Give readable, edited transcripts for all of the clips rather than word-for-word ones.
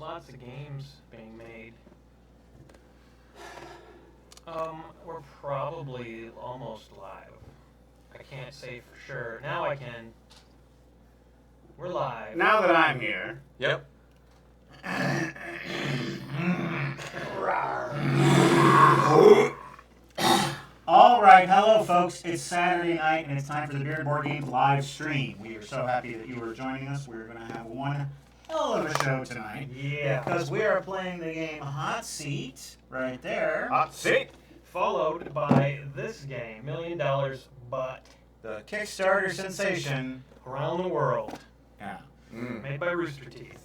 lots of games being made. We're probably almost live. I can't say for sure. Now I can. We're live. Now that I'm here. Yep. All right, hello folks. It's Saturday night and it's time for the Beer and Board Games live stream. We are so happy that you are joining us. We're going to have one hell of a show tonight. Yeah. Because we are playing the game Hot Seat right there. Hot seat. Followed by this game, $1 Million But The Kickstarter sensation. Around the World. Yeah. Made by Rooster Teeth.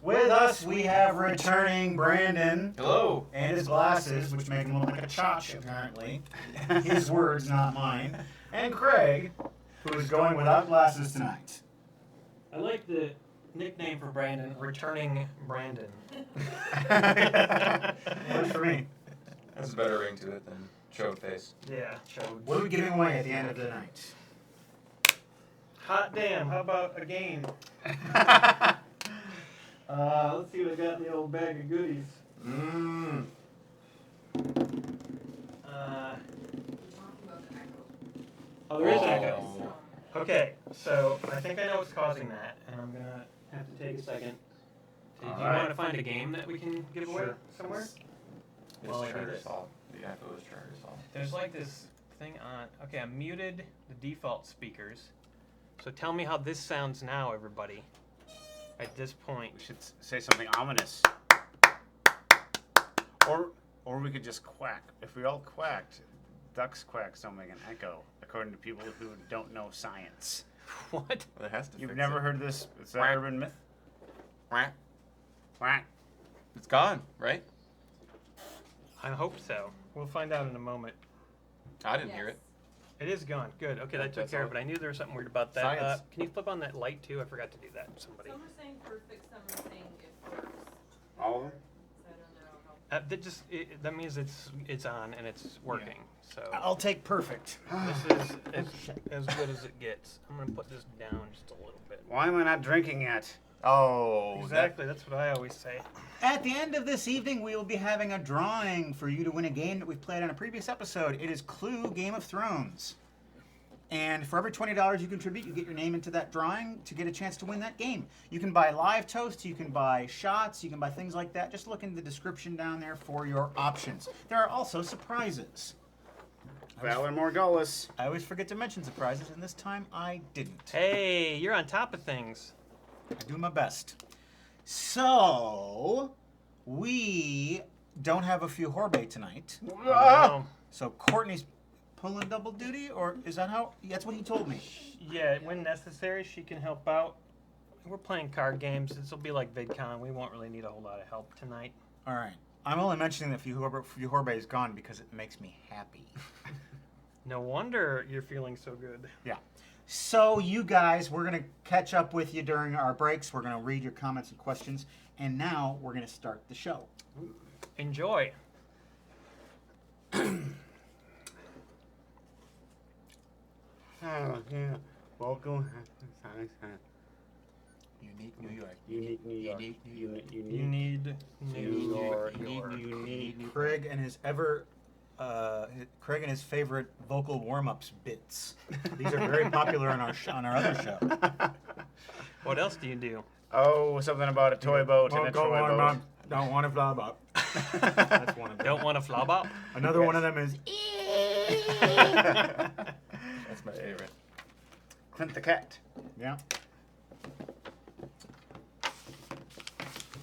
With us, we have returning Brandon. Hello. And his glasses, which make him look like a chotch, apparently. His words, not mine. And Craig, who is going without glasses tonight. I like the nickname for Brandon, Returning Brandon. Works for me. That's a better ring to it than chode face. Yeah, chode. What are we giving away at the end of the night? Hot damn, how about a game? Let's see what I got in the old bag of goodies. Oh, there is echo. Okay, so I think I know what's causing that, and I'm going to have to take a second. Do you want to find a game that we can give away somewhere? Well, I do this. The echo is charter solved. There's like this thing on. Okay, I muted the default speakers. So tell me how this sounds now, everybody. At this point. We should say something ominous. Or we could just quack. If we all quacked, ducks quack so make an echo, according to people who don't know science. What? Well, it has to. You've never heard this? It's an urban myth. Quack. Quack. It's gone, right? I hope so. We'll find out in a moment. I didn't hear it. It is gone. Good. Okay, that took That's care of all. it. I knew there was something weird about that. Science. Can you flip on that light too? I forgot to do that. Somebody. Some are saying perfect, some are saying it works. All of them? So I don't know. That means it's on and it's working. So I'll take perfect. this is as good as it gets. I'm gonna put this down just a little bit. Why am I not drinking yet? Oh, Exactly. That's what I always say. At the end of this evening, we will be having a drawing for you to win a game that we've played on a previous episode. It is Clue Game of Thrones. And for every $20 you contribute, you get your name into that drawing to get a chance to win that game. You can buy live toast, you can buy shots, you can buy things like that. Just look in the description down there for your options. There are also surprises. Valor Morghulis. I always forget to mention surprises, and this time I didn't. Hey, you're on top of things. I do my best. So, we don't have a few Horbe tonight. No. So Courtney's pulling double duty, or is that how? That's what he told me. Yeah, when necessary, she can help out. We're playing card games. This will be like VidCon. We won't really need a whole lot of help tonight. All right. I'm only mentioning that Horbe is gone because it makes me happy. No wonder you're feeling so good. Yeah. So you guys, we're going to catch up with you during our breaks. We're going to read your comments and questions. And now we're going to start the show. Enjoy. Oh, yeah. Welcome. Unique New York. Unique New York. Unique New York. You need New York. Craig and his Craig and his favorite vocal warm-ups bits. These are very popular on our other show. What else do you do? Oh, something about a toy boat and a toy boat. Don't want to flop up. That's one of them. Don't want to flop up? Another one of them is. That's my favorite. Clint the Cat. Yeah.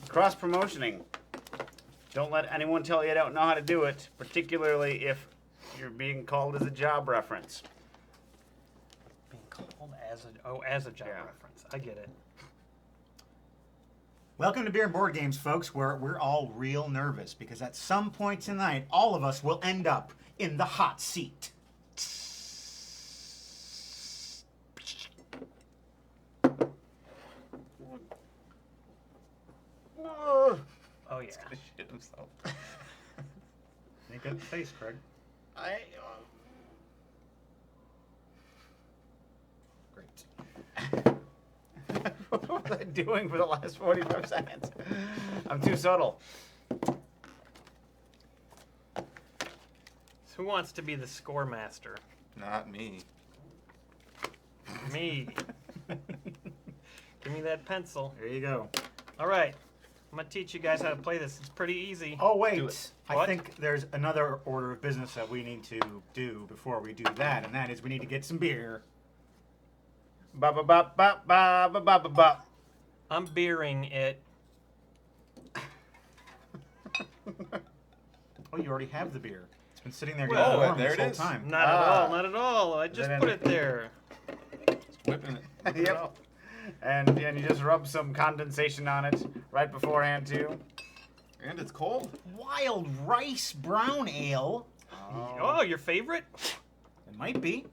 Cross-promotioning. Don't let anyone tell you don't know how to do it, particularly if you're being called as a job reference. Being called as a job Yeah. reference. I get it. Welcome to Beer and Board Games, folks, where we're all real nervous because at some point tonight, all of us will end up in the hot seat. Oh, yeah. Gonna shit himself. Make a face, Craig. Great. was I doing for the last 45 seconds? I'm too subtle. So who wants to be the score master? Not me. Me. Give me that pencil. There you go. All right. I'm going to teach you guys how to play this. It's pretty easy. Oh, Do wait. it. I What? think there's another order of business that we need to do before we do that, and that is we need to get some beer. Ba ba ba ba ba ba ba ba ba. I'm beering it. Oh, you already have the beer. It's been sitting there Well, getting warm there this it whole is. time. Not at Ah. all. Not at all. I just Then put it- it there. Whipping it. Yep. And you just rub some condensation on it right beforehand too. And it's cold. Wild rice brown ale. Oh, your favorite? It might be.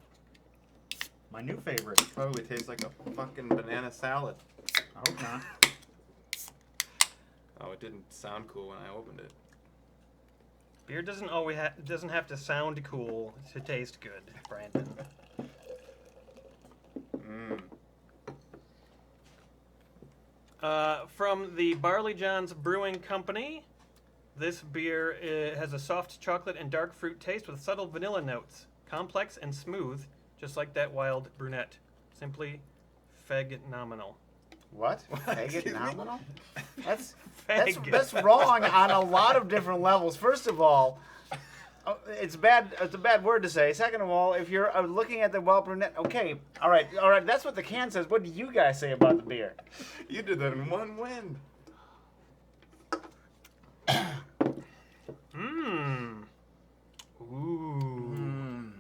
My new favorite. Probably tastes like a fucking banana salad. I hope not. Oh, it didn't sound cool when I opened it. Beer doesn't always doesn't have to sound cool to taste good, Brandon. Mmm. From the Barley John's Brewing Company, this beer has a soft chocolate and dark fruit taste with subtle vanilla notes. Complex and smooth, just like that wild brunette. Simply phenomenal. What? Excuse me? Phenomenal? That's Fag. that's wrong on a lot of different levels. First of all, it's bad. It's a bad word to say. Second of all, if you're looking at the wild brunette, okay, all right. That's what the can says. What do you guys say about the beer? You did that in one wind. Mmm. Ooh.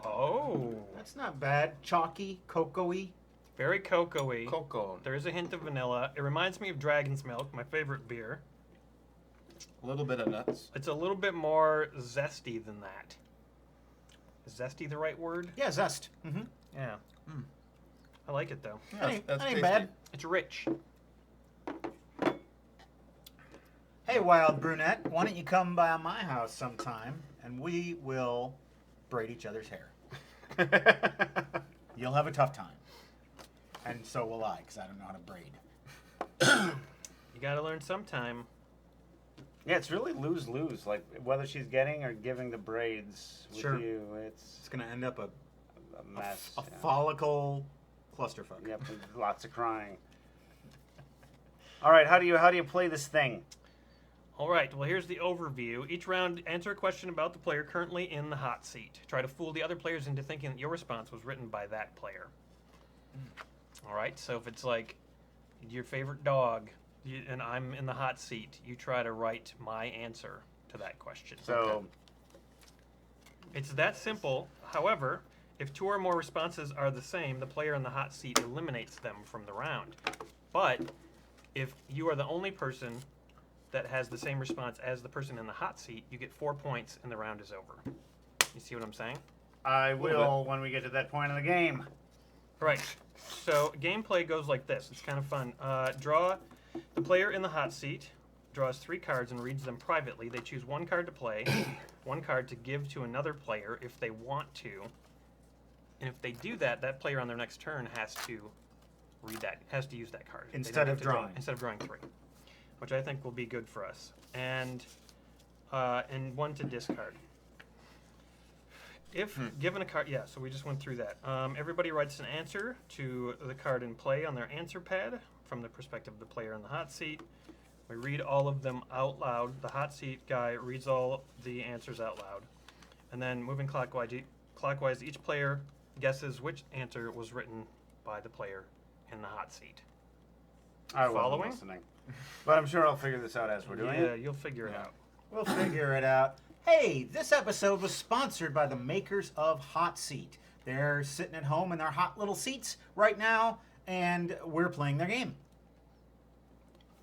Oh. That's not bad. Chalky, cocoa-y. Very cocoa-y. Cocoa. There is a hint of vanilla. It reminds me of Dragon's Milk, my favorite beer. A little bit of nuts. It's a little bit more zesty than that. Is zesty the right word? Yeah, zest. Mm-hmm. Yeah. Mm. I like it though. Yeah, That ain't tasty. bad. It's rich. Hey, wild brunette, why don't you come by my house sometime, and we will braid each other's hair. You'll have a tough time. And so will I, because I don't know how to braid. You gotta learn sometime. Yeah, it's really lose-lose. Like whether she's getting or giving the braids with Sure. you, it's It's going to end up a mess. a yeah. follicle clusterfuck. Yep, with lots of crying. All right, how do you play this thing? All right, well, here's the overview. Each round, answer a question about the player currently in the hot seat. Try to fool the other players into thinking that your response was written by that player. All right, so if it's like your favorite dog and I'm in the hot seat, you try to write my answer to that question. So, It's that simple. However, if two or more responses are the same, the player in the hot seat eliminates them from the round. But if you are the only person that has the same response as the person in the hot seat, you get 4 points and the round is over. You see what I'm saying? I little will when we get to that point in the game. Right. So gameplay goes like this. It's kind of fun. Draw the player in the hot seat draws 3 cards and reads them privately. They choose 1 card to play, 1 card to give to another player if they want to. And if they do that, that player on their next turn has to use that card. They Instead don't of get to draw- drawing. Instead of drawing 3, which I think will be good for us. And 1 to discard. If given a card, so we just went through that. Everybody writes an answer to the card in play on their answer pad from the perspective of the player in the hot seat. We read all of them out loud. The hot seat guy reads all the answers out loud. And then moving clockwise, each player guesses which answer was written by the player in the hot seat. I wasn't Following? listening. But I'm sure I'll figure this out as we're doing Yeah, it. you'll figure it Yeah. out. We'll figure it out. Hey, this episode was sponsored by the makers of Hot Seat. They're sitting at home in their hot little seats right now, and we're playing their game.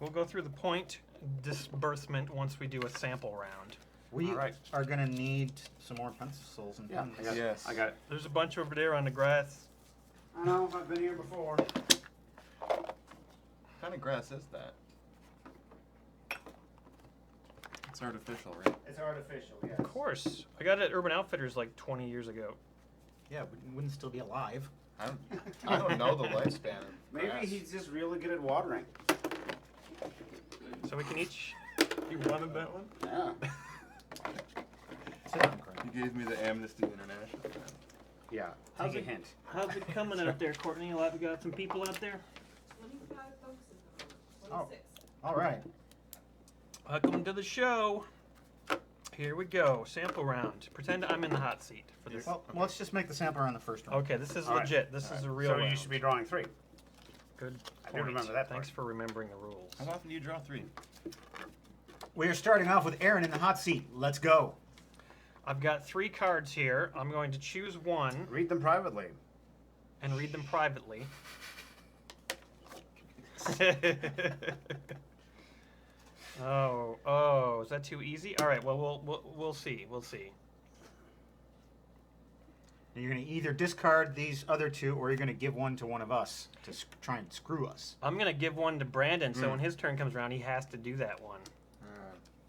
We'll go through the point disbursement once we do a sample round. We All right. are going to need some more pencils and Yeah, pens. I got Yes. it. I got it. There's a bunch over there on the grass. I know, I've been here before. What kind of grass is that? It's artificial, right? It's artificial, yes. Of course. I got it at Urban Outfitters like 20 years ago. Yeah, we wouldn't still be alive. I don't know the lifespan of Maybe grass. he's just really good at watering. So we can each. You wanted that one? Yeah. Sit down, Courtney. You gave me the Amnesty International. Yeah. How's Take a it- hint. How's it coming out there, Courtney? You got some people out there? 25 folks in the room. Oh. 26. All right. Welcome to the show. Here we go. Sample round. Pretend I'm in the hot seat for this. Well, let's just make the sample round the first round. Okay, this is All right. legit. This is a real So round. you should be drawing 3. Good I do point. remember that Thanks part. for remembering the rules. How often do you draw 3? We are starting off with Aaron in the hot seat. Let's go. I've got 3 cards here. I'm going to choose one Read them privately. and read them privately. Oh, is that too easy? All right, well, we'll see. We'll see. You're going to either discard these other 2 or you're going to give one to one of us to try and screw us. I'm going to give one to Brandon, so when his turn comes around, he has to do that one.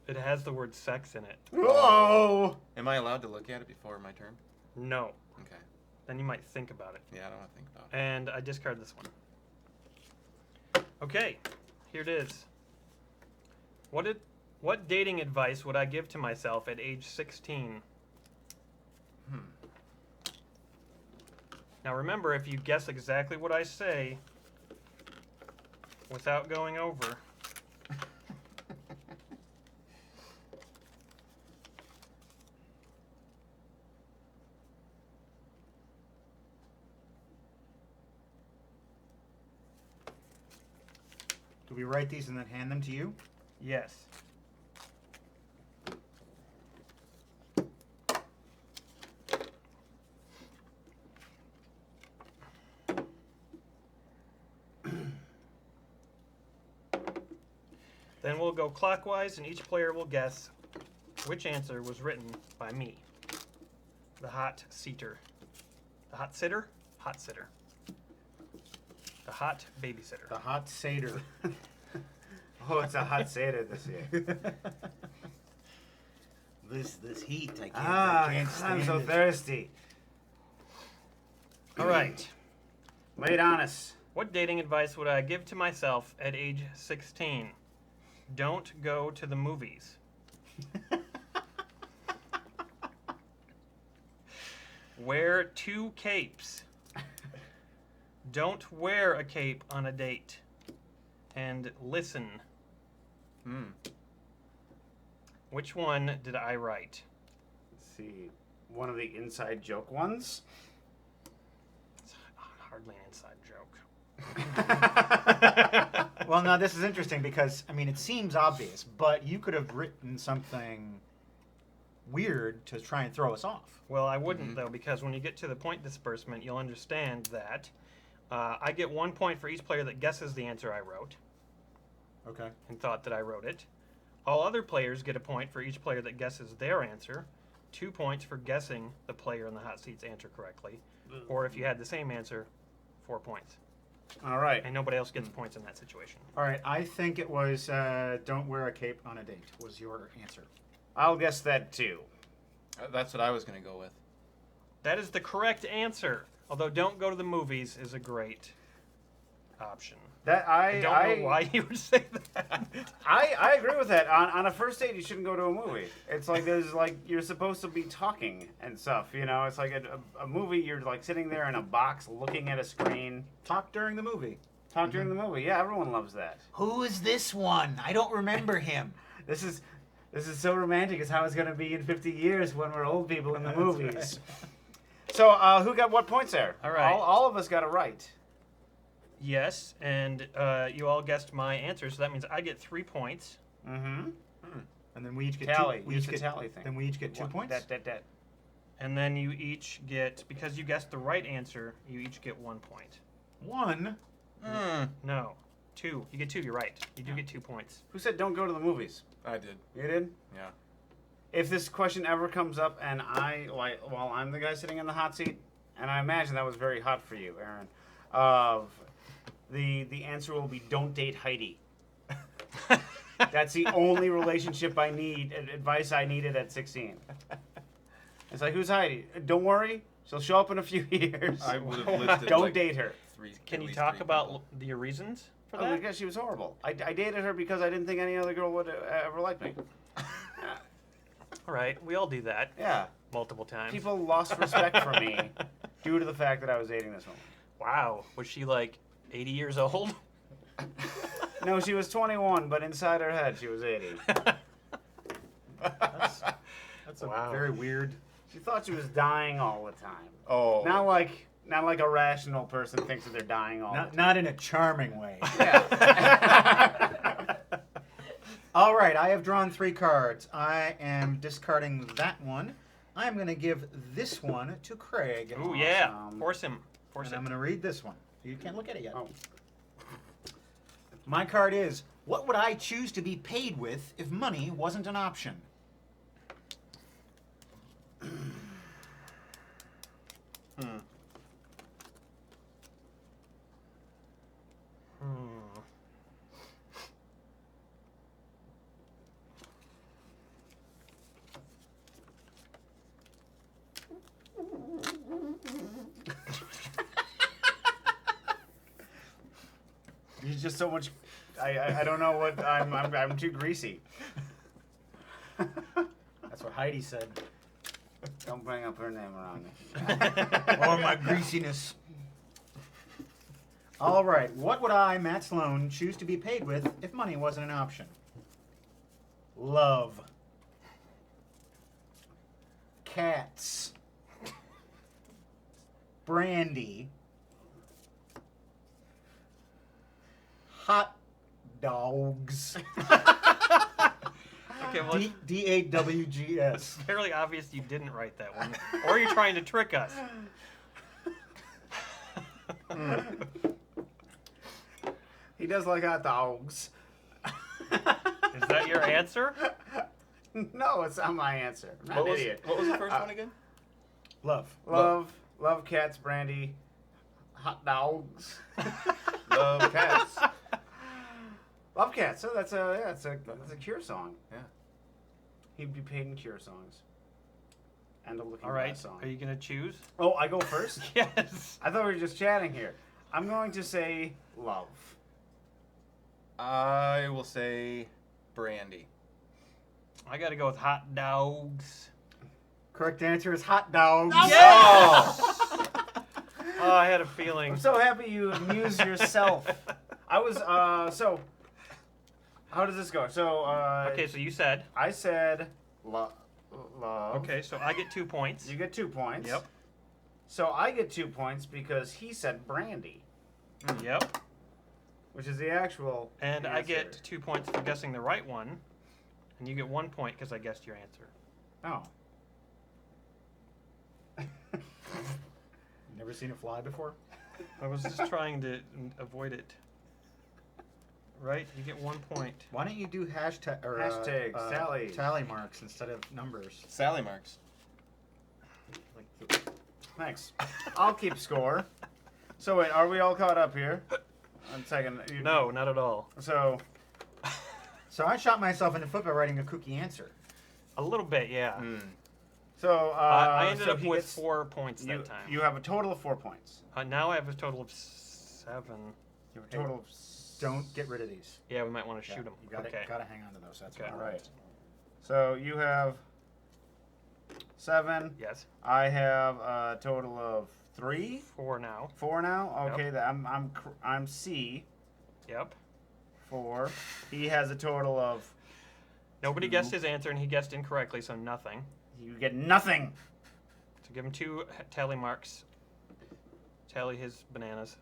It has the word sex in it. Whoa! Am I allowed to look at it before my turn? No. Okay. Then you might think about it. Yeah, I don't want to think about it. And I discard this one. Okay, here it is. What dating advice would I give to myself at age 16? Now remember, if you guess exactly what I say without going over, Do we write these and then hand them to you? yes. Then we'll go clockwise, and each player will guess which answer was written by me. The hot seater. The hot sitter? Hot sitter. The hot babysitter. The hot Seder. Oh, it's a hot Seder this year. This heat, I can't, Ah, I can't I'm stand so it. thirsty. All right. Lay it on us. What dating advice would I give to myself at age 16? Don't go to the movies. Wear 2 capes. Don't wear a cape on a date. And listen. Which one did I write? Let's see. One of the inside joke ones. It's hardly an inside joke. Well, now this is interesting because, I mean, it seems obvious, but you could have written something weird to try and throw us off. Well, I wouldn't, though, because when you get to the point disbursement, you'll understand that I get 1 point for each player that guesses the answer I wrote Okay. and thought that I wrote it. All other players get a point for each player that guesses their answer, 2 points for guessing the player in the hot seat's answer correctly, or if you had the same answer, 4 points. All right. And nobody else gets points in that situation. All right, I think it was don't wear a cape on a date was your answer. I'll guess that too. That's what I was going to go with. That is the correct answer. Although don't go to the movies is a great option. That I don't know why you would say that. I agree with that. On a first date, you shouldn't go to a movie. It's like you're supposed to be talking and stuff. You know, it's like a movie. You're like sitting there in a box looking at a screen. Talk during the movie. Talk during the movie. Yeah, everyone loves that. Who is this one? I don't remember him. This is so romantic. It's how it's gonna be in 50 years when we're old people in the movies. So who got what points there? All right. All of us got it right. Yes, and you all guessed my answer, so that means I get 3 points. Mm-hmm. And then we each get Tally. two. We Use each the get, tally thing. Then we each get 2 points. That. And then you each get, because you guessed the right answer, you each get 1 point. 1. No, 2. You get 2, you're right. You do get 2 points. Who said don't go to the movies? I did. You did? Yeah. If this question ever comes up and while I'm the guy sitting in the hot seat, and I imagine that was very hot for you, Aaron, the answer will be don't date Heidi. That's the only relationship advice I needed at 16. It's like, who's Heidi? Don't worry, She'll show up in a few years. I would have listed. Don't like date her. Can at you least talk 3 about people. the reasons for Oh, that? because she was horrible. I dated her because I didn't think any other girl would ever like me. All right, we all do that Yeah. multiple times. People lost respect for me due to the fact that I was dating this woman. Wow, was she like 80 years old? No, she was 21, but inside her head, she was 80. That's a Wow. very weird. She thought she was dying all the time. Oh. Not like a rational person thinks that they're dying all the time. Not in a charming way. Yeah. All right, I have drawn 3 cards. I am discarding that one. I am going to give this one to Craig. Ooh, yeah. Awesome. Force him. Force And him. I'm going to read this one. You can't look at it yet. Oh. My card is, what would I choose to be paid with if money wasn't an option? He's just so much. I don't know what I'm too greasy. That's what Heidi said. Don't bring up her name around me. Oh, my greasiness. All right, what would I, Matt Sloan, choose to be paid with if money wasn't an option? Love. Cats. Brandy. Hot dogs. Okay, well, it's DAWGS. fairly obvious you didn't write that one. Or you're trying to trick us. He does like hot dogs. Is that your answer? No, it's not my answer. I'm not What an was, idiot. what was the first one again? Love. Love cats, brandy, hot dogs. Love cats. Love cats. So that's a Cure song. Yeah. He'd be paid in Cure songs. And a Looking All right. Glass song. Are you going to choose? Oh, I go first? Yes. I thought we were just chatting here. I'm going to say love. I will say brandy. I got to go with hot dogs. Correct answer is hot dogs. Oh, I had a feeling. I'm so happy you amused yourself. I was, so, how does this go? So, Okay, so you said. I said love. Okay, so I get 2 points. You get 2 points. Yep. So I get 2 points because he said brandy, Yep. which is the actual And I answer. get 2 points for guessing the right one. And you get 1 point because I guessed your answer. Oh. Never seen it fly before? I was just trying to avoid it. Right? You get 1 point. Why don't you do hashtag or Hashtags, tally marks instead of numbers? Sally marks. Thanks. I'll keep score. So wait, are we all caught up here? One second. No, not at all. So So I shot myself in the foot by writing a kooky answer. A little bit, yeah. I I ended so up he with gets- 4 points that time. You have a total of 4 points. Now I have a total of 7. You have a total of Don't get rid of these. Yeah, we might want to shoot them. You gotta, Okay. gotta hang on to those. That's Okay. all All right. right. So you have 7. Yes. I have a total of 3. 4 now. 4 now. Okay, Yep. I'm C. Yep. 4. He has a total of. Nobody 2. guessed his answer, and he guessed incorrectly, so nothing. You get nothing. So give him 2 tally marks. Tally his bananas.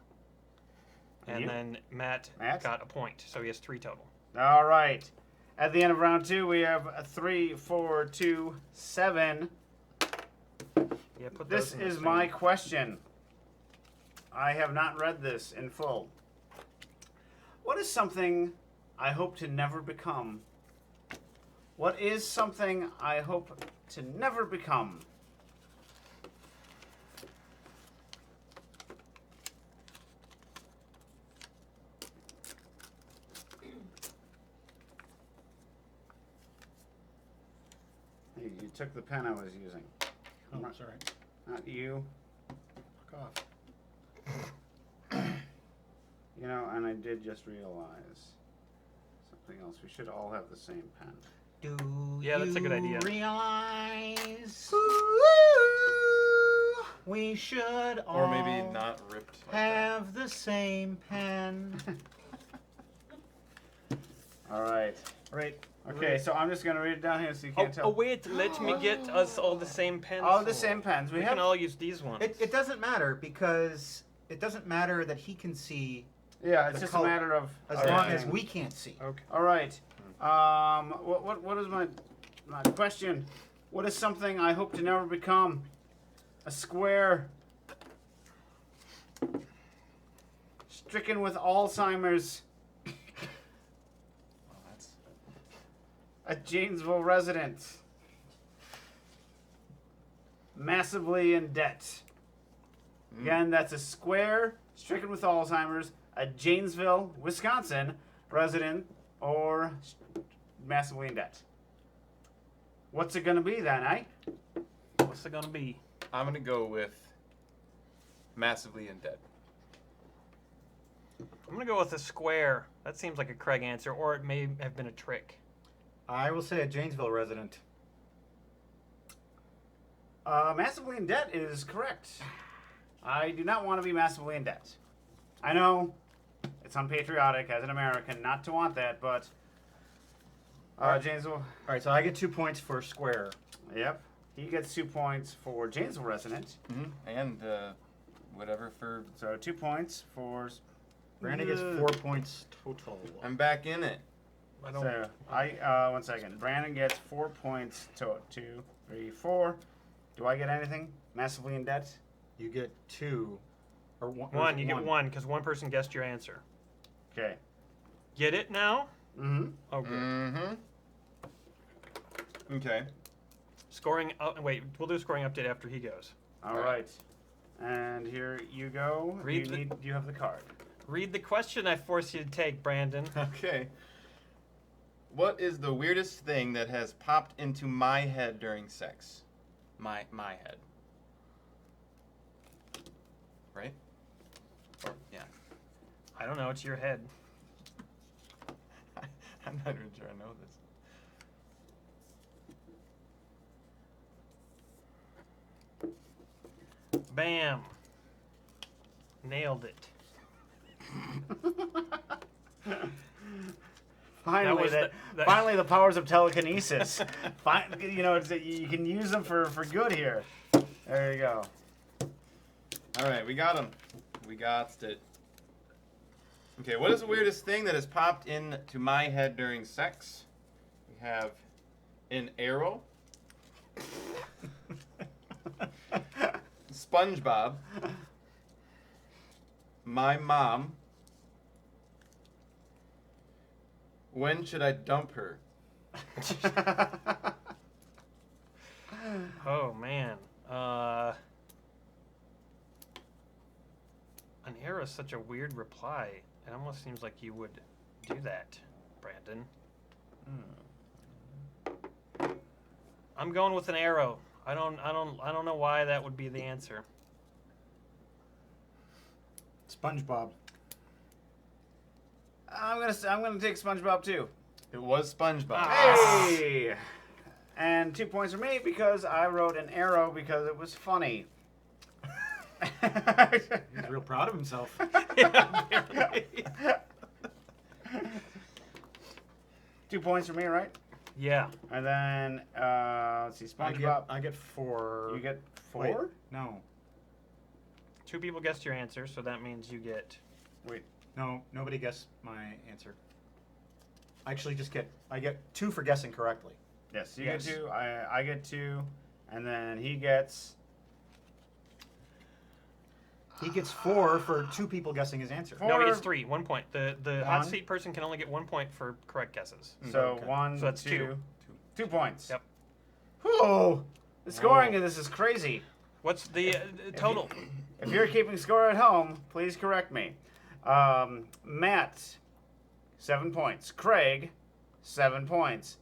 And You? then Matt got a point, so he has 3 total. All right. At the end of round 2, we have a 3, 4, 2, 7. Yeah, put This those in the is thing. my question. I have not read this in full. What is something I hope to never become? What is something I hope to never become? You took the pen I was using. Oh, sorry. Not you. Fuck off. You know, and I did just realize something else. We should all have the same pen. Do Yeah, that's a good idea. realize we should all Or maybe not ripped like that. have the same pen? All right. Right. Okay, so I'm just gonna read it down here so you can't tell. Oh wait, let me get us all the same pencil. All the same pens. We We can have. all use these ones. It doesn't matter because it doesn't matter that he can see Yeah, it's the just color. a matter of. as Okay. long as we can't see. Okay. All right. What is my question? What is something I hope to never become? A square. Stricken with Alzheimer's. Oh, that's A Janesville resident. Massively in debt. Again, that's a square, stricken with Alzheimer's, a Janesville, Wisconsin resident, or massively in debt. What's it gonna be then, eh? What's it gonna be? I'm gonna go with massively in debt. I'm gonna go with a square. That seems like a Craig answer, or it may have been a trick. I will say a Janesville resident. Massively in debt is correct. I do not want to be massively in debt. I know it's unpatriotic as an American not to want that, but Janesville. All right, so I get 2 points for square. Yep, he gets 2 points for Janesville resident. Mm-hmm. And whatever for. So 2 points for. Brandon gets 4 points total. I'm back in it. I don't. So 1 second. Brandon gets 4 points to 2, 3, 4. Do I get anything? Massively in debt? You get 2. Or one. One. You get one because one person guessed your answer. Okay. Get it now? Mm-hmm. Oh, good. Mm-hmm. Okay. Scoring. Wait, we'll do a scoring update after he goes. All right. And here you go. Read You have the card. Read the question I force you to take, Brandon. Okay. What is the weirdest thing that has popped into my head during sex? My head. Right? Or yeah. I don't know. It's your head. I'm not even sure I know this. Bam. Nailed it. Finally, was that, the- finally the powers of telekinesis. You know, you can use them for good here. There you go. All right, we got him. We got it. Okay, what is the weirdest thing that has popped into my head during sex? We have an arrow, SpongeBob, my mom. When should I dump her? Oh man. An arrow is such a weird reply. It almost seems like you would do that, Brandon. I'm going with an arrow. I don't know why that would be the answer. SpongeBob. I'm gonna take SpongeBob too. It was SpongeBob. Hey! And 2 points for me because I wrote an arrow because it was funny. He's real proud of himself. Yeah, apparently. 2 points for me, right? Yeah. And then let's see, SpongeBob. I get 4. You get 4? Wait, no. 2 people guessed your answer, so that means you get. Wait. No, nobody guessed my answer. I actually I get 2 for guessing correctly. Yes, you Yes. get 2. I get 2, and then he gets. He gets 4 for 2 people guessing his answer. Four. No, he gets 3. 1 point. The hot One. seat person can only get 1 point for correct guesses. So Okay. 1, So that's 2, 2. 2 points. Yep. Whoa! The scoring of this is crazy. What's the total? If you're keeping score at home, please correct me. Matt, 7 points. Craig, 7 points.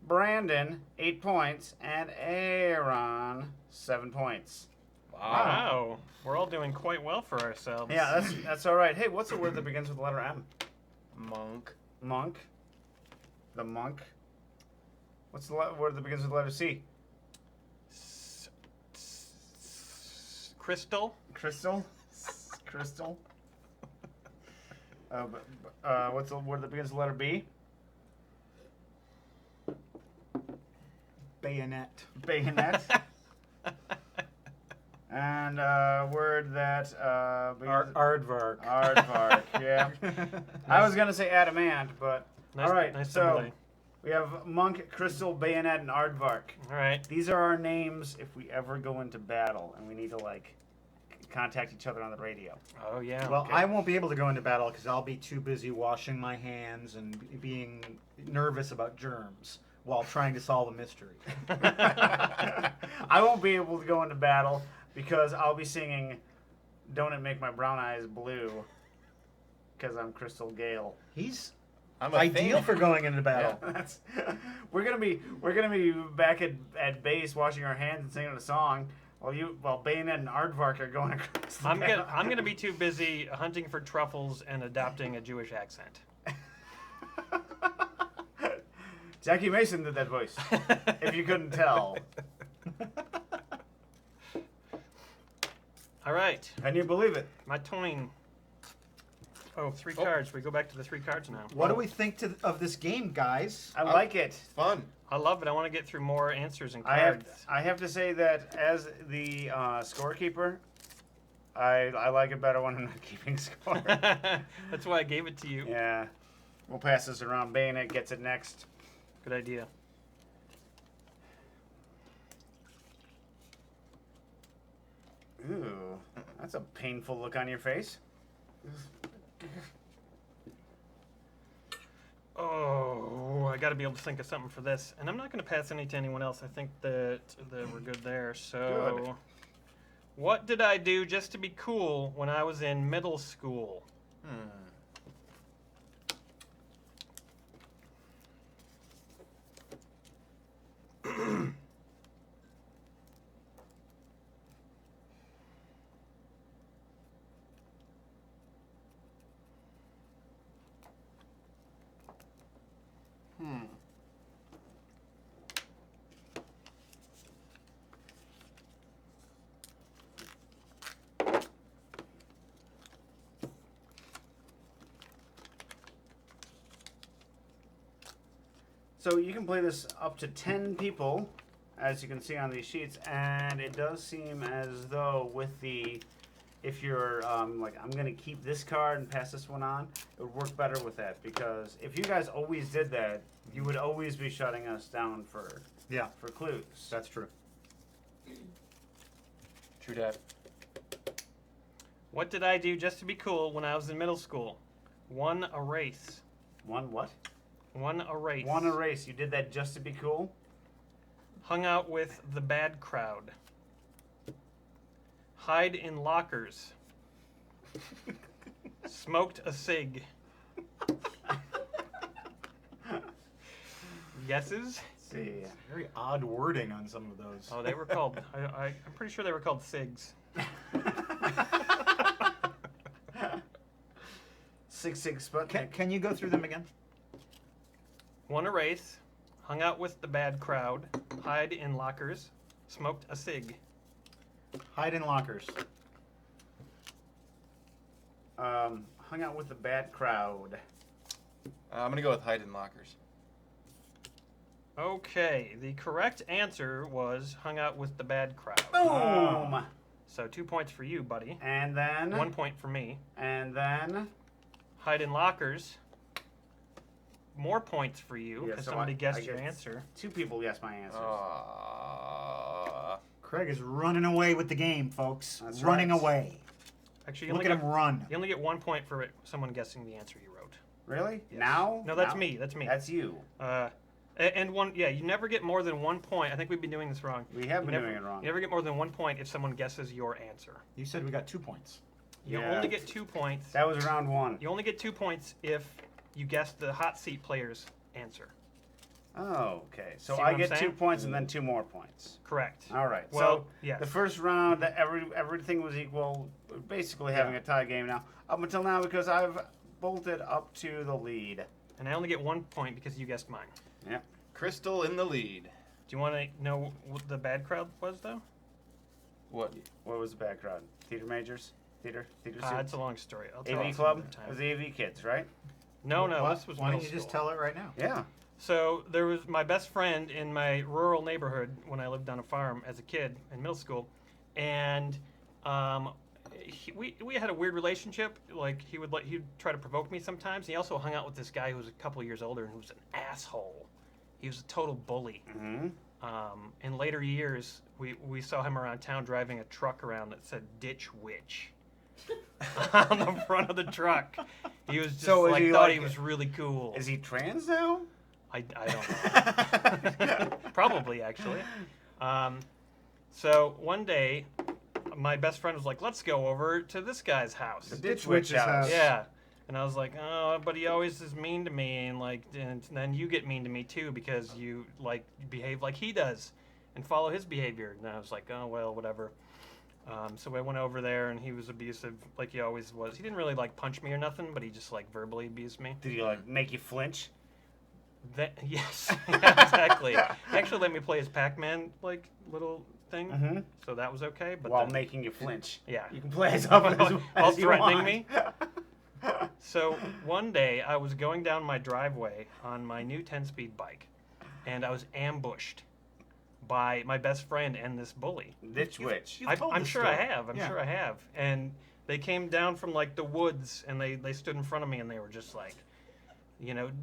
Brandon, 8 points. And Aaron, 7 points. Wow. We're all doing quite well for ourselves. Yeah, that's all right. Hey, what's the word that begins with the letter M? Monk. Monk. The monk. What's the word that begins with the letter C? Crystal. Crystal. Crystal. What's the word that begins with the letter B? Bayonet. Bayonet. And a word that Aardvark. Aardvark. Yeah. I was gonna say adamant, but Nice, all right. nice So simile. we have monk, crystal, bayonet, and aardvark. All right. These are our names if we ever go into battle and we need to contact each other on the radio. Oh yeah. Well, Okay. I won't be able to go into battle because I'll be too busy washing my hands and being nervous about germs while trying to solve a mystery. I won't be able to go into battle because I'll be singing "Don't It Make My Brown Eyes Blue" because I'm Crystal Gale. He's I'm a ideal thing. for going into battle. That's, we're gonna be back at base washing our hands and singing a song while Bayonet and Aardvark are going across the battle. I'm gonna be too busy hunting for truffles and adopting a Jewish accent. Jackie Mason did that voice. If you couldn't tell. All right. Can you believe it? My toying. Oh, 3 cards. We go back to the 3 cards now. What do we think of this game, guys? I like it. Fun. I love it. I want to get through more answers and I cards. have to say that as the scorekeeper, I like it better when I'm not keeping score. That's why I gave it to you. Yeah. We'll pass this around. Bayonet gets it next. Good idea. Ooh, that's a painful look on your face. Oh, I got to be able to think of something for this. And I'm not going to pass any to anyone else. I think that we're good there. So, Good. what did I do just to be cool when I was in middle school? So you can play this up to 10 people, as you can see on these sheets, and it does seem as though if you're like, I'm going to keep this card and pass this one on, it would work better with that, because if you guys always did that, you would always be shutting us down for clues. That's true. True dat. What did I do just to be cool when I was in middle school? Won a race. One what? Won a race. Won a race. You did that just to be cool? Hung out with the bad crowd. Hide in lockers. Smoked a cig. Guesses? Let's see. Very odd wording on some of those. Oh, they were called. I'm pretty sure they were called cigs. 6 Sputnik. Can you go through them again? Won a race. Hung out with the bad crowd. Hide in lockers. Smoked a cig. Hide in lockers. Hung out with the bad crowd. I'm gonna go with hide in lockers. Okay, the correct answer was hung out with the bad crowd. Boom! So 2 points for you, buddy. And then. 1 point for me. And then. Hide in lockers. More points for you Yeah, because so somebody I guessed your get answer. 2 people guessed my answers. Craig is running away with the game, folks. That's running right. away. Actually, you Look only, at get, him run. you only get 1 point for someone guessing the answer you wrote. Really? Yes. Now? No, that's Now? me. That's me. That's you. And one, yeah, you never get more than 1 point. I think we've been doing this wrong. We have You been never, doing it wrong. You never get more than 1 point if someone guesses your answer. You said we got 2 points. You Yeah. only get 2 points. That was round 1. You only get 2 points if you guess the hot seat player's answer. Oh, okay. So See I what I'm get 2 saying? points and then 2 more points. Correct. All right. Well, so yes. the first round, everything was equal. We're basically having a tie game now. Up until now, because I've bolted up to the lead. And I only get 1 point because you guessed mine. Yeah. Crystal in the lead. Do you want to know what the bad crowd was, though? What? What was the background? Theater majors? Theater It's students? a long story. I'll tell it AV some club? other It time. was the AV kids, right? No, no, What? this was Why don't middle you just school. tell it right now? Yeah. So there was my best friend in my rural neighborhood when I lived on a farm as a kid in middle school, and we had a weird relationship. Like he'd try to provoke me sometimes. He also hung out with this guy who was a couple years older and who was an asshole. He was a total bully. Mm-hmm. In later years, we saw him around town driving a truck around that said "Ditch Witch" on the front of the truck. He was just So is like he thought like- he was really cool. Is he trans now? I don't know. Probably, actually. So one day, my best friend was like, let's go over to this guy's house. The Ditch Witch's house. Yeah. And I was like, oh, but he always is mean to me. And then you get mean to me, too, because you, behave like he does and follow his behavior. And I was like, oh, well, whatever. So I went over there, and he was abusive like he always was. He didn't really, punch me or nothing, but he just, verbally abused me. Did he make you flinch? Yes, yeah, exactly. He actually let me play his Pac-Man little thing, Mm-hmm. so that was okay. But While then, making you flinch. yeah, You can play as up as, while as you threatening want. me. So one day I was going down my driveway on my new 10-speed bike, and I was ambushed by my best friend and this bully. Ditch Witch. You've told I'm this sure story. I have. I'm Yeah. sure I have. And they came down from the woods, and they stood in front of me, and they were just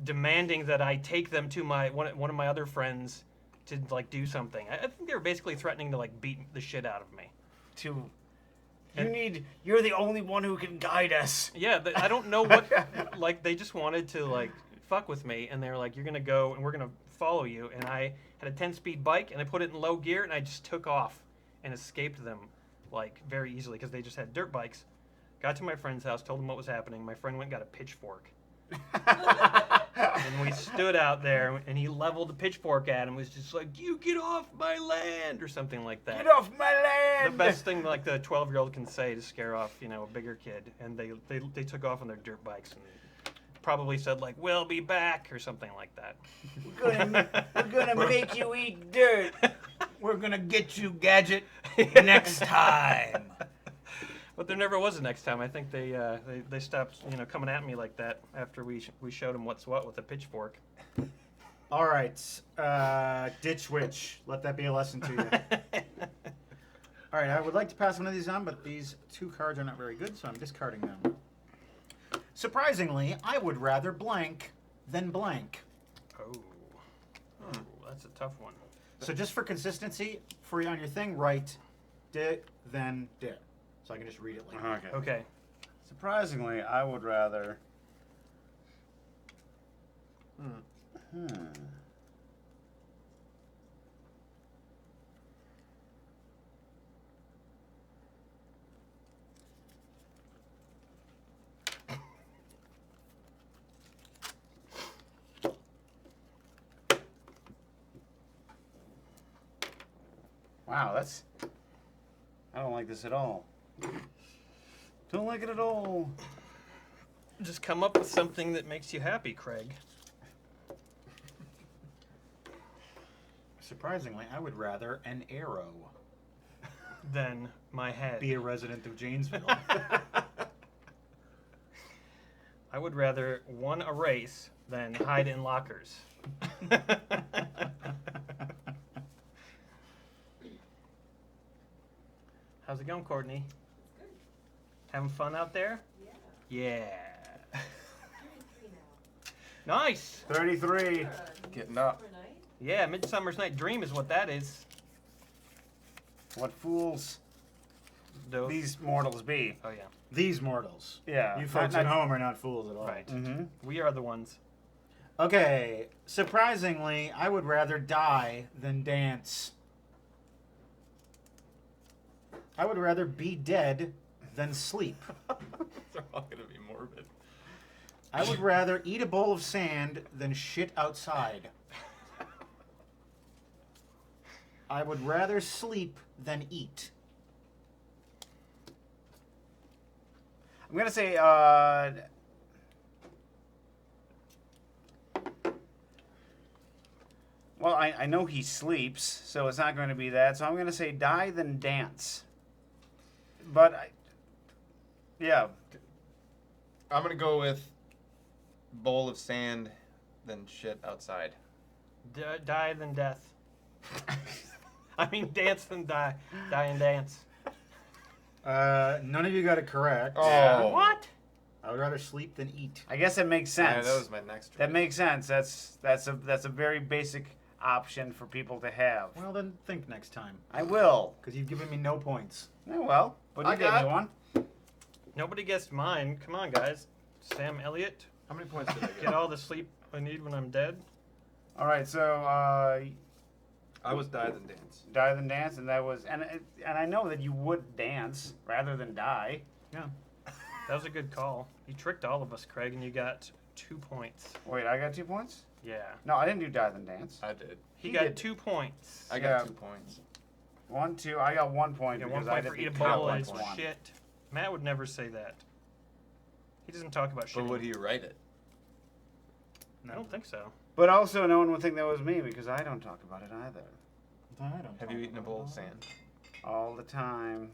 demanding that I take them to one of my other friends to do something. I think they were basically threatening to beat the shit out of me. You're the only one who can guide us. Yeah, I don't know what they just wanted to fuck with me, and they were like, you're gonna go and we're gonna follow you. And I had a 10-speed bike, and I put it in low gear, and I just took off and escaped them very easily because they just had dirt bikes. Got to my friend's house, told him what was happening. My friend went and got a pitchfork. And we stood out there, and he leveled the pitchfork at him, was just like, you get off my land, or something like that. Get off my land! The best thing the 12-year-old can say to scare off, a bigger kid. And they took off on their dirt bikes and probably said, we'll be back, or something like that. We're gonna make you eat dirt. We're gonna get you, Gadget, next time. But there never was a next time. I think they stopped coming at me like that after we showed them what's what with a pitchfork. All right, Ditch Witch. Let that be a lesson to you. All right, I would like to pass one of these on, but these 2 cards are not very good, so I'm discarding them. Surprisingly, I would rather blank than blank. Oh, that's a tough one. So just for consistency, for you on your thing, write dit, then dit. So I can just read it like that. Okay. Okay. Surprisingly, I would rather. Wow, that's. I don't like this at all. Don't like it at all. Just come up with something that makes you happy, Craig. Surprisingly, I would rather an arrow Then my head. be a resident of Janesville. I would rather one erase than hide in lockers. How's it going, Courtney? It's good. Having fun out there? Yeah. Yeah. 33 now. Nice. 33. Good. Getting up. Summer night. Yeah, Midsummer's Night Dream is what that is. What fools Those. these mortals be. Oh yeah. These mortals. Yeah. You folks at home are not fools at all. Right. Mm-hmm. We are the ones. Okay, surprisingly, I would rather die than dance. I would rather be dead than sleep. They're all gonna be morbid. I would rather eat a bowl of sand than shit outside. I would rather sleep than eat. I'm gonna say well, I know he sleeps, so it's not going to be that. So I'm gonna say die then dance. But yeah, I'm gonna go with bowl of sand, then shit outside. Die than death. I mean, dance than die. Die and dance. None of you got it correct. Oh. What? I would rather sleep than eat. I guess it makes Yeah, sense. that was my next choice. That makes sense. That's a very basic option for people to have. Well, then think next time, I will. because you've given me no points. Yeah, well, but you I gave got- me one. Nobody guessed mine. Come on, guys. Sam Elliott. How many points did I Get get? all the sleep I need when I'm dead. All right, so I was die then dance. die then dance, and that was and I know that you would dance rather than die. Yeah. That was a good call. You tricked all of us, Craig, and you got 2 points. Wait, I got 2 points? Yeah. No, I didn't do die then dance. I did. He He got did. 2 points. I got Yeah. 2 points. 1, 2. I got 1 point You got because 1 I point for eat a didn't bowl count of one his point. shit. Matt would never say that. He doesn't talk about shit. But would he write it? I don't think so. But also, no one would think that was me because I don't talk about it either. I don't Have you eaten a bowl of sand? All the time.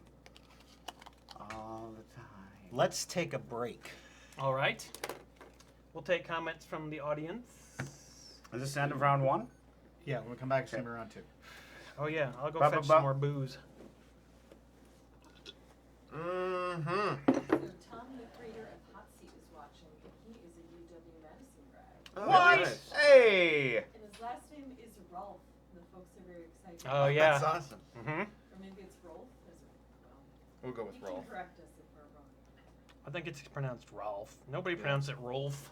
All the time. Let's take a break. All right. We'll take comments from the audience. Is this the end of round 1? Yeah, we'll come back to round 2. Oh, yeah. I'll go Ba, fetch ba, some ba. more booze. Mm-hmm. So Tom, the creator of Hot Seat, is watching, and he is a UW Madison grad. What? Nice. Hey! And his last name is Rolf. The folks are very excited. Oh, yeah. That's awesome. Mm-hmm. Or maybe it's Rolf. We'll go with You can Rolf. correct us if we're wrong. I think it's pronounced Rolf. Nobody Yeah. pronounced it Rolf.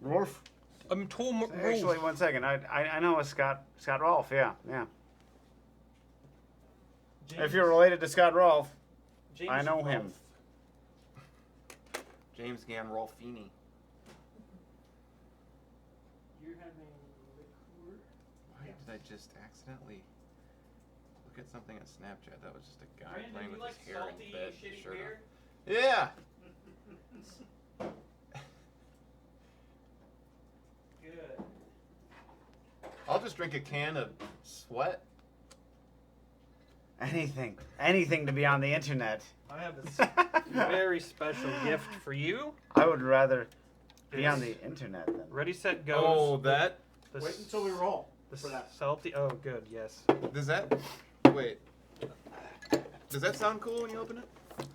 Rolf? Tom Rolf. Actually, 1 second. I know a Scott Rolf. Yeah. If you're related to Scott Rolf, James I know him. Rolfe. James Gandolfini. You're having liqueur? Why did I just accidentally look at something on Snapchat? That was just a guy Brandon, playing you with like his hair salty, in bed. shitty Shirt beer? on. Yeah. Good. I'll just drink a can of sweat. anything to be on the internet. I have a very special gift for you. I would rather be on the internet than. Ready, set, go. Oh, that The Wait until we roll. The for that. salty. Oh, good. Yes. does that wait? Does that sound cool when you open it?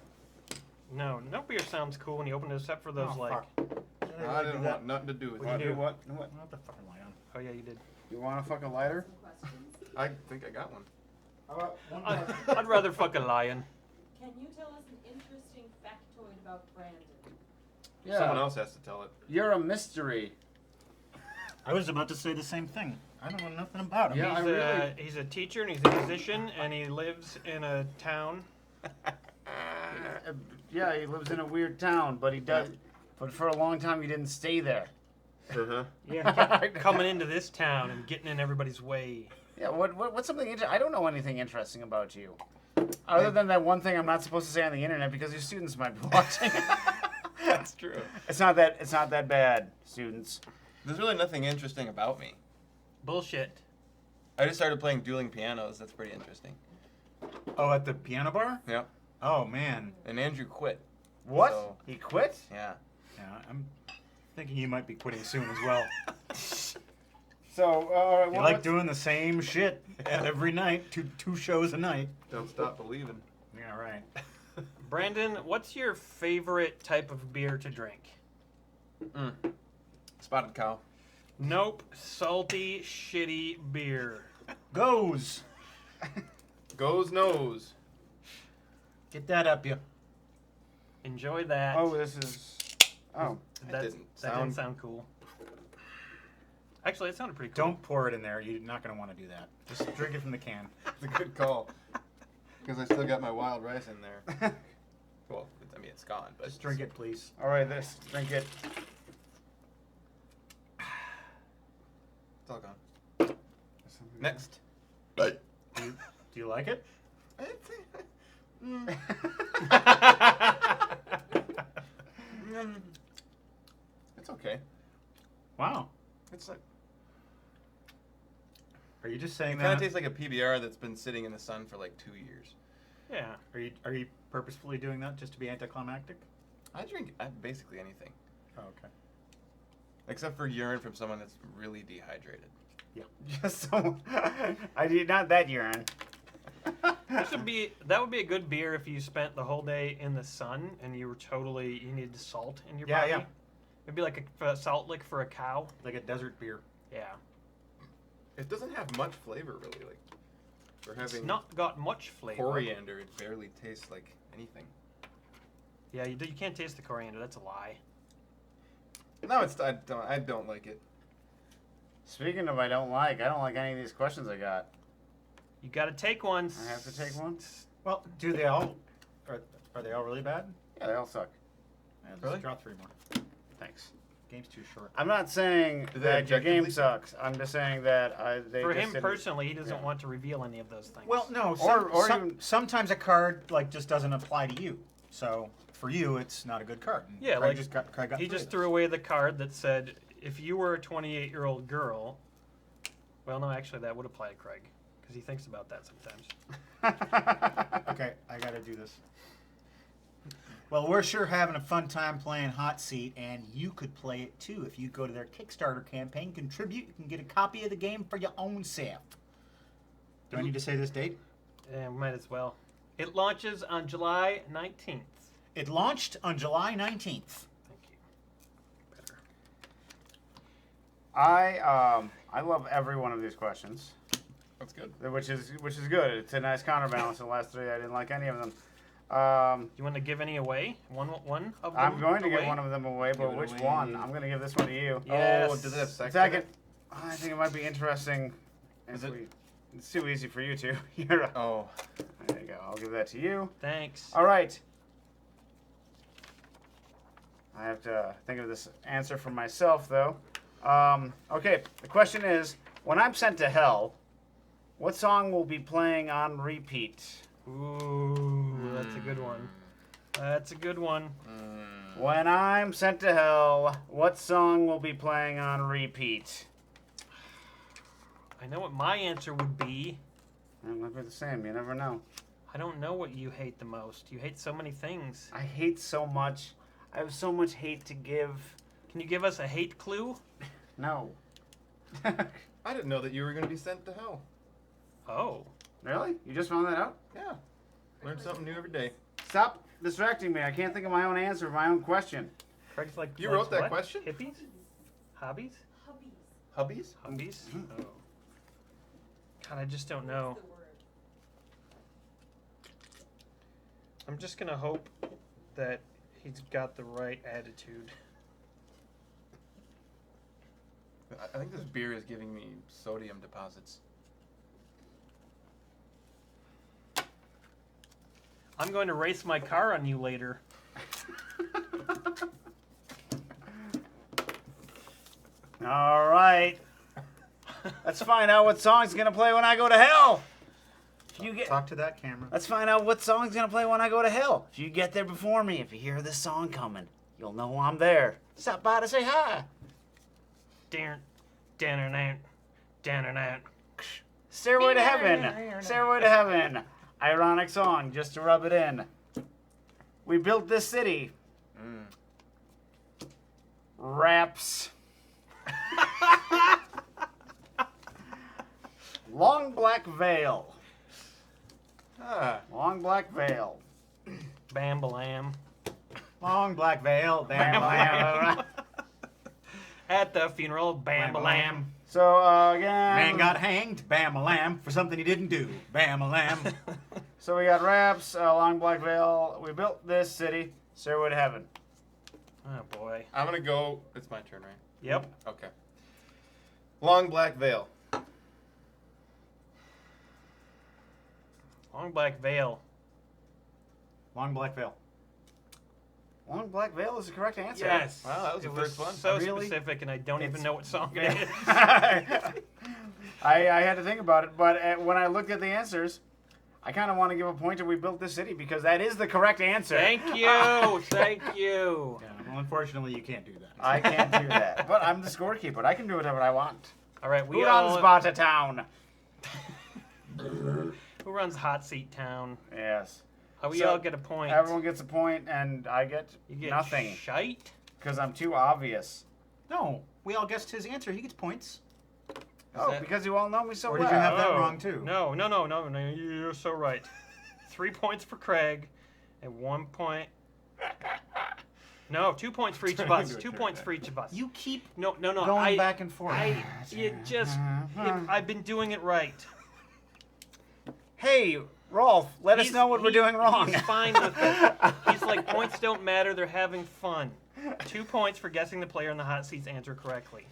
No beer sounds cool when you open it, except for those Oh, like. fuck. I didn't want nothing to do with What'd it. you do? What? What the fucking light on? Oh yeah, you did. You want to fuck a lighter? Some questions. I think I got one. How about one I'd rather fuck a lion. Can you tell us an interesting factoid about Brandon? Yeah. Someone else has to tell it. You're a mystery. I was about to say the same thing. I don't know nothing about him. Yeah, I he's, really- he's a teacher and he's a musician and he lives in a town. Yeah, he lives in a weird town, but he does. But for a long time, he didn't stay there. Uh-huh. Yeah, kept coming into this town and getting in everybody's way. Yeah. What's something interesting? I don't know anything interesting about you, other than that one thing I'm not supposed to say on the internet because your students might be watching. That's true. It's not that bad, students. There's really nothing interesting about me. Bullshit. I just started playing dueling pianos. That's pretty interesting. Oh, at the piano bar? Yeah. Oh, man. And Andrew quit. What? So- He quit? Yeah. Yeah, I'm thinking you might be quitting soon as well. So, all right. You like doing the same shit every night, two shows a night. Don't stop believing. Yeah, right. Brandon, what's your favorite type of beer to drink? Spotted cow. Nope. Salty, shitty beer. Goes. Goes nose. Get that up you. Enjoy that. Oh, this is. Oh. that didn't that sound- didn't sound cool. Actually, it sounded pretty cool. Don't pour it in there. You're not going to want to do that. Just drink it from the can. It's a good call. Because I still got my wild rice in there. Well, I mean, it's gone, but Just drink it, please. All right, drink it. It's all gone. Next. Do you like it? It's okay. Wow. It's like Are you just saying it kind that? of tastes like a PBR that's been sitting in the sun for like 2 years. Yeah. Are you purposefully doing that just to be anticlimactic? I drink basically anything Oh, okay. except for urine from someone that's really dehydrated. Just so I did not that urine. That would be a good beer if you spent the whole day in the sun and you needed salt in your body. Yeah. It'd be like a salt lick for a cow. Like a desert beer. Yeah. It doesn't have much flavor really. Like we're It's having not got much flavor. coriander. It barely tastes like anything. Yeah, you can't taste the coriander. That's a lie. No, I don't like it. Speaking of I don't like any of these questions I got. You got to take one. I have to take one? Well, do they all? Are they all really bad? Yeah, they all suck. Yeah, let's Really? draw 3 more. Thanks. Game's too short. I'm not saying Do they that your game objectively sucks. I'm just saying that they For just him didn't- personally, he doesn't yeah. want to reveal any of those things. Well, no. Or even- Sometimes a card like just doesn't apply to you. So for you, it's not a good card. And Yeah, Craig like, Craig got he 3 just of threw those. away the card that said, if you were a 28-year-old girl. Well, no, actually, that would apply to Craig because he thinks about that sometimes. Okay, I gotta do this. Well, we're sure having a fun time playing Hot Seat, and you could play it too. If you go to their Kickstarter campaign, contribute, you can get a copy of the game for your own self. Do I need to say this date? Yeah, might as well. It launches on July 19th. It launched on July 19th. Thank you. Better. I love every one of these questions, That's good. which is good. It's a nice counterbalance. The last 3 I didn't like any of them. You want to give any away? One of them. I'm going to away? give one of them away, but Give it which away. one? I'm going to give this one to you. Yes. Oh, does it have sex? in Second, it? I think it might be interesting. Is if it- It's too easy for you two. You're a- Oh, There you go. I'll give that to you. Thanks. All right. I have to think of this answer for myself, though. Okay, the question is, when I'm sent to hell, what song will be playing on repeat? Ooh, that's a good one. That's a good one. When I'm sent to hell, what song will be playing on repeat? I know what my answer would be. It might be the same. You never know. I don't know what you hate the most. You hate so many things. I hate so much. I have so much hate to give. Can you give us a hate clue? No. I didn't know that you were going to be sent to hell. Oh. Really? You just found that out? Yeah. Learn something new every day. Stop distracting me. I can't think of my own answer for my own question. Craig's like, You likes wrote that what? question? Hippies? Hobbies? Hubbies. Hubbies? Hobbies? Oh. God, I just don't know. The word. I'm just gonna hope that he's got the right attitude. I think this beer is giving me sodium deposits. I'm going to race my car on you later. All right. Let's find out what song's gonna play when I go to hell. If you get, Talk to that camera. let's find out what song's gonna play when I go to hell. If you get there before me, if you hear this song coming, you'll know I'm there. Stop by to say hi. Darn, down, down. Stairway to heaven. Stairway to heaven. Ironic song, just to rub it in. We built this city. Raps. Long black veil. Ah. Long black veil. Bam-balam. Long black veil. Bam, bam. At the funeral, bam-balam. So again, Man got hanged. Bam a lamb for something he didn't do. Bam a lamb. so we got raps, long black veil. We built this city. Stairway to heaven. Oh, boy. I'm going to go. It's my turn, right? Yep. Okay. Long black veil. Long black veil. Long black veil. Long black veil is the correct answer. Yes. Wow, that was It the first one. So Really? specific, and I don't even It's know what song it is. I had to think about it, but when I looked at the answers, I kind of want to give a point to We Built This City because that is the correct answer. Thank you. Thank you. Yeah, well, unfortunately, you can't do that. I can't do that, but I'm the scorekeeper. I can do whatever I want. All right, Who runs Bata Town? Who runs Hot Seat Town? Yes. We So, all get a point. Everyone gets a point, and I get, You get nothing shite. because I'm too obvious. No, we all guessed his answer. He gets points. that- Because you all know me so Or well. did you have that wrong too? No, you're so right. 3 points for Craig, and 1 point. No, 2 points for each of us. 2 points for each of us. You keep No. going back and forth. I've been doing it right. Hey, Rolf, let us know what we're doing wrong. He's fine with it. He's like, points don't matter. They're having fun. 2 points for guessing the player in the hot seat's answer correctly.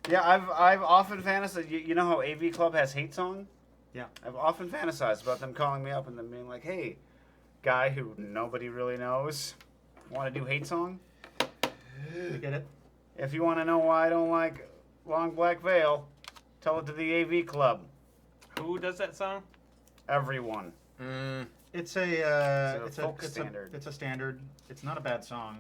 Yeah, I've often fantasized. You know how AV Club has hate song? Yeah. I've often fantasized about them calling me up and them being like, "Hey, guy who nobody really knows, want to do hate song? You get it? If you want to know why I don't like Long Black Veil, tell it to the AV Club. Who does that song? Everyone." It's a It's a folk standard. It's a standard. It's not a bad song,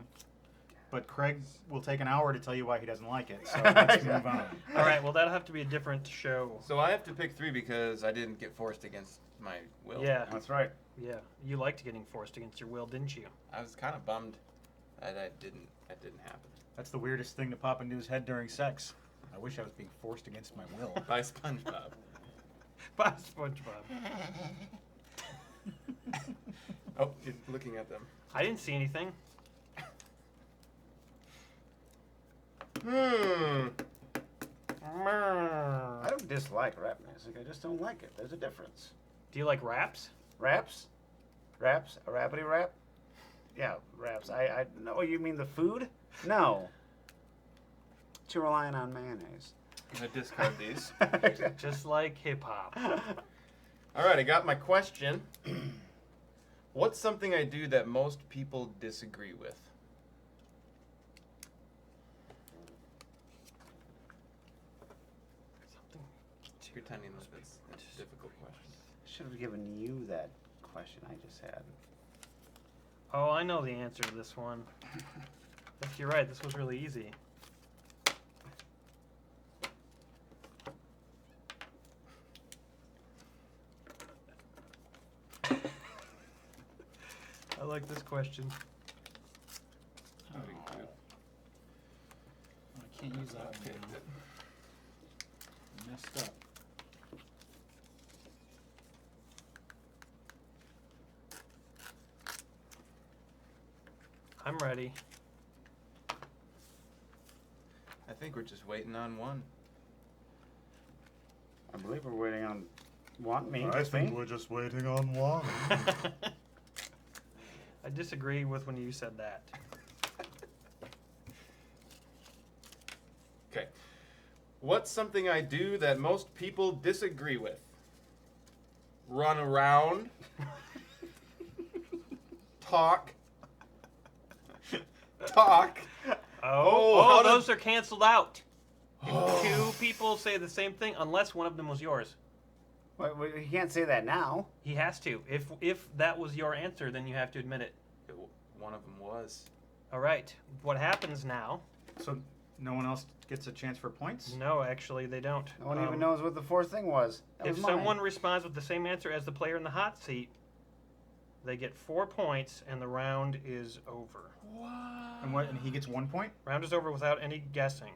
but Craig will take an hour to tell you why he doesn't like it. So let's move on. All right, well, that'll have to be a different show. So I have to pick 3 because I didn't get forced against my will. Yeah, That's right. yeah. You liked getting forced against your will, didn't you? I was kind of bummed that didn't happen. That's the weirdest thing to pop into his head during sex. I wish I was being forced against my will. By SpongeBob. Bye, SpongeBob. Oh, you're looking at them. I didn't see anything. I don't dislike rap music. I just don't like it. There's a difference. Do you like raps? Raps? Raps? A rappity rap? Yeah, raps. I no, you mean the food? No. But you're relying on mayonnaise. I'm going to discard these. Just like hip hop. All right, I got my question. What's something I do that most people disagree with? Something. Pretending that it's a difficult question. Should have given you that question I just had. Oh, I know the answer to this one. If you're right, this was really easy. I like this question. Oh, I can't use that one. Messed up. I'm ready. I think we're just waiting on one. I believe we're waiting on me. we're just waiting on one. I disagree with when you said that. Okay. What's something I do that most people disagree with? Run around. Talk. Oh, how those are canceled out. If 2 people say the same thing, unless one of them was yours. Wait, he can't say that now. He has to. If that was your answer, then you have to admit it. One of them was. All right. What happens now? So no one else gets a chance for points? No, actually, they don't. No one even knows what the fourth thing was. That If was mine. someone responds with the same answer as the player in the hot seat, they get 4 points, and the round is over. And he gets 1 point? Round is over without any guessing.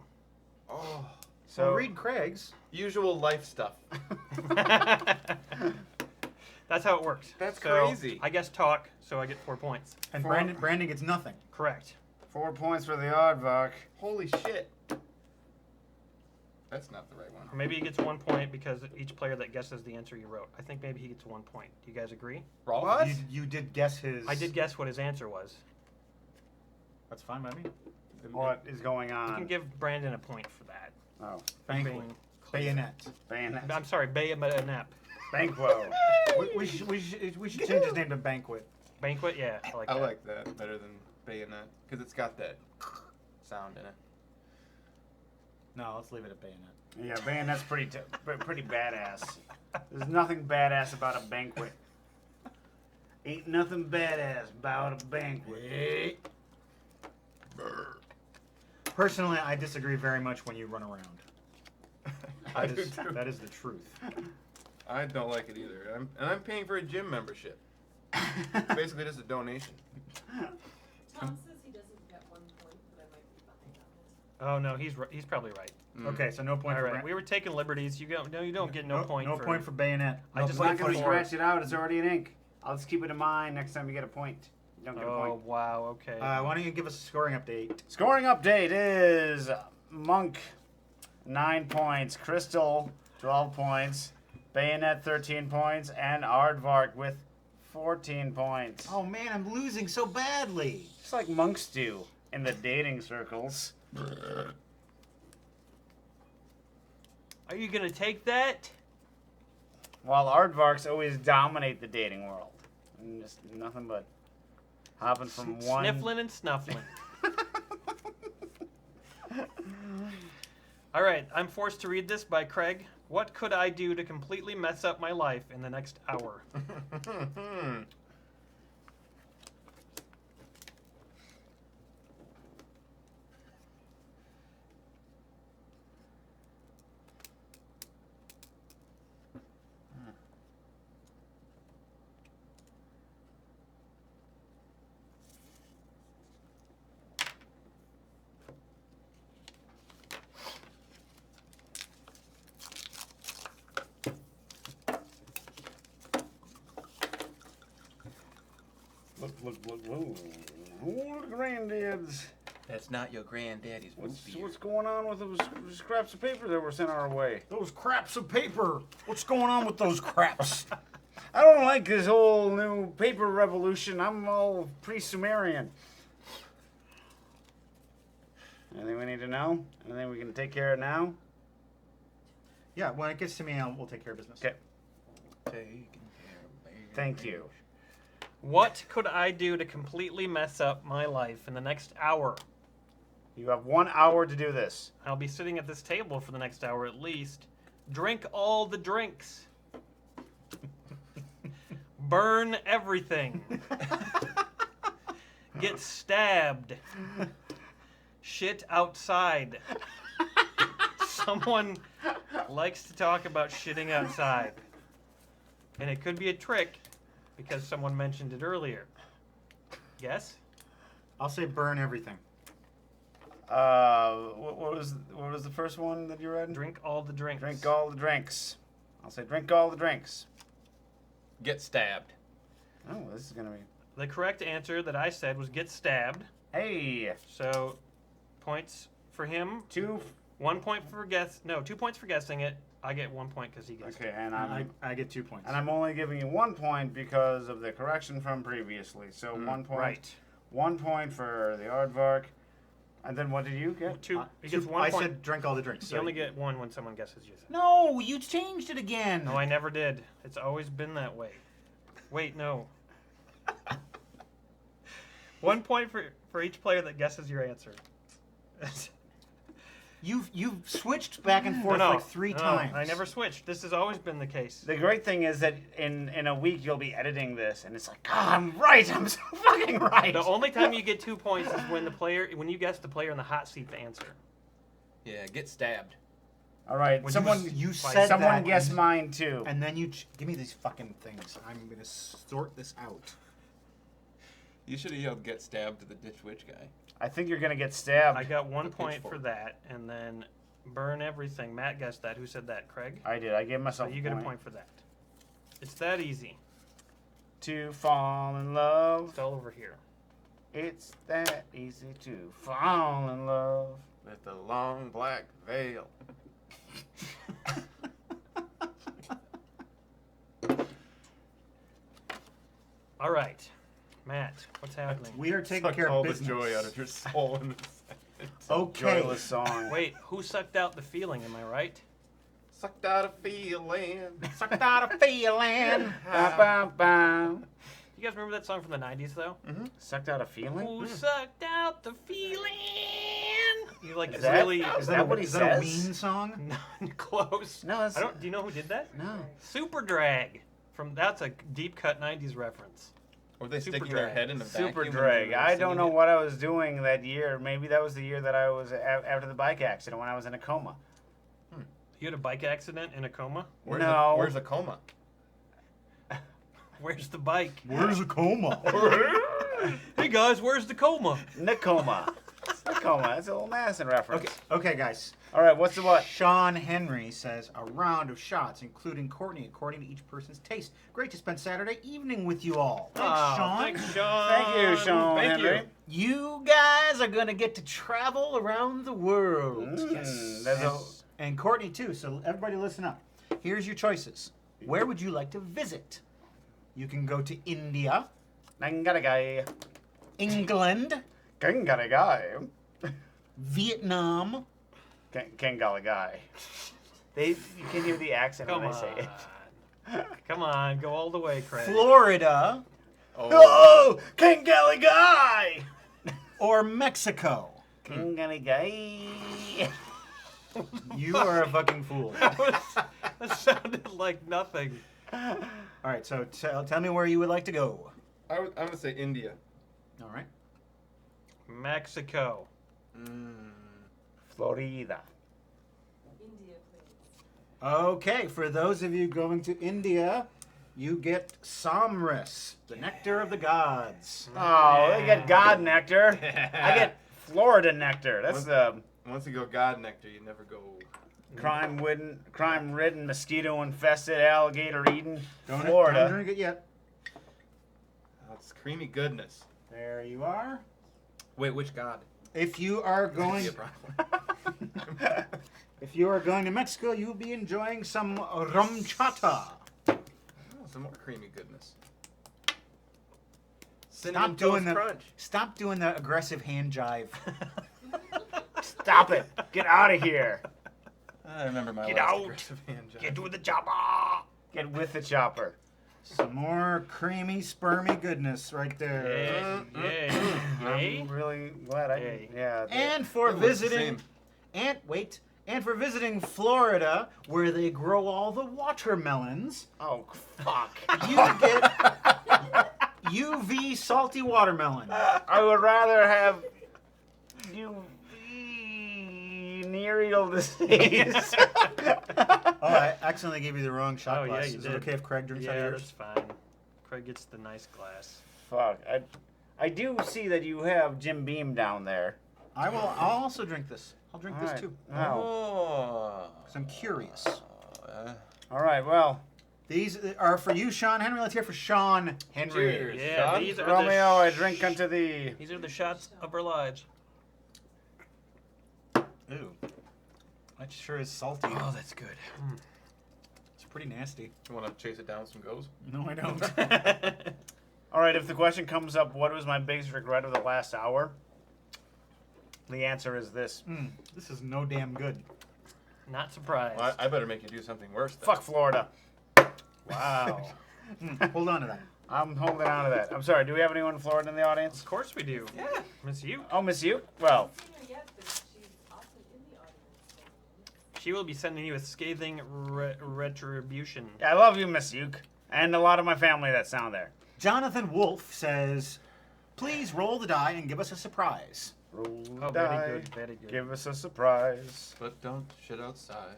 Oh. So read Craig's. Usual life stuff. That's how it works. That's So, crazy. I guess talk, so I get 4 points. And Brandon gets nothing. Correct. 4 points for the aardvark. Holy shit. That's not the right one. Or maybe he gets 1 point because each player that guesses the answer you wrote. I think maybe he gets 1 point. Do you guys agree? Rolf? What? You did guess his... I did guess what his answer was. That's fine by me. What is going You on? can give Brandon a point for that. Oh, Banquet. Being clear. Bayonet. bayonet. I'm sorry, Bayonet. Banquo. We should change his name to Banquet. Banquet? Yeah, I like I that. like that better than bayonet because it's got that sound in it. No, let's leave it at Bayonet. Yeah, bayonet's pretty badass. There's nothing badass about a banquet. Ain't nothing badass about a banquet. Personally, I disagree very much when you run around. I do too. That is the truth. I don't like it either. I'm paying for a gym membership. Basically, just a donation. Tom says he doesn't get 1 point, but I might be behind on it. Oh no, he's probably right. Okay, so no point All for right, Brent. we were taking liberties. You don't get no point. No for, point for bayonet. I No just point I'm not like gonna for- scratch it out. It's already in ink. I'll just keep it in mind. Next time you get a point. You don't get a Oh point. wow, okay. Why don't you give us a scoring update? Scoring update is Monk 9 points, Crystal 12 points, Bayonet 13 points, and Aardvark with 14 points. Oh man, I'm losing so badly. Just like monks do in the dating circles. Are you gonna take that? While Aardvarks always dominate the dating world. And just nothing but hopping from one... Sniffling and snuffling. All right, I'm forced to read this by Craig. What could I do to completely mess up my life in the next hour? Look. Oh, the granddads. That's not your granddaddy's What's going on with those scraps of paper that were sent our way? Those craps of paper. What's going on with those craps? I don't like this whole new paper revolution. I'm all pre-Sumerian. Anything we need to know? Anything we can take care of now? Yeah, when it gets to me, we'll take care of business. Okay. Taking care of baby. Thank you. What could I do to completely mess up my life in the next hour? You have 1 hour to do this. I'll be sitting at this table for the next hour at least. Drink all the drinks. Burn everything. Get stabbed. Shit outside. Someone likes to talk about shitting outside. And it could be a trick because someone mentioned it earlier. Yes? I'll say burn everything. What was the first one that you read? Drink all the drinks. Drink all the drinks. I'll say drink all the drinks. Get stabbed. Oh, this is gonna be. The correct answer that I said was get stabbed. Hey, So, points for him. 2. 1 point for guess. No, 2 points for guessing it. I get 1 point because he guessed. Okay, and I get 2 points. I'm only giving you 1 point because of the correction from previously. So 1 point. Right. 1 point for the Aardvark. And then what did you get? Two. He gets 1 I point. said drink all the drinks. You only get 1 when someone guesses you. No, you changed it again. No, I never did. It's always been that way. Wait, no. 1 point for each player that guesses your answer. You've switched back and forth like 3 times. I never switched. This has always been the case. The great thing is that in a week you'll be editing this, and it's like, God, I'm right. I'm so fucking right. The only time you get 2 points is when you guess the player in the hot seat to answer. Yeah, get stabbed. All right, When someone you said someone that, guess and- mine too. And then you give me these fucking things. I'm gonna sort this out. You should have yelled "get stabbed" to the Ditch Witch guy. I think you're gonna get stabbed. I got 1 The point for pitchfork. that, and then burn everything. Matt guessed that. Who said that? Craig? I did. I gave So myself you get a point for that. It's that easy. To fall in love. It's all over here. It's that easy to fall in love. With the long black veil. All right, Matt, what's happening? We are taking Suck care all of the business. joy out of your soul in this sentence. Okay. Joyless song. Wait, who sucked out the feeling? Am I right? Sucked out a feeling. Sucked out a feeling. Ba, ba, ba. You guys remember that song from the 90s, though? Sucked out a feeling? Who sucked out the feeling? He like Is is that- really is that what he is that a says? Ween song? close. No, that's I don't. Do you know who did that? no. Super Drag. That's a deep cut '90s reference. Were they Super sticking their drag. head in a Super vacuum? drag. I don't singing know it? what I was doing that year. Maybe that was the year that I was after the bike accident when I was in a coma. You had a bike accident in a coma. Where's the coma? Where's the bike? Where's a coma? Hey guys, where's the coma? Nicoma. Nicoma. That's a little Madison reference. Okay, guys. All right, what's the what? Sean Henry says a round of shots, including Courtney, according to each person's taste. Great to spend Saturday evening with you all. Thanks, Sean. Thanks, Sean. Thank you, Sean Thank Henry. you. You guys are gonna get to travel around the world. And Courtney too. So everybody, listen up. Here's your choices. Where would you like to visit? You can go to India, Nangaragai. England, Kangaragai. Vietnam, Kangalagai. You can hear the accent Come when on. I say it. Come on, go all the way, Craig. Florida, Oh, Kangalagai. or Mexico. Kangalagai. You are a fucking fool. That sounded like nothing. All right, so tell me where you would like to go. I'm gonna say India. All right. Mexico. Florida. India, please. Okay, for those of you going to India, you get Samris, the nectar of the gods. Oh, they get God nectar. I get Florida nectar. That's the Once you go God nectar, you never go. crime-ridden, mosquito-infested, alligator-eating Don't Florida. drink it yet. That's creamy goodness. There you are. Wait, which God? If you are going, Be a problem. if you are going to Mexico, you'll be enjoying some rumchata. Oh, some more creamy goodness. Cinnamon Stop doing Toast the Crunch. stop doing the aggressive hand jive. Stop it. Get out of here. I remember my Get last out. aggressive hand job. Get with the chopper. Get with the chopper. Some more creamy, spermy goodness right there. Yay. Yay. I'm really glad I Yay. yeah. And for It looks the visiting, same. and for visiting Florida, where they grow all the watermelons, Oh fuck. you get UV salty watermelon. I would rather have you venereal disease. Oh, I accidentally gave you the wrong shot Oh, glass. yeah, you Is did. it okay if Craig drinks out Yeah, of that's yours? fine. Craig gets the nice glass. Fuck. I do see that you have Jim Beam down there. I'll also drink this. I'll drink this Alright. too. Wow. Oh. Because I'm curious. All right. Well, These are for you, Sean Henry. Let's hear for Sean Henry. Cheers. Yeah, Sean? these are Romeo, I drink unto thee. These are the shots of our lives. Ooh. That sure is salty. Oh, that's good. It's pretty nasty. You want to chase it down with some goes? No, I don't. All right. If the question comes up, what was my biggest regret of the last hour? The answer is this. This is no damn good. Not surprised. Well, I better make you do something worse. Then. Fuck Florida. Wow. Hold on to that. I'm holding on to that. I'm sorry. Do we have anyone in Florida in the audience? Of course we do. Yeah. Miss you. Oh, Miss you? Well, I've seen her yet, but she's also in the audience. She will be sending you a scathing retribution. I love you, Miss Uke, and a lot of my family that's down there. Jonathan Wolf says, please roll the die and give us a surprise. Roll Oh, die. very good, very good. Give us a surprise. But don't shit outside.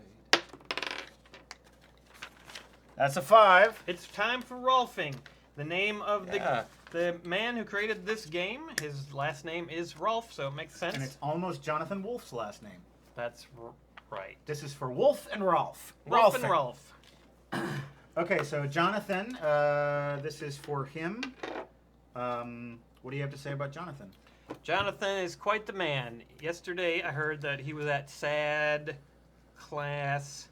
That's a 5. It's time for Rolfing. The name of Yeah. the man who created this game, his last name is Rolf, so it makes sense. And it's almost Jonathan Wolf's last name. That's right. This is for Wolf and Rolf. Rolf and Rolfing. Rolf. Okay, so Jonathan, this is for him. What do you have to say about Jonathan? Jonathan is quite the man. Yesterday I heard that he was at SAD class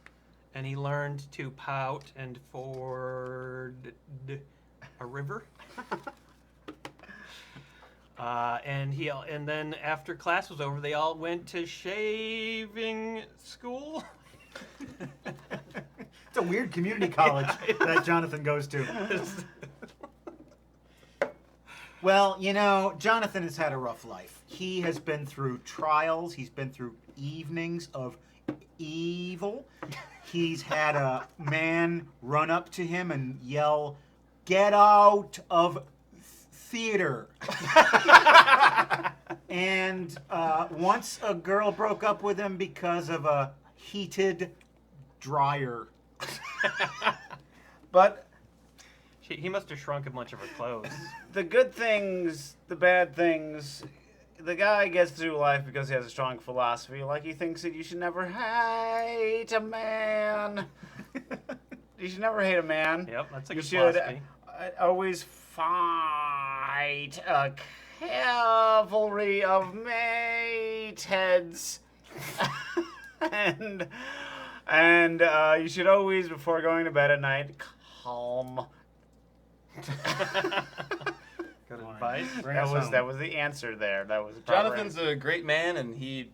and he learned to pout and ford a river. And then after class was over, they all went to shaving school. It's a weird community college that Jonathan goes to. Well, you know, Jonathan has had a rough life. He has been through trials. He's been through evenings of evil. He's had a man run up to him and yell, "Get out of theater." And once a girl broke up with him because of a heated dryer. But He must have shrunk a bunch of her clothes. the good things, the bad things, the guy gets through life because he has a strong philosophy. Like he thinks that you should never hate a man. You should never hate a man. Yep, that's a You good should philosophy. always fight a cavalry of mateheads. and you should always, before going to bed at night, calm. Good advice. Bring us home. That was the answer there. That was the proper Jonathan's answer. a great man, and he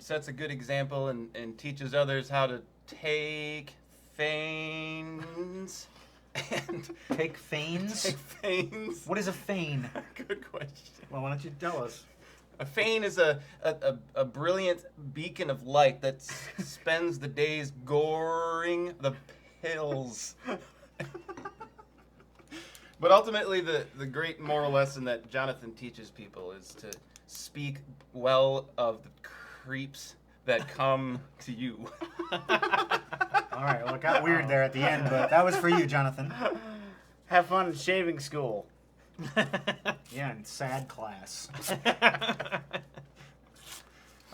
sets a good example and teaches others how to take feigns. And Take feigns? take feigns. What is a feign? Good question. Well, why don't you tell us? A feign is a brilliant beacon of light that spends the days goring the pills. But ultimately, the great moral lesson that Jonathan teaches people is to speak well of the creeps that come to you. All right, well, it got weird there at the end, but that was for you, Jonathan. Have fun in shaving school. Yeah, in sad class.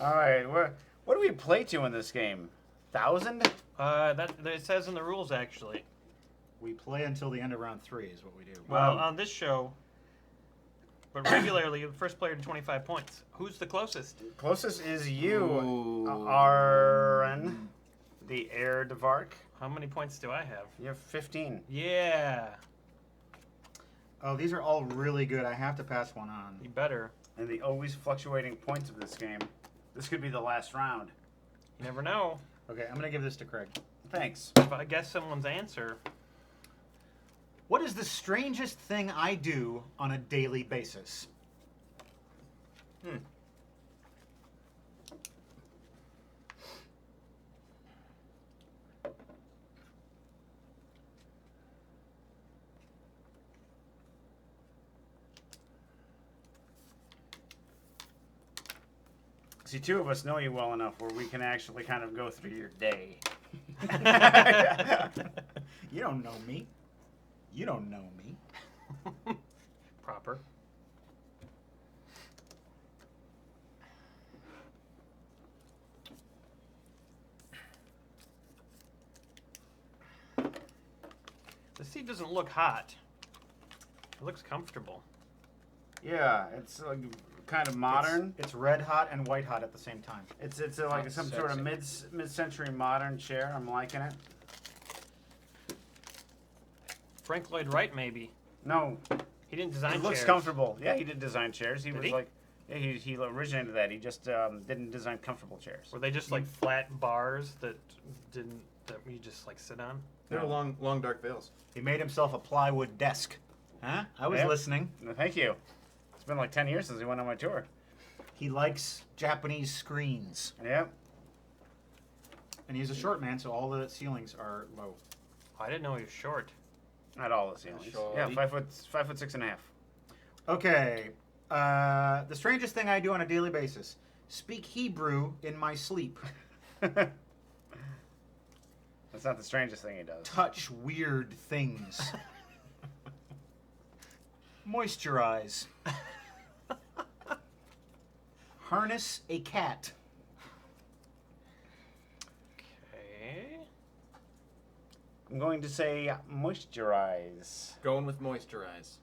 All right, what do we play to in this game? 1,000? That it says in the rules actually. We play until the end of round 3 is what we do. Well, on this show, but regularly, the first player to 25 points. Who's the closest? Closest is you, Ooh. Aaron, the heir to Vark. How many points do I have? You have 15. Yeah, Oh, these are all really good. I have to pass one on. you better. And the always fluctuating points of this game. This could be the last round. You never know. Okay, I'm going to give this to Craig. Thanks. If I guess someone's answer, What is the strangest thing I do on a daily basis? See, two of us know you well enough where we can actually kind of go through your day. You don't know me. You don't know me. proper. The seat doesn't look hot. It looks comfortable. Yeah, it's like kind of modern. It's red hot and white hot at the same time. It's like That's some sort of sexy. mid-century modern chair. I'm liking it. Frank Lloyd Wright, maybe. No, He didn't design it looks chairs. comfortable. Yeah, he did design chairs. He Did was he? like, yeah, he originated that. He just didn't design comfortable chairs. Were they just like flat bars that you just like sit on? They're long dark veils. He made himself a plywood desk. Huh? I was Yep. listening. No, thank you. It's been like 10 years since he went on my tour. He likes Japanese screens. Yep. And he's a short man, so all the ceilings are low. I didn't know he was short. Not all the ceilings. Shorty. Yeah, 5'6.5". Okay. The strangest thing I do on a daily basis. Speak Hebrew in my sleep. That's not the strangest thing he does. Touch weird things. Moisturize. Harness a cat. Okay. I'm going to say moisturize. Going with moisturize.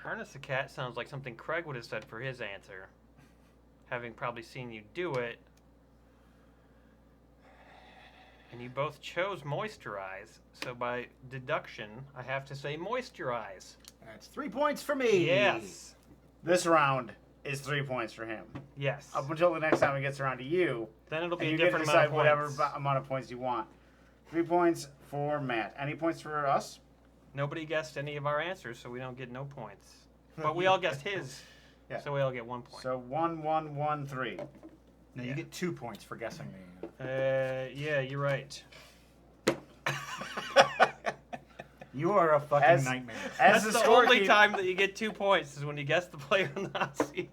Harness a cat sounds like something Craig would have said for his answer. Having probably seen you do it. And you both chose moisturize, so by deduction, I have to say moisturize. That's 3 points for me. Yes. This round is 3 points for him. Yes. Up until the next time he gets around to you, Then it'll be and a you get to different decide amount of whatever points. amount of points you want. 3 points for Matt. Any points for us? Nobody guessed any of our answers, so we don't get no points. But we all guessed his, Yeah. so we all get 1 point. So 1, 1, 1, 3. No, you get 2 points for guessing the. Yeah, you're right. You are a fucking As- nightmare. As That's the the only scorekeeper, time that you get 2 points is when you guess the player Nazi.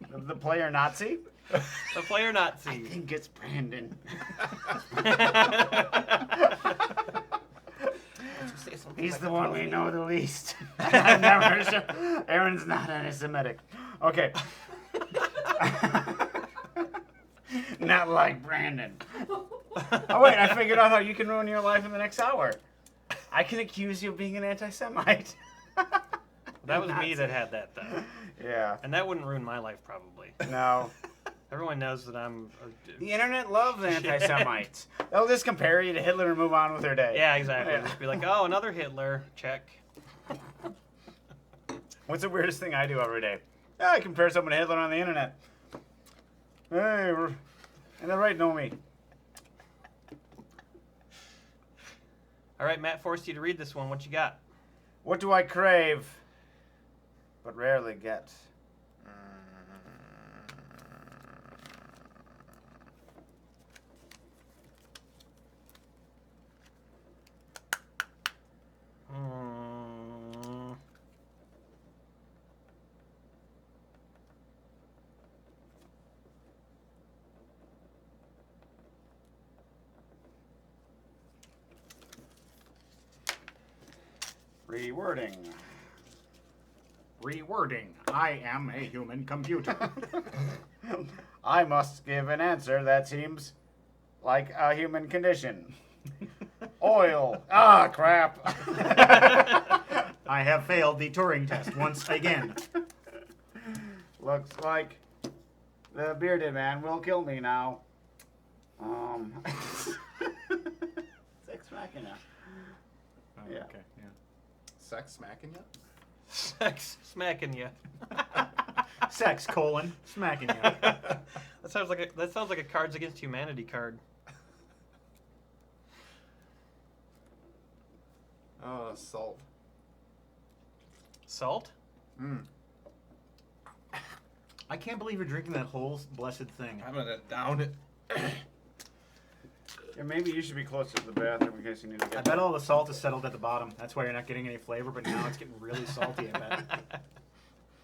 the player Nazi. The player I Nazi. think it's Brandon. He's the one we know the least. I've never sure. Aaron's not anti-Semitic. Okay. Not like Brandon. Oh wait, I figured out how you can ruin your life in the next hour. I can accuse you of being an anti-Semite. That was me Nazi. that had that, though. Yeah. And that wouldn't ruin my life, probably. No. Everyone knows that I'm... The internet loves anti-Semites. They'll just compare you to Hitler and move on with their day. Yeah, exactly. Yeah. Just be like, oh, another Hitler. Check. What's the weirdest thing I do every day? Yeah, I compare someone to Hitler on the internet. Hey, and they're right, know me. All right, Matt forced you to read this one. What you got? What do I crave, but rarely get? Mm, Rewording. Rewording. I am a human computer. I must give an answer that seems like a human condition. Oil. Ah, crap. I have failed the Turing test once again. Looks like the bearded man will kill me now. Sex machina. Oh, Yeah. Okay. Yeah. Sex smacking you? sex smacking you. Sex smacking you. That sounds like a Cards Against Humanity card. Oh, salt. Salt? I can't believe you're drinking that whole blessed thing. I'm gonna down it. Yeah, maybe you should be closer to the bathroom in case you need to I get bet all the salt is settled at the bottom. That's why you're not getting any flavor, but now it's getting really salty, I bet.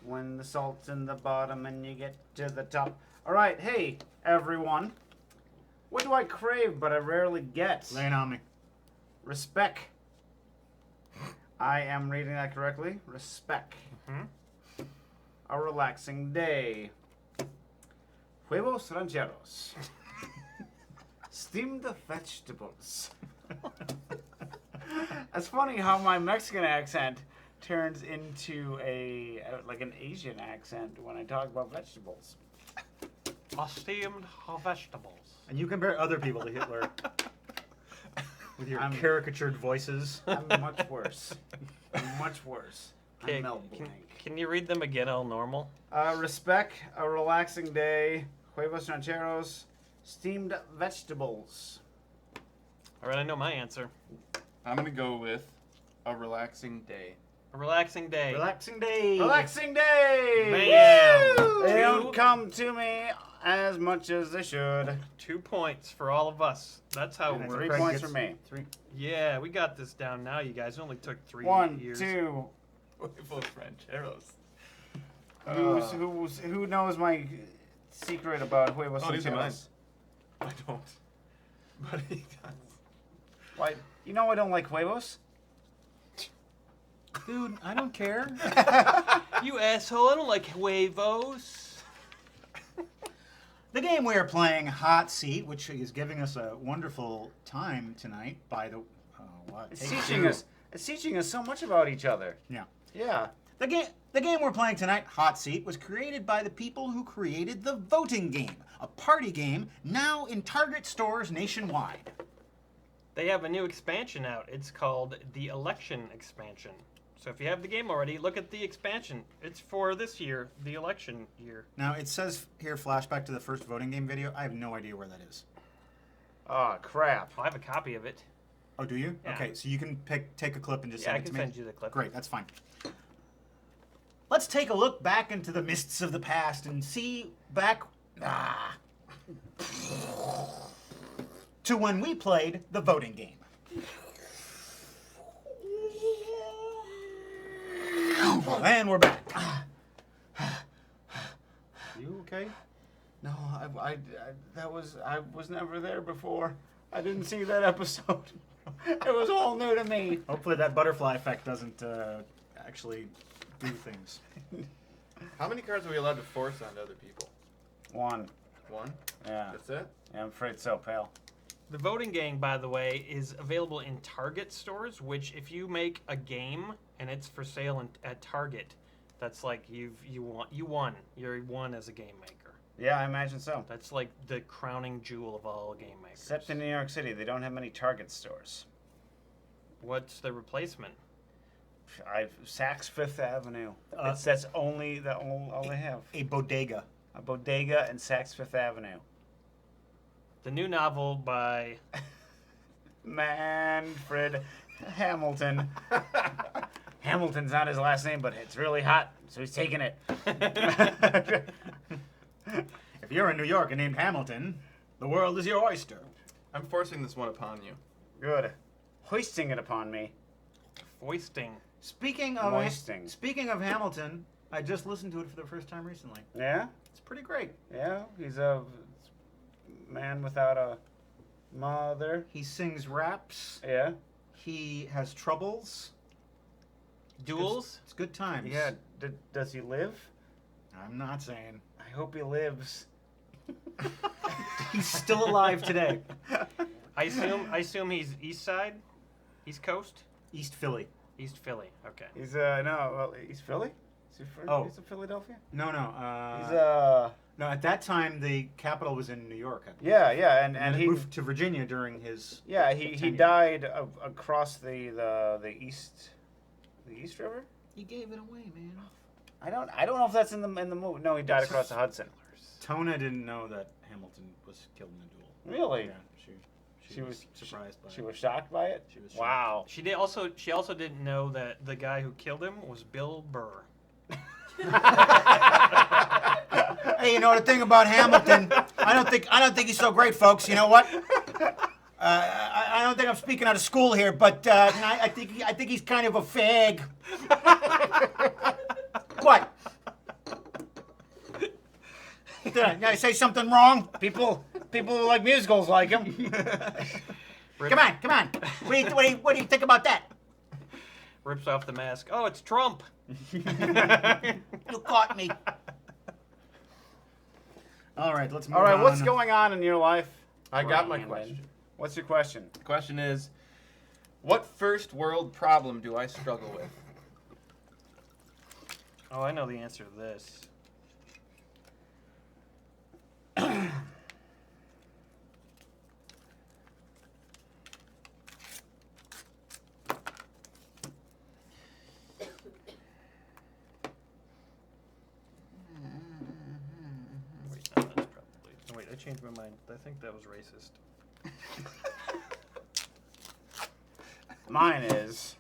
When the salt's in the bottom and you get to the top. All right, hey, everyone. What do I crave but I rarely get? Lay it on me. Respect. I am reading that correctly. Respect. Mhm. A relaxing day. Huevos rancheros. Steamed vegetables. It's funny how my Mexican accent turns into like an Asian accent when I talk about vegetables. Steamed vegetables. And you compare other people to Hitler with your I'm- caricatured voices. I'm much worse. Much worse. Okay, I'm Mel Blanc. can you read them again all normal? Respect, a relaxing day, huevos rancheros, steamed vegetables. All right, I know my answer. I'm gonna go with a relaxing day. A relaxing day. Relaxing day. Relaxing day! Bam! They Two- don't come to me as much as they should. 2 points for all of us. That's how And it then 3 works. Craig points gets for me. 3. Yeah, we got this down now, you guys. It only took 3 1, years. 2. Huevos rancheros. Who knows my secret about huevos Oh, these are rancheros? I don't. But he does. Why? You know I don't like huevos. Dude, I don't care. You asshole, I don't like huevos. The game we are playing, Hot Seat, which is giving us a wonderful time tonight by the... what? It's teaching us. It's teaching us so much about each other. Yeah. Yeah. The game we're playing tonight, Hot Seat, was created by the people who created the voting game, a party game now in Target stores nationwide. They have a new expansion out. It's called the Election Expansion. So if you have the game already, look at the expansion. It's for this year, the election year. Now, it says here, flashback to the first voting game video. I have no idea where that is. Oh crap. I have a copy of it. Oh, do you? Yeah. Okay, so you can take a clip and just Yeah, I send it can to me. send you the clip. Great, that's fine. Let's take a look back into the mists of the past and see back to when we played the voting game. And we're back. You okay? No, I was never there before. I didn't see that episode. It was all new to me. Hopefully that butterfly effect doesn't actually do things. How many cards are we allowed to force onto other people? One. One? Yeah. That's it? Yeah, I'm afraid so, pal. The voting game, by the way, is available in Target stores, which if you make a game and it's for sale at Target, that's like you won. You're won as a game maker. Yeah, I imagine so. That's like the crowning jewel of all game makers. Except in New York City, they don't have many Target stores. What's the replacement? Saks Fifth Avenue. Uh, That's all they have. A bodega. A bodega and Saks Fifth Avenue. The new novel by Manfred Hamilton. Hamilton's not his last name, but it's really hot, so he's taking it. If you're in New York and named Hamilton, the world is your oyster. I'm forcing this one upon you. Good. Hoisting it upon me. Foisting. Speaking of Hamilton, I just listened to it for the first time recently. Yeah? It's pretty great. Yeah? He's a man without a mother. He sings raps. Yeah? He has troubles. Duels? It's good times. Yeah. Does he live? I'm not saying. I hope he lives. He's still alive today. I assume he's East Side, East Coast, East Philly. East Philly. Okay. He's he's Philly? He's Oh. from Philadelphia? No. He's No, at that time the capital was in New York. I believe. yeah, And and he he moved to Virginia during his. he tenure. died across the East River. He gave it away, man. I don't know if that's in the movie. No, he died across the Hudson. Tona didn't know that Hamilton was killed in a duel. Really? Yeah, she was surprised by She it. was shocked by it. She was shocked. Wow. She also didn't know that the guy who killed him was Bill Burr. Hey, you know the thing about Hamilton? I don't think he's so great, folks. You know what? I don't think I'm speaking out of school here, but I think he's kind of a fag. What? Did I say something wrong? People who like musicals like him. Come on. What do you think about that? Rips off the mask. Oh, it's Trump. You caught me. All right, let's move on. All right, what's going on in your life? I got my Brandon? question. What's your question? The question is, what first world problem do I struggle with? Oh, I know the answer to this. Wait, no, that's probably. No, wait, I changed my mind. I think that was racist. Mine is.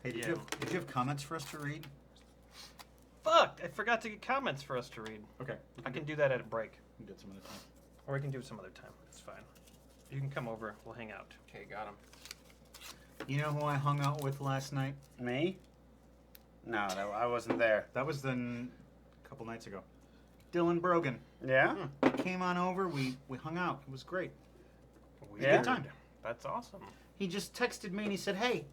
Hey, did Yeah. you have comments for us to read? Fuck! I forgot to get comments for us to read. Okay. I can do that at a break. We can do it some other time. Or we can do it some other time. It's fine. You can come over. We'll hang out. Okay, got him. You know who I hung out with last night? Me? No, I wasn't there. That was then a couple nights ago. Dylan Brogan Yeah? came on over. We hung out. It was great. Yeah? Good time. That's awesome. He just texted me and he said, "Hey,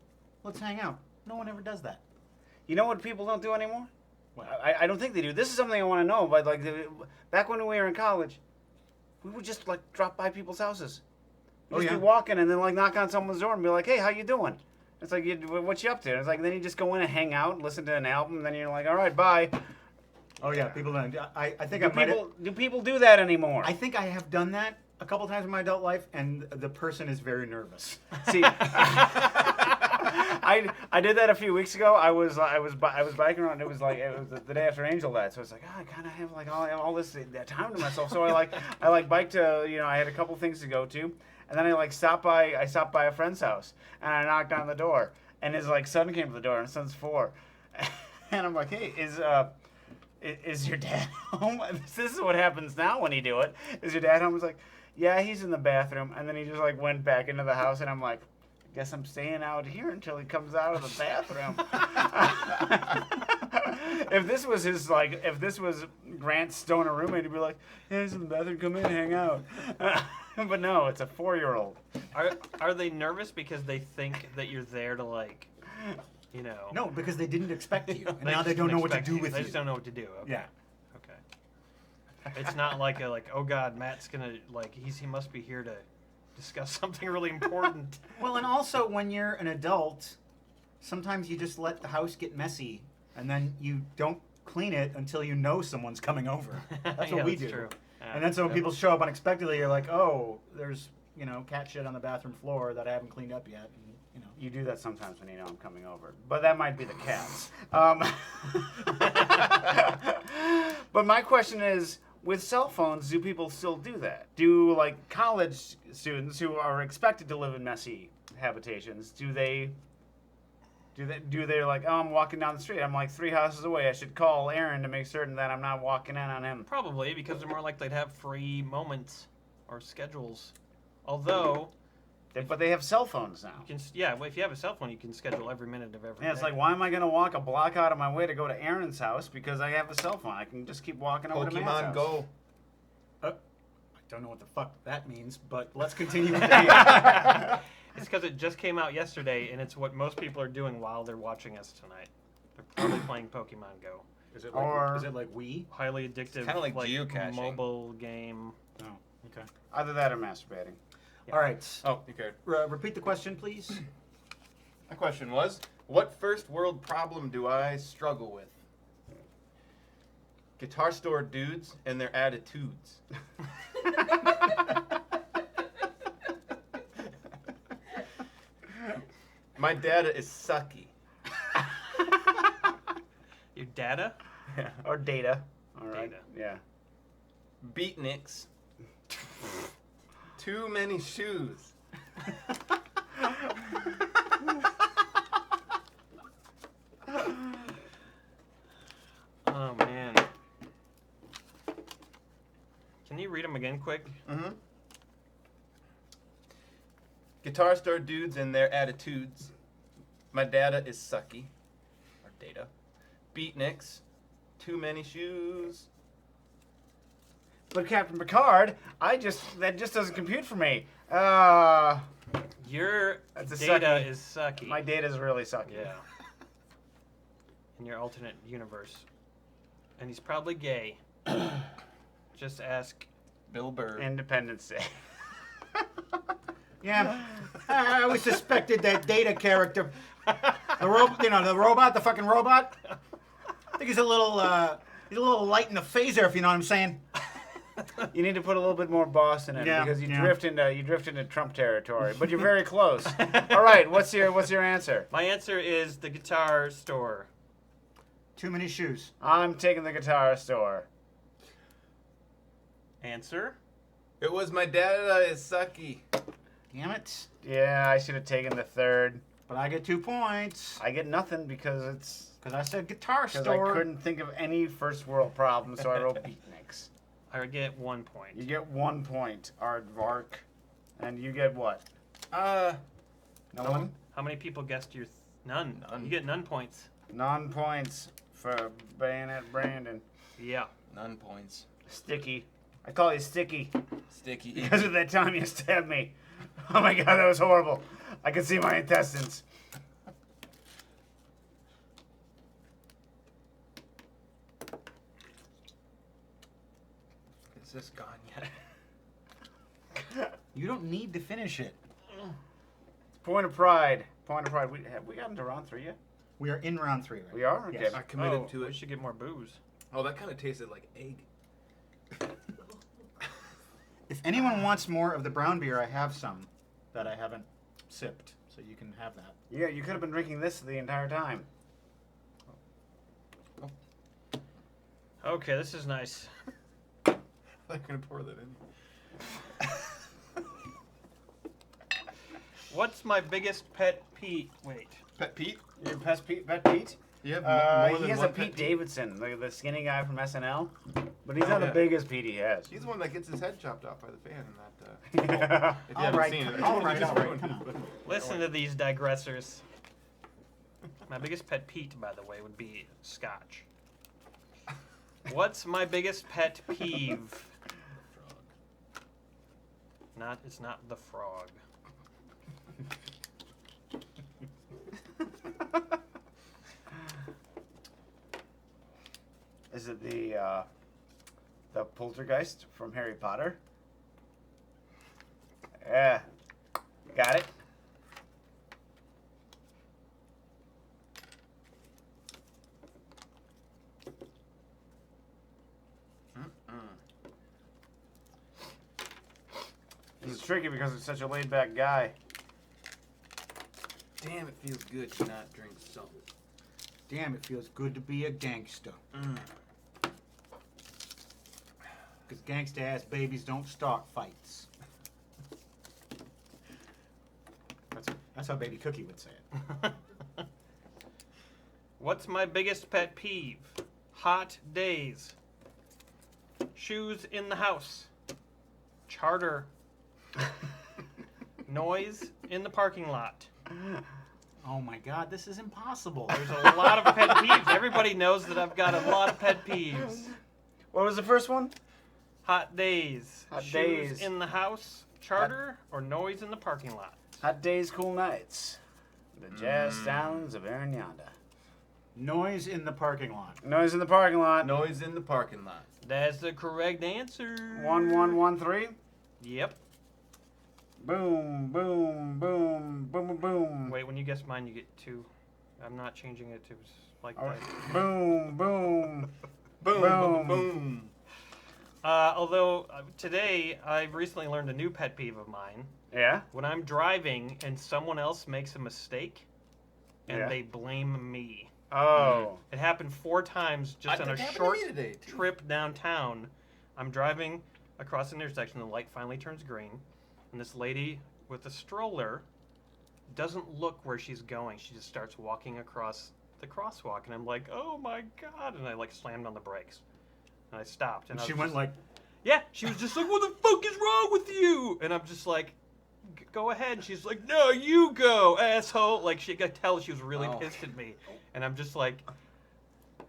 let's hang out." No one ever does that. You know what people don't do anymore? What? I don't think they do. This is something I want to know. But like, back when we were in college, we would just like drop by people's houses. We'd just be walking and then like knock on someone's door and be like, "Hey, how you doing?" It's like, "What you up to?" And it's like then you just go in and hang out, listen to an album, and then you're like, "All right, bye." Oh yeah, people don't. I think I might have. Do people do that anymore? I think I have done that, a couple times in my adult life, and the person is very nervous. See, I did that a few weeks ago. I was biking around. It was the day after Angel died, so it's like I kind of have like all this time to myself. So I biked to I had a couple things to go to, and then I stopped by a friend's house, and I knocked on the door, and his son came to the door, and his son's 4, and I'm like, hey, is your dad home? This is what happens now when you do it. Is your dad home? He's like, yeah, he's in the bathroom, and then he just went back into the house, and I'm like, guess I'm staying out here until he comes out of the bathroom. If this was Grant's stoner roommate, he'd be like, yeah, he's in the bathroom, come in, hang out. But no, it's a 4-year-old. Are they nervous because they think that you're there to No, because they didn't expect you, and They now just they don't know didn't what to expect do you. with They you. just don't know what to do. Okay. Yeah. Okay. It's not like oh God, Matt's gonna he must be here to discuss something really important. Well, and also when you're an adult, sometimes you just let the house get messy, and then you don't clean it until you know someone's coming over. That's what Yeah, we that's do. true. Yeah. And then so when people show up unexpectedly, you're like, oh, there's cat shit on the bathroom floor that I haven't cleaned up yet. And, You do that sometimes when you know I'm coming over, but that might be the cats. But my question is, with cell phones, do people still do that? Do college students who are expected to live in messy habitations, do they oh, I'm walking down the street, I'm 3 houses away, I should call Aaron to make certain that I'm not walking in on him? Probably because they're more likely to have free moments or schedules. Although, But they have cell phones now. if you have a cell phone, you can schedule every minute of every Yeah, it's day. like, why am I going to walk a block out of my way to go to Aaron's house because I have a cell phone? I can just keep walking over to Matt's Pokemon house. Go. I don't know what the fuck that means, but let's continue with the game. It's because it just came out yesterday, and it's what most people are doing while they're watching us tonight. They're probably playing Pokemon Go. Is it Or- Wii? Highly addictive, kinda like geocaching. mobile game. Oh, okay. Either that or masturbating. All right. Oh, okay. Repeat the question, please. My question was, what first world problem do I struggle with? Guitar store dudes and their attitudes. My data is sucky. Your data? Or data. All right. Data. Yeah. Beatniks. Too many shoes. Oh, man. Can you read them again quick? Mm-hmm. Guitar store dudes and their attitudes. My data is sucky. Or data. Beatniks. Too many shoes. But Captain Picard, that just doesn't compute for me. Your That's a data sucky. is sucky. My data's really sucky. Yeah. In your alternate universe. And he's probably gay. Just ask. Bill Burr. Independence Day. Yeah, I always suspected that Data character, the robot, the fucking robot. I think he's a little light in the phaser, if you know what I'm saying. You need to put a little bit more boss in it because you drift into Trump territory. But you're very close. All right, what's your answer? My answer is the guitar store. Too many shoes. I'm taking the guitar store. Answer? It was my data is sucky. Damn it. Yeah, I should have taken the third. But I get 2 points. I get nothing because Because I said guitar I store. couldn't think of any first world problem, so I wrote beatniks. I get 1 point. You get 1 point, Aardvark. And you get what? No one? How many people guessed your... None. None. You get none points. None points for Bayonet Brandon. Yeah. None points. Sticky. I call you Sticky Sticky. because of that time you stabbed me. Oh my god, that was horrible. I could see my intestines. Is this gone yet? You don't need to finish it. Point of pride. Point of pride. Have we gotten to round 3 yet? We are in round 3 right We are? Okay. Yes. I committed to We it. should get more booze. Oh, that kind of tasted like egg. If anyone wants more of the brown beer, I have some that I haven't sipped, so you can have that. Yeah, you could have been drinking this the entire time. Okay, this is nice. I'm gonna pour that in. What's my biggest pet peeve? Wait. Pet Pete? Your pet Pete? You have more He than has one a Pete Pete Davidson, the skinny guy from SNL. But he's Oh, not yeah. the biggest Pete he has. He's the one that gets his head chopped off by the fan in that. Yeah. If you All haven't right, seen it, all I right, just all right, ruined come it. on. Listen to these digressors. My biggest pet peeve, by the way, would be scotch. What's my biggest pet peeve? It's not the frog. Is it the poltergeist from Harry Potter? Yeah. Got it? It's tricky because he's such a laid-back guy. Damn, it feels good to not drink salt. Damn, it feels good to be a gangster. Because gangsta-ass babies don't start fights. That's how Baby Cookie would say it. What's my biggest pet peeve? Hot days. Shoes in the house. Charter. Noise in the parking lot. Oh my God, this is impossible. There's a lot of pet peeves. Everybody knows that I've got a lot of pet peeves. What was the first one? Hot days. Hot Shoes days. in the house. Charter or noise in the parking lot. Hot days, cool nights. The jazz sounds of Aaron Yonda. Noise in the parking lot. Noise in the parking lot. Noise in the parking lot. That's the correct answer. 1113. Yep. Boom, boom, boom, boom, boom, boom. Wait, when you guess mine, you get 2. I'm not changing it to like All that. right. Boom, boom. Boom, boom, boom. Although today I recently learned a new pet peeve of mine. Yeah? When I'm driving and someone else makes a mistake and Yeah. they blame me. Oh. It happened 4 times just on a short today, too. trip downtown. I'm driving across an intersection, the light finally turns green, and this lady with a stroller doesn't look where she's going. She just starts walking across the crosswalk, and I'm like, oh my God, and I like slammed on the brakes. And I stopped. And I She was went just- like, yeah, she was just like, what the fuck is wrong with you? And I'm just like, go ahead. And she's like, no, you go, asshole. Like, she could tell she was really pissed at me. And I'm just like,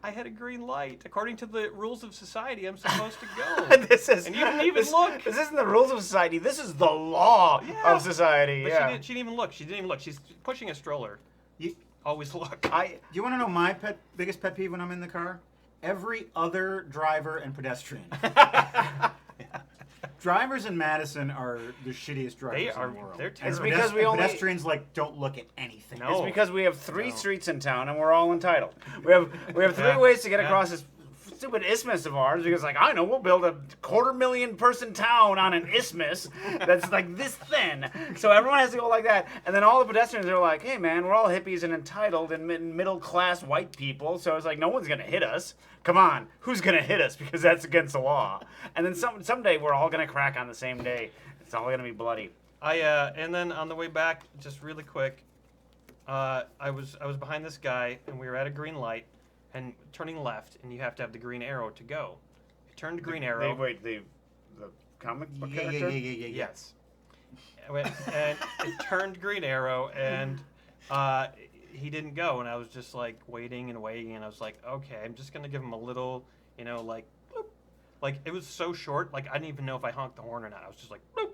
I had a green light. According to the rules of society, I'm supposed to go. This is, And you didn't even look. This isn't the rules of society. This is the law Yeah. of society. But Yeah. she didn't even look. She didn't even look. She's pushing a stroller. you, Always look. you want to know my biggest pet peeve when I'm in the car? Every other driver and pedestrian. Drivers in Madison are the shittiest drivers They in are. the world. They're It's terrible. because we only- pedestrians like don't look at anything. No. It's because we have 3 No. streets in town and we're all entitled. We have 3 ways to get Yeah. across this stupid isthmus of ours because, like, I know we'll build a 250,000 person town on an isthmus that's like this thin. So everyone has to go like that. And then all the pedestrians are like, hey man, we're all hippies and entitled and middle class white people. So it's like, no one's going to hit us. Come on, who's going to hit us? Because that's against the law. And then someday we're all going to crack on the same day. It's all going to be bloody. And then on the way back, just really quick, I was behind this guy, and we were at a green light, and turning left, and you have to have the green arrow to go. I turned green arrow. The comic book Yeah, character? yeah. Yes. And it turned green arrow, and he didn't go, and I was just like waiting, and I was like, okay, I'm just gonna give him a little, like, boop. Like it was so short, like I didn't even know if I honked the horn or not. I was just like, boop,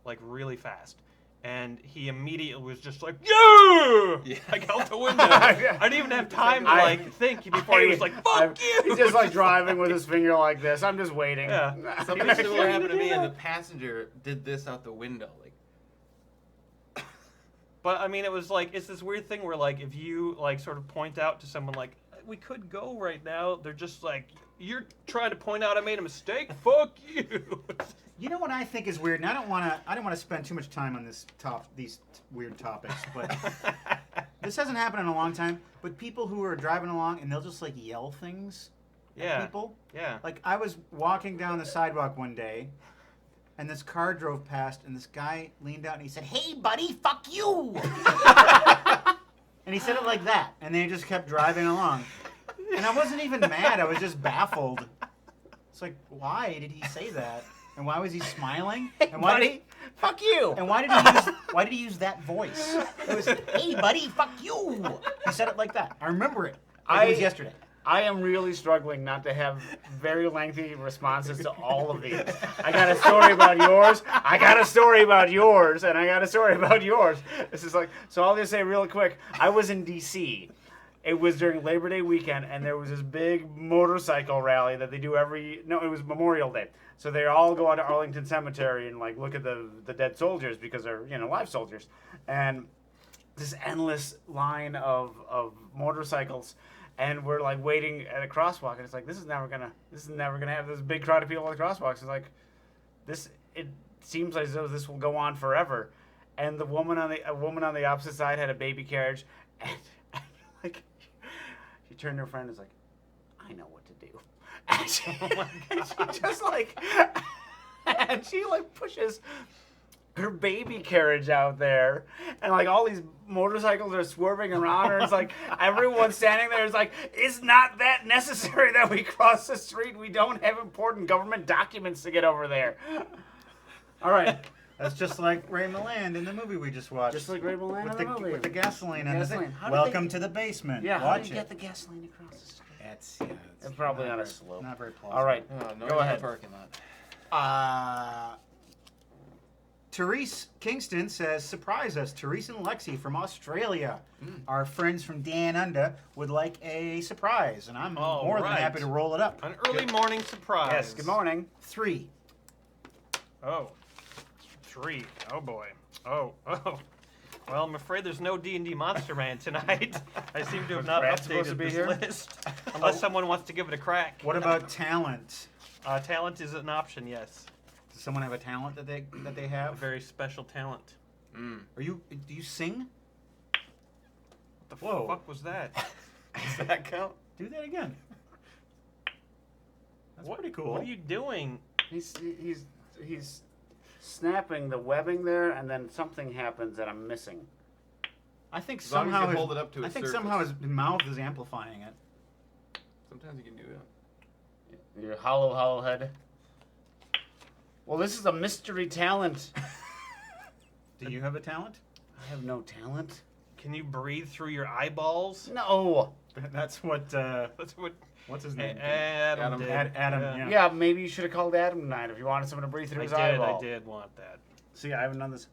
like really fast. And he immediately was just like, yeah! Like out the window. I didn't even have time to like think before he was like, fuck you! He's just like driving with his finger like this. I'm just waiting. Yeah. Something similar happened to me, and the passenger did this out the window. Like, But I mean, it was like, it's this weird thing where like, if you like sort of point out to someone like, we could go right now, they're just like, you're trying to point out I made a mistake? Fuck you. You know what I think is weird, and I don't want to spend too much time on these weird topics, but this hasn't happened in a long time. But people who are driving along and they'll just like yell things at people. Yeah. Like I was walking down the sidewalk one day, and this car drove past, and this guy leaned out and he said, "Hey, buddy, fuck you!" And he said it like that, and then he just kept driving along. And I wasn't even mad; I was just baffled. It's like, why did he say that? And why was he smiling? And why did he, fuck you. and why did he use that voice? It was, "Hey, buddy, fuck you." He said it like that. I remember it. Like it was yesterday. I am really struggling not to have very lengthy responses to all of these. I got a story about yours. I got a story about yours, and I got a story about yours. This is like, so I'll just say real quick. I was in D.C. It was during Labor Day weekend, and there was this big motorcycle rally that they do it was Memorial Day. So they all go out to Arlington Cemetery and like look at the dead soldiers because they're live soldiers, and this endless line of motorcycles. And we're like waiting at a crosswalk, and it's like this is never gonna have this big crowd of people at the crosswalks. It's like it seems as though this will go on forever. And a woman on the opposite side had a baby carriage, and like she turned to her friend and was like, "I know what to do." And she just like, and she like pushes her baby carriage out there, and like all these motorcycles are swerving around her. It's like everyone's standing there. It's like, it's not that necessary that we cross the street. We don't have important government documents to get over there. All right. That's just like Ray Milland in the movie we just watched. Just like Ray Milland in the movie. With the gasoline and the thing. How did Welcome to the basement. Yeah, how Watch do you it. get the gasoline across the street? It's probably not on a very- slope. Not very plausible. All right. Go ahead. Parking lot. Therese Kingston says, surprise us. Therese and Lexi from Australia. Our friends from Dan Under would like a surprise, and I'm more than happy to roll it up. An early morning surprise. Yes, good morning. 3. Oh, 3. Oh boy. Oh. Well, I'm afraid there's no D&D Monster Man tonight. I seem to have not Brad supposed to updated be this here? list. Unless someone wants to give it a crack. What about talent? Talent is an option, yes. Does someone have a talent that they A have? very special talent. Do you sing? What the Whoa. fuck was that? Does that count? Do that again. That's pretty cool. What are you doing? He's snapping the webbing there, and then something happens that I'm missing. I think As long as somehow you hold it up to I its think surface. somehow his mouth is amplifying it. Sometimes you can do that. Your hollow head. Well, this is a mystery talent. Do you have a talent? I have no talent. Can you breathe through your eyeballs? No. That's what. That's what What's his name? Adam did. Adam. Yeah. Yeah. Yeah, maybe you should have called Adam tonight if you wanted someone to breathe through his eyeball. I did want that. See, I haven't done this.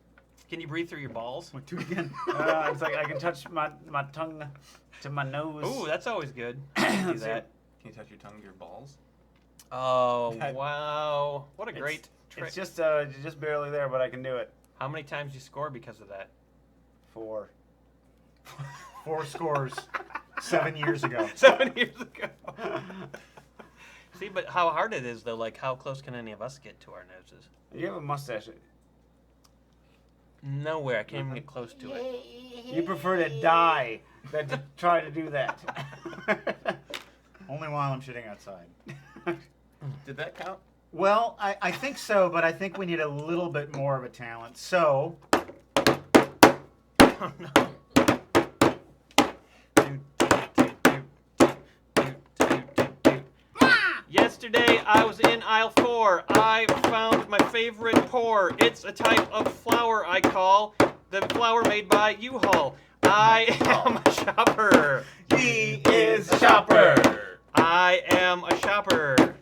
Can you breathe through your balls? What, do it again. It's like I can touch my tongue to my nose. Ooh, that's always good. Do that. Can you touch your tongue to your balls? Oh, wow. What a great trick. It's just barely there, but I can do it. How many times you score because of that? 4. 4 scores 7 years ago. 7 years ago. See, but how hard it is, though. Like, how close can any of us get to our noses? You have a mustache. Nowhere. I can't even get close to it. You prefer to die than to try to do that. Only while I'm shitting outside. Did that count? Well, I think so, but I think we need a little bit more of a talent. So, Oh, no. Yesterday, I was in aisle 4. I found my favorite pour. It's a type of flour I call the flour made by U-Haul. I am a shopper. he is a shopper. I am a shopper.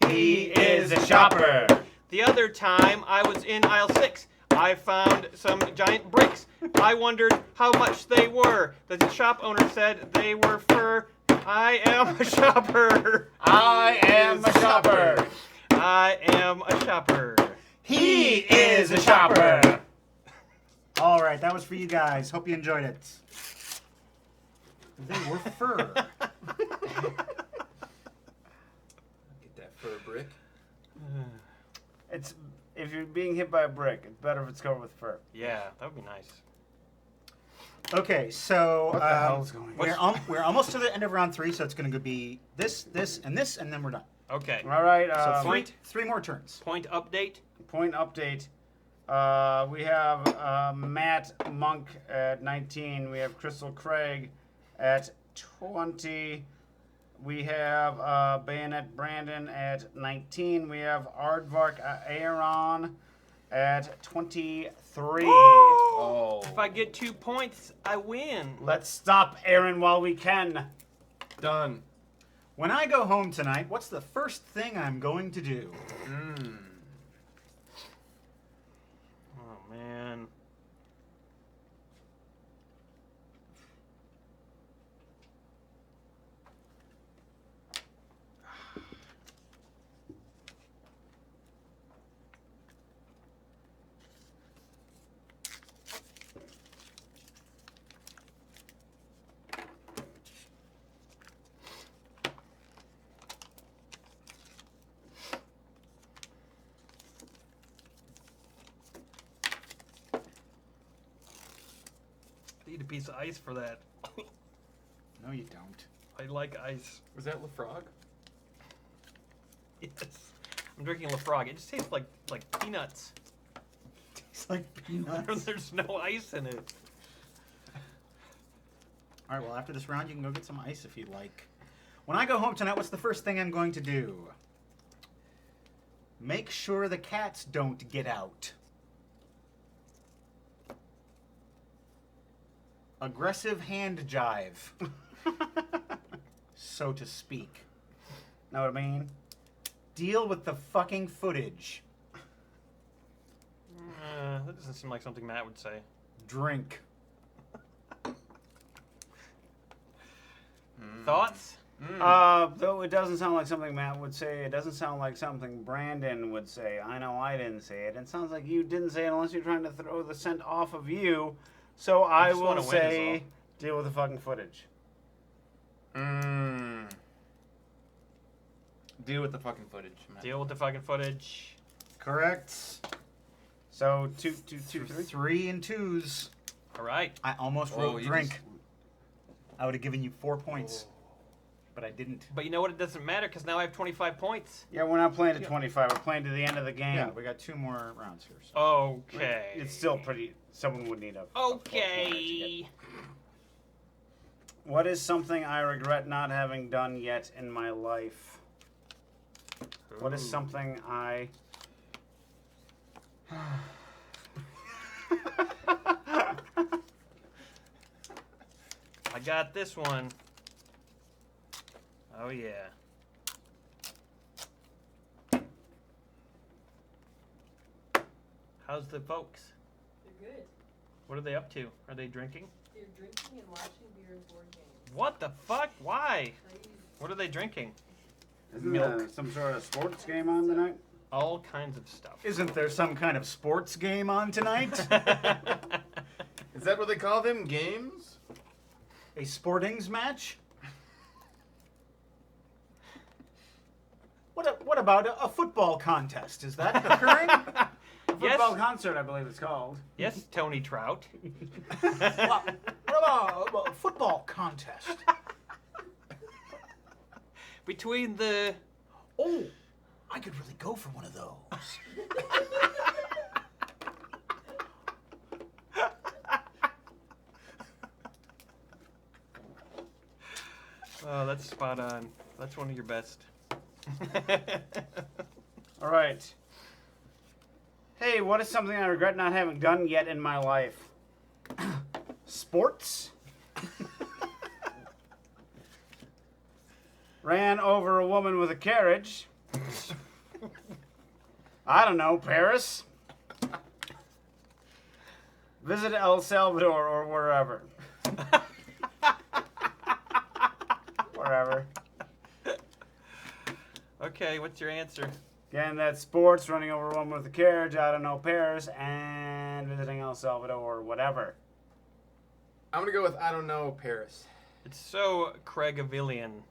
He is a shopper. The other time, I was in aisle 6. I found some giant bricks. I wondered how much they were. The shop owner said they were for... I am a shopper. I am a shopper. I am a shopper. He is a shopper. All right, that was for you guys. Hope you enjoyed it. They were fur. Get that fur brick. It's if you're being hit by a brick, it's better if it's covered with fur. Yeah, that would be nice. Okay, so What the hell's going on? we're almost to the end of round 3, so it's going to be this, and this, and then we're done. Okay. All right. So point. three more turns. Point update. Point update. We have Matt Monk at 19. We have Crystal Craig at 20. We have Bayonet Brandon at 19. We have Aardvark Aaron at 23. Oh. If I get 2 points, I win. Let's stop Aaron while we can. Done. When I go home tonight, what's the first thing I'm going to do? Oh man. I need a piece of ice for that. No, you don't. I like ice. Was that LaFrog? Yes. I'm drinking Lafroig. It just tastes like peanuts. It's like peanuts. There's no ice in it. All right, well, after this round, you can go get some ice if you'd like. When I go home tonight, what's the first thing I'm going to do? Make sure the cats don't get out. Aggressive hand jive, so to speak. Know what I mean? Deal with the fucking footage. That doesn't seem like something Matt would say. Drink. Thoughts? Though it doesn't sound like something Matt would say, it doesn't sound like something Brandon would say. I know I didn't say it. It sounds like you didn't say it unless you're trying to throw the scent off of you. So I just will wanna win is say, all. deal with the fucking footage. Deal with the fucking footage, man. Deal with the fucking footage. Correct. So two, three. 3 and 2s. All right. I almost Oh, wrote you drink. just- I would have given you 4 points, but I didn't. But you know what? It doesn't matter because now I have 25 points. Yeah, we're not playing to 25. We're playing to the end of the game. Yeah, we got 2 more rounds here. So. Okay. It's still pretty. Someone would need a. Okay. What is something I regret not having done yet in my life? What is Ooh. something I. I got this one. Oh yeah. How's the folks? They're good. What are they up to? Are they drinking? They're drinking and watching beer and board games. What the fuck? Why? Crazy. What are they drinking? Isn't Milk. some sort of sports game on tonight? All kinds of stuff. Isn't there some kind of sports game on tonight? Is that what they call them? Games? A sportings match? What about a football contest? Is that occurring? Football Yes. concert, I believe it's called. Yes, Tony Trout. What about a football contest? Between the Oh, I could really go for one of those. Oh, that's spot on. That's one of your best. All right. Hey, what is something I regret not having done yet in my life? Sports? Ran over a woman with a carriage. I don't know, Paris? Visit El Salvador or wherever. Wherever. Okay, what's your answer? Again, that's sports, running over a woman with a carriage, I don't know, Paris, and visiting El Salvador or whatever. I'm gonna go with I don't know, Paris. It's so Craigavillian.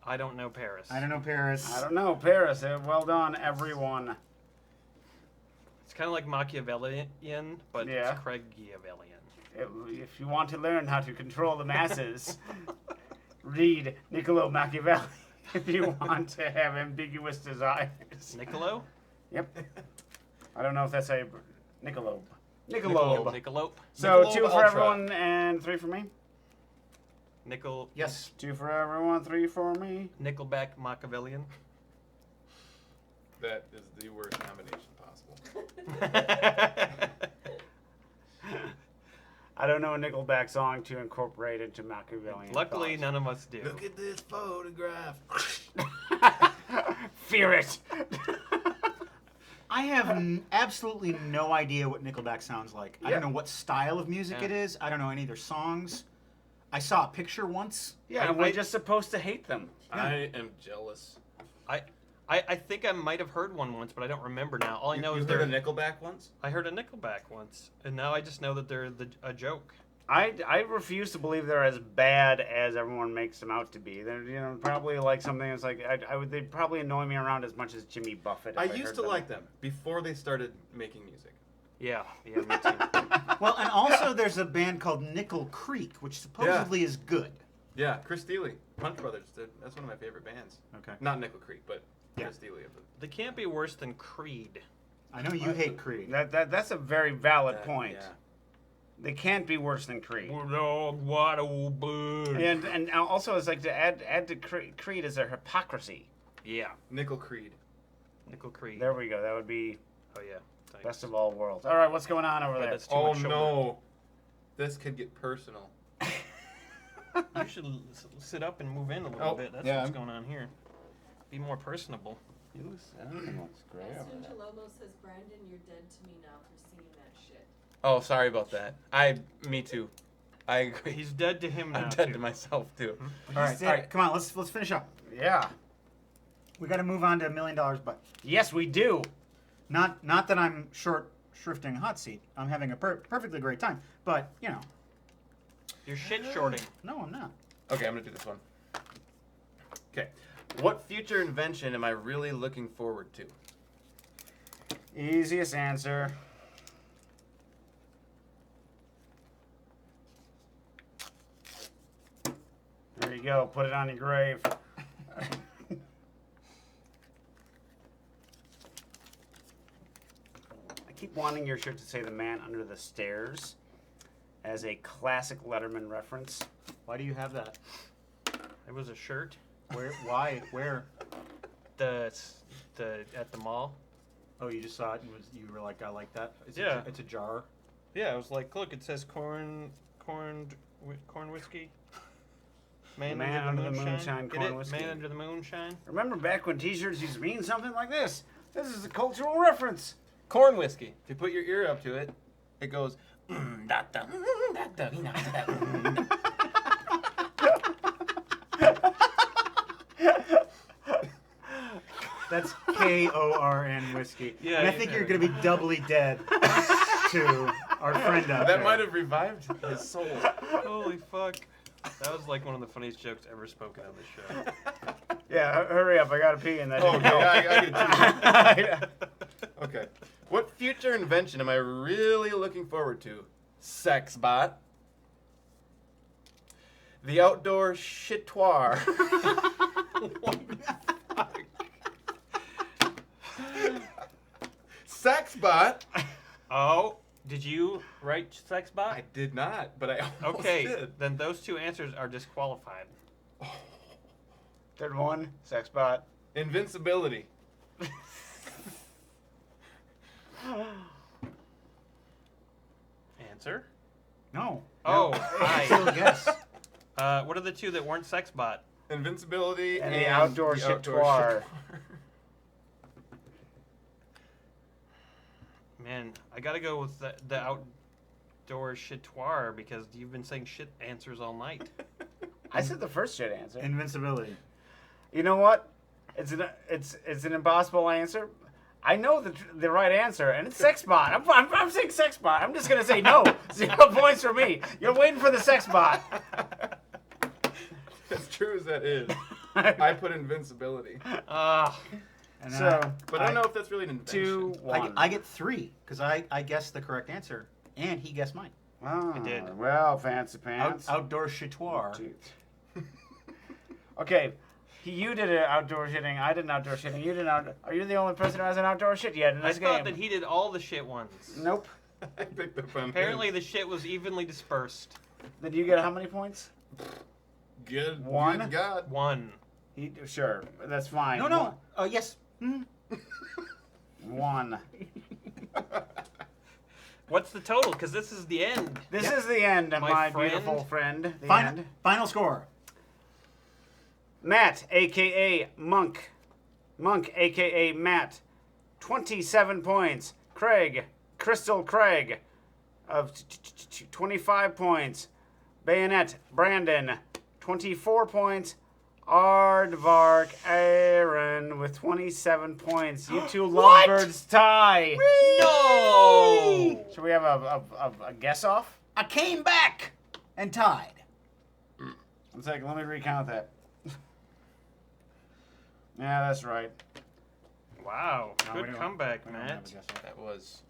I don't know Paris. I don't know Paris. I don't know, Paris. Well done, everyone. It's kind of like Machiavellian, but Yeah. it's Craigiavellian. If you want to learn how to control the masses, read Niccolo Machiavelli. If you want to have ambiguous desires. Niccolo? Yep. I don't know if that's a Niccolo. Niccolo. Niccolo. So Michelob 2 for Ultra. everyone and 3 for me. Yes. 2 for everyone, 3 for me. Nickelback Machiavellian. That is the worst combination possible. I don't know a Nickelback song to incorporate into Machiavellian. Luckily, none of us do. Look at this photograph. Fear it. I have absolutely no idea what Nickelback sounds like. I Yeah. don't know what style of music Yeah. it is. I don't know any of their songs. I saw a picture once. Yeah, and we're just supposed to hate them. I am jealous. I think I might have heard one once, but I don't remember now. All I know you is heard they're. a Nickelback once? I heard a Nickelback once, and now I just know that they're a joke. I refuse to believe they're as bad as everyone makes them out to be. They're probably like something that's like they'd probably annoy me around as much as Jimmy Buffett. If I heard used to them. like them before they started making music. Yeah, me too. Well, and also there's a band called Nickel Creek, which supposedly is good. Yeah, Chris Steele, Punch Brothers. That's one of my favorite bands. Okay. Not Nickel Creek, but Yeah. Chris Steele. They can't be worse than Creed. I know you hate Creed. That's a very valid That- point. Yeah. They can't be worse than Creed. What a bird. And also, it's like to add to Creed is a hypocrisy. Yeah, Nickel Creed. Nickel Creed. There we go. That would be Oh yeah. Thanks. best of all worlds. All right, what's going on over But there? that's too Oh much shoulder. no. This could get personal. You should sit up and move in a little Oh, bit. That's yeah, what's I'm- going on here. Be more personable. Everything looks great over Aston there. Chalomo says, Brandon, you're dead to me now for seeing that shit. Oh, sorry about that. Me too. I agree. He's dead to him now. I'm dead too. to myself too. All right, come on, let's finish up. Yeah. We got to move on to $1 million, but Yes, we do. not that I'm short shrifting hot seat. I'm having a perfectly great time, but you know, You're shit shorting. no, I'm not. Okay, I'm gonna do this one. Okay. What future invention am I really looking forward to? Easiest answer. There you go. Put it on your grave. I keep wanting your shirt to say "The Man Under the Stairs" as a classic Letterman reference. Why do you have that? It was a shirt. Where? Why? Where? The at the mall. Oh, you just saw it and you were like, I like that. Yeah. It's a jar. Yeah, I was like, look, it says corn whiskey. Man under the moonshine, Get corn it? whiskey. Man under the moonshine. Remember back when T-shirts used to mean something like this? This is a cultural reference. Corn whiskey. If you put your ear up to it, it goes. That's KORN whiskey. Yeah, and I you think know. you're going to be doubly dead to our friend out there. That might have revived his soul. Holy fuck. That was like one of the funniest jokes ever spoken on this show. Yeah, hurry up. I gotta pee in that. Oh, okay. I get Yeah. Okay. What future invention am I really looking forward to? Sex bot. The outdoor shitoir. Sex bot. Oh, did you write Sexbot? I did not, but I almost Okay, did. then those two answers are disqualified. Third one, sex bot. Invincibility. Answer? No. Oh, Still hi. guess. What are the two that weren't Sexbot? Invincibility And the outdoor shitoir. Man, I gotta go with the outdoor shitoir because you've been saying shit answers all night. I said the first shit answer. Invincibility. You know what? It's an impossible answer. I know the right answer, and it's sex bot. I'm saying sex bot. I'm just gonna say no. 0 points for me. You're waiting for the sex bot. As true as that is, I put invincibility. Ah, And So, But I don't know if that's really an invention. 2-1. I get 3 because I guessed the correct answer, and he guessed mine. Ah, I did. Well, fancy pants. Outdoor chitoire. Okay, you did an outdoor shitting. I did an outdoor shitting. You did an outdoor. Are you the only person who has an outdoor shit yet in I this thought game? that he did all the shit ones. Nope. I picked up on Apparently, his. the shit was evenly dispersed. Did you get how many points? Good. 1? Good God. 1. Sure, that's fine. No. Yes. 1. What's the total? Because this is the end. This is the end, my friend. beautiful friend. The Final, end. final score. Matt, a.k.a. Monk. Monk, a.k.a. Matt. 27 points. Craig, Crystal Craig, of 25 points. Bayonet, Brandon, 24 points. Aardvark, Aaron, with 27 points. You two lovebirds tie. No! Should we have a guess off? I came back and tied. One second, let me recount that. Yeah, that's right. Wow. No, we Good don't- comeback, we don't have a Matt. guess off. That was.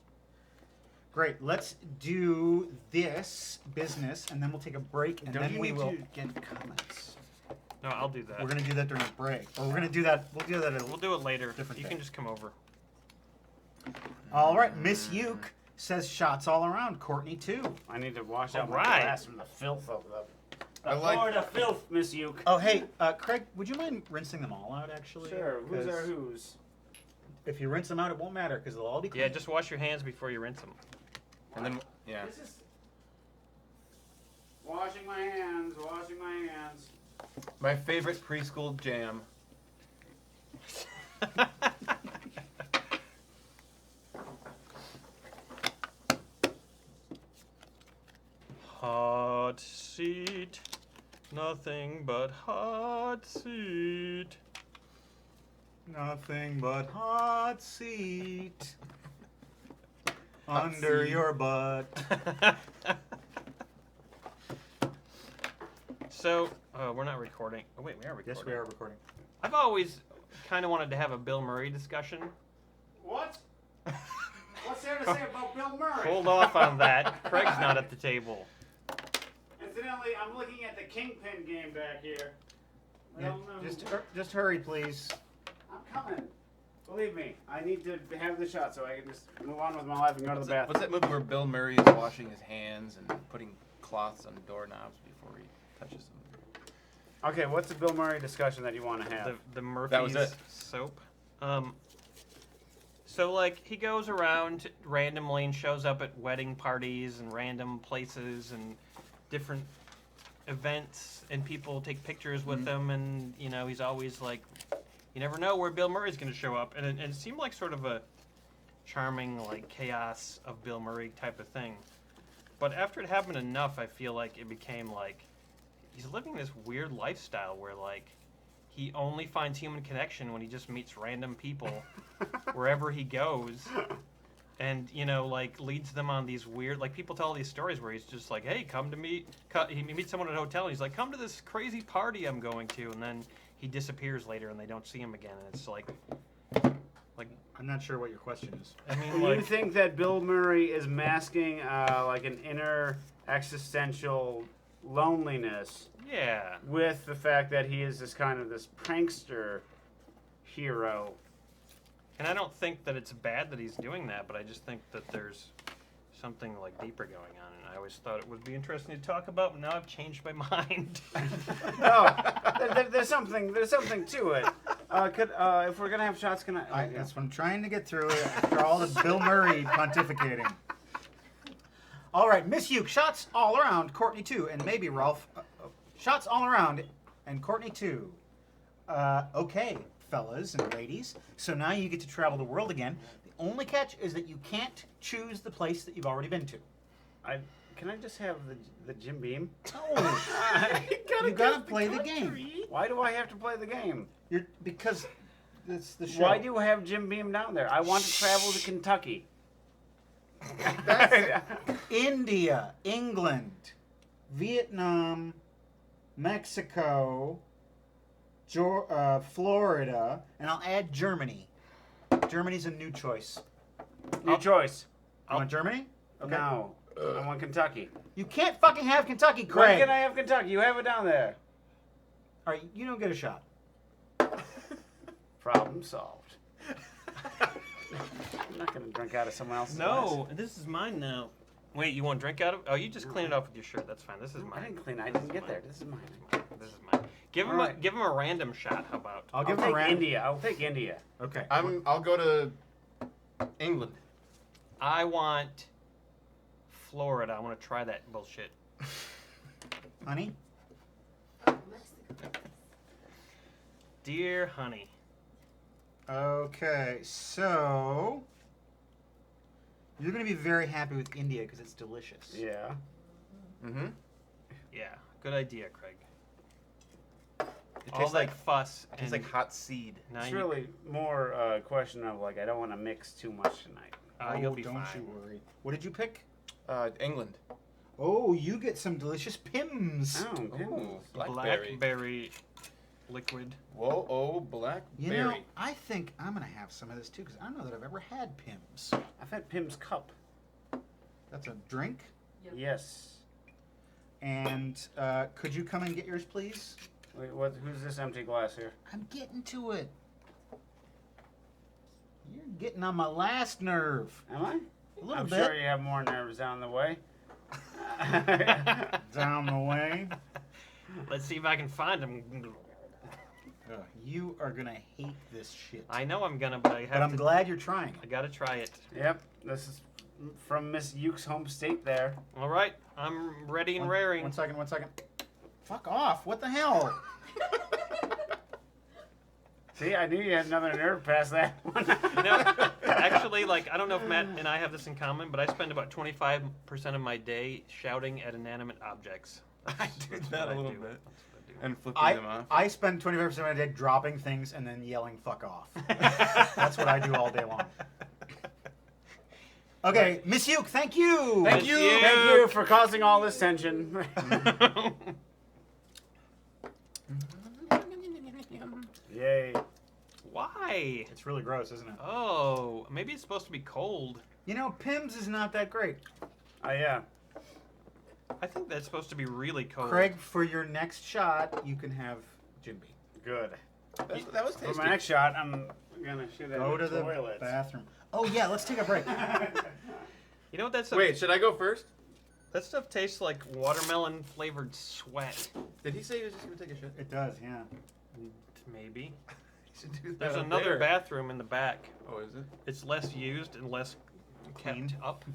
Great. Let's do this business, and then we'll take a break, and then we will get comments. No, I'll do that. We're gonna do that during a break, or we're gonna do that. We'll do that. We'll do it later. Different You day. can just come over. All right. Miss Uke says shots all around. Courtney too. I need to wash out my Alright. glass from the filth of the I like- Florida filth, Miss Uke. Oh, hey, Craig, would you mind rinsing them all out? Actually, Sure, who's 'Cause our who's? If you rinse them out, it won't matter because they'll all be clean. Yeah, just wash your hands before you rinse them. And then, yeah. This is washing my hands, washing my hands. My favorite preschool jam. Hot seat. Nothing but hot seat. Nothing but hot seat under seat. your butt. So, we're not recording. Oh, wait, we are recording. Yes, we are recording. I've always kind of wanted to have a Bill Murray discussion. What? What's there to say about Bill Murray? Hold off on that. Craig's not at the table. Incidentally, I'm looking at the Kingpin game back here. I Yeah, don't know. just hurry, please. I'm coming. Believe me, I need to have the shot so I can just move on with my life and go to the What's bathroom. that movie where Bill Murray is washing his hands and putting cloths on doorknobs before he touches them? Okay, what's the Bill Murray discussion that you want to have? The Murphy's That was it. soap. So like he goes around randomly and shows up at wedding parties and random places and different events, and people take pictures with him, and you know he's always like, you never know where Bill Murray's going to show up, and it seemed like sort of a charming like chaos of Bill Murray type of thing. But after it happened enough, I feel like it became like he's living this weird lifestyle where like he only finds human connection when he just meets random people wherever he goes, and you know like leads them on these weird, like people tell these stories where he's just like, hey, come to meet, he meets someone at a hotel and he's like, come to this crazy party I'm going to, and then he disappears later and they don't see him again, and it's like I'm not sure what your question is. I mean You like think that Bill Murray is masking like an inner existential loneliness yeah. with the fact that he is this kind of this prankster hero? And I don't think that it's bad that he's doing that, but I just think that there's something like deeper going on, and I always thought it would be interesting to talk about, but now I've changed my mind. No, there's something to it. If we're gonna have shots, can I? That's what I'm trying to get through after all the Bill Murray pontificating. All right, Miss Uke, shots all around. Courtney too, and maybe Ralph. Shots all around, and Courtney too. Okay, fellas and ladies. So now you get to travel the world again. The only catch is that you can't choose the place that you've already been to. Can I just have the Jim Beam? No, you gotta play the game. Why do I have to play the game? Because it's the show. Why do you have Jim Beam down there? I want to travel to Kentucky. India, England, Vietnam, Mexico, Florida, and I'll add Germany. Germany's a new choice. New choice. You want Germany? Okay. No. I want Kentucky. You can't fucking have Kentucky, When Craig. can I have Kentucky? You have it down there. All right, you don't get a shot. Problem solved. I'm not going to drink out of someone else's No, this is mine now. Wait, you want to drink out of? Oh, you just clean it off with your shirt. That's fine. This is glass. mine. I didn't clean. I didn't get there. This is mine. This is mine. Give him Alright. give him a random shot. How about? I'll I'll give him a take random. India. I'll take India. Okay. I'll go to England. I want Florida. I want to try that bullshit. Honey? Mexico. Dear honey. Okay, so you're going to be very happy with India because it's delicious. Yeah. Mm-hmm. Yeah, good idea, Craig. It All tastes that like fuss. it tastes like hot seed. Now It's you, really more a question of like I don't want to mix too much tonight. you'll be don't fine. you worry. What did you pick? England. Oh, you get some delicious Pims. Oh, okay. Ooh, blackberry. Blackberry liquid. Whoa, oh, blackberry. You know, I think I'm going to have some of this too because I don't know that I've ever had Pims. I've had Pim's Cup. That's a drink. Yep. Yes. And could you come and get yours, please? Wait, what? Who's this empty glass here? I'm getting to it. You're getting on my last nerve. Am I? A little I'm bit. sure you have more nerves down the way. Down the way. Let's see if I can find them. You are going to hate this shit. I know I'm gonna, but I have But I'm to. glad you're trying I it. gotta try it. Yep, this is from Miss Uke's home state there. All right, I'm ready and raring. 1 second, 1 second. Fuck off. What the hell? See, I knew you had another nerve past that one. No, actually, like I don't know if Matt and I have this in common, but I spend about 25% of my day shouting at inanimate objects. I do That's that what a little I do. bit. That's what I do. And flipping them off. I spend 25% of my day dropping things and then yelling "fuck off." That's what I do all day long. Okay, Miss Uke, thank you. Thank you. Thank you for causing all this tension. Yay. Why? It's really gross, isn't it? Oh, maybe it's supposed to be cold. You know, Pims is not that great. Oh, yeah. I think that's supposed to be really cold. Craig, for your next shot, you can have Jim Beam. Good. That was For tasty. my next shot, I'm going to shoot at Go the to the toilets. bathroom. Oh yeah, let's take a break. You know what that stuff? Wait, should I go first? That stuff tastes like watermelon flavored sweat. Did he say he was just gonna take a shit? It does, yeah. Maybe. He should do that There's up another there. bathroom in the back. Oh, is it? It's less used and less kept Cleaned. up.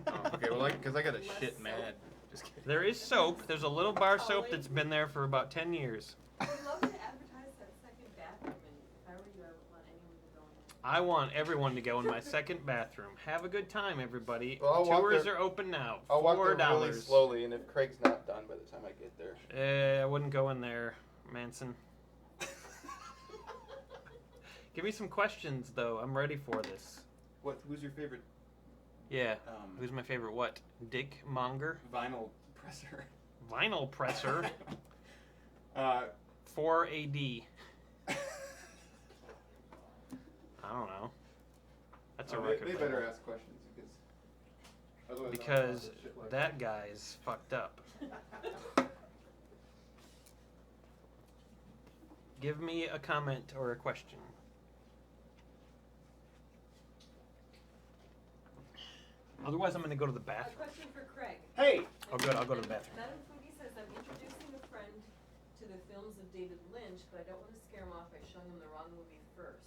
Oh, okay, well, because I got a shit mad. Just kidding. There is soap. There's a little bar soap that's been there for about 10 years. I'd love to advertise that second bathroom, and if I were you, I would want anyone to go in. I want everyone to go in my second bathroom. Have a good time, everybody. Well, I'll walk Tours there- are open now. I'll walk $4. there really slowly, and if Craig's not done by the time I get there. I wouldn't go in there, Manson. Give me some questions, though. I'm ready for this. Who's your favorite Yeah. Who's my favorite what? Dick Monger? vinyl presser? Vinyl presser. 4AD. I don't know. That's a record They label. better ask questions because otherwise Because that guy's fucked up. Give me a comment or a question. Otherwise, I'm going to go to the A bathroom. question for Craig. Hey, Oh, good. I'll go to the bathroom. Madam Twiggy says, I'm introducing a friend to the films of David Lynch, but I don't want to scare him off by showing him the wrong movie first.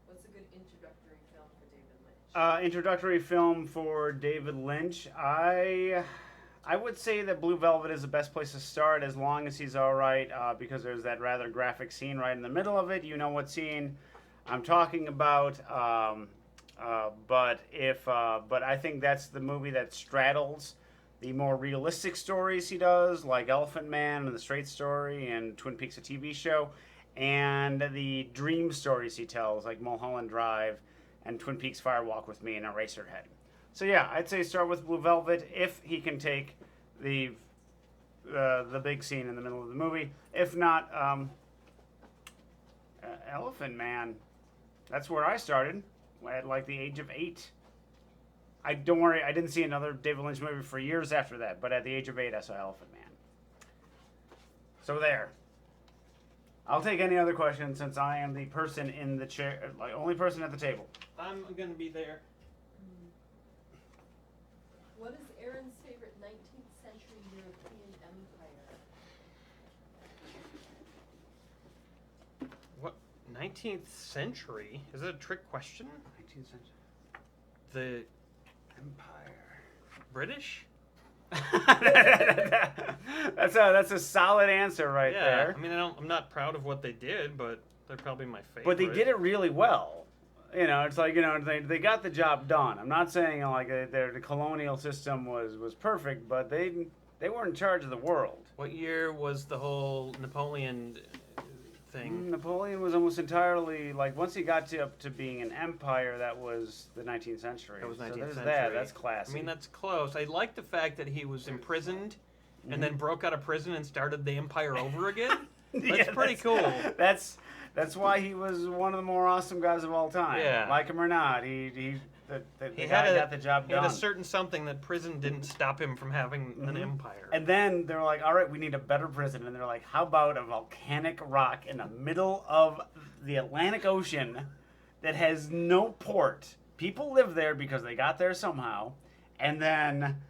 What's a good introductory film for David Lynch? introductory film for David Lynch. I would say that Blue Velvet is the best place to start as long as he's all right, because there's that rather graphic scene right in the middle of it. You know what scene I'm talking about. But I think that's the movie that straddles the more realistic stories he does, like Elephant Man and The Straight Story and Twin Peaks, a TV show, and the dream stories he tells, like Mulholland Drive and Twin Peaks Fire Walk with Me and Eraserhead. So yeah, I'd say start with Blue Velvet if he can take the big scene in the middle of the movie. If not, Elephant Man. That's where I started. at like the age of 8. Don't worry, I didn't see another David Lynch movie for years after that, but at the age of 8, I saw Elephant Man. So there. I'll take any other question since I am the person in the chair, like only person at the table. I'm gonna be there. What is Aaron's favorite 19th century European empire? What? 19th century? Is that a trick question? 19th century. The Empire. British? That's a solid answer right Yeah. there. I mean, I'm not proud of what they did, but they're probably my favorite. But they did it really well. You know, it's like, you know, they got the job done. I'm not saying like the colonial system was perfect, but they weren't in charge of the world. What year was the whole Napoleon thing? Napoleon was almost entirely like once he got up to being an empire, that was the 19th century. That was 19th so there's century. that. That's classy. I mean, that's close. I like the fact that he was imprisoned and then broke out of prison and started the empire over again. That's pretty cool. That's why he was one of the more awesome guys of all time. Yeah. Like him or not, the He guy had got the job He done. had a certain something that prison didn't stop him from having an empire. And then they're like, all right, we need a better prison. And they're like, how about a volcanic rock in the middle of the Atlantic Ocean that has no port? People live there because they got there somehow. And then,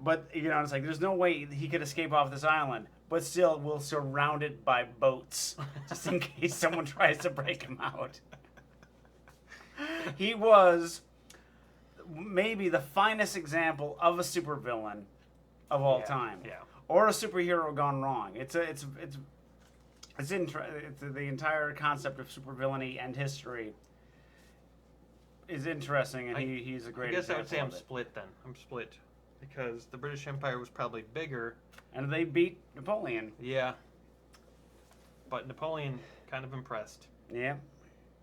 but, you know, it's like, there's no way he could escape off this island. But still, we'll surround it by boats just in case someone tries to break him out. He was maybe the finest example of a supervillain of all time, or a superhero gone wrong. It's the entire concept of supervillainy and history is interesting, and he's a great. I guess I would say I'm example of it. split then. I'm split because the British Empire was probably bigger. And they beat Napoleon. Yeah. But Napoleon kind of impressed. Yeah,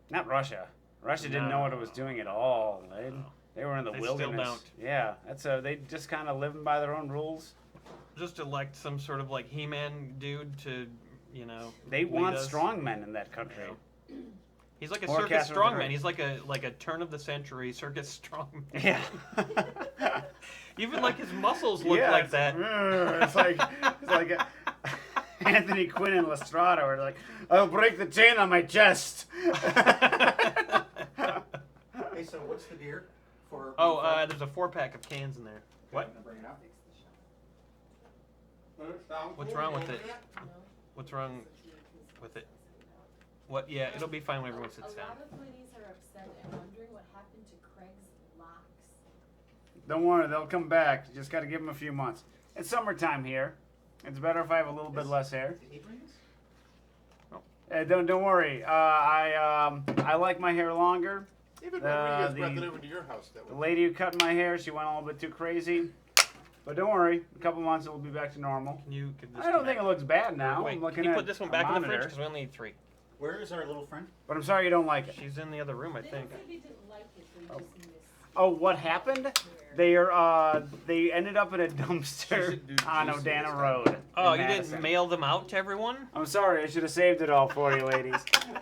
not Russia. Russia didn't know what it was doing at all. They were in the They wilderness. still don't. Yeah, they just kind of living by their own rules. Just elect some sort of like He-Man dude to, you know. They lead want us. strong men in that country. Yeah. He's like a Or circus Catherine the strongman. Great. He's like a turn of the century circus strongman. Yeah. Even like his muscles look Yeah, like it's that. It's like Anthony Quinn and Lestrada were like, I'll break the chain on my chest. Hey, so what's the beer for? Oh, there's a 4-pack of cans in there. What? Bring it out. What's wrong with it? What's wrong with it? What? Yeah, it'll be fine when everyone sits A down. lot of ladies are upset and wondering what happened to Craig's locks. Don't worry, they'll come back. You just got to give them a few months. It's summertime here. It's better if I have a little bit less hair. Did he bring this? Don't worry. I like my hair longer. Even when you guys brought that over to your house, that The was lady who cut my hair, she went a little bit too crazy. But don't worry, a couple months it will be back to normal. Can you give this? I don't think it looks bad now. Wait, I'm looking can you at put this one a back in the monitor, fridge? Because we only need 3. Where is our little friend? But I'm sorry you don't like it. She's in the other room, I They think. didn't say they didn't like it, they just missed Oh, what happened? They ended up in a dumpster should do on juice Odana this time. Road. Oh, in you Madison. didn't mail them out to everyone? I'm sorry, I should have saved it all for you, ladies. a prize.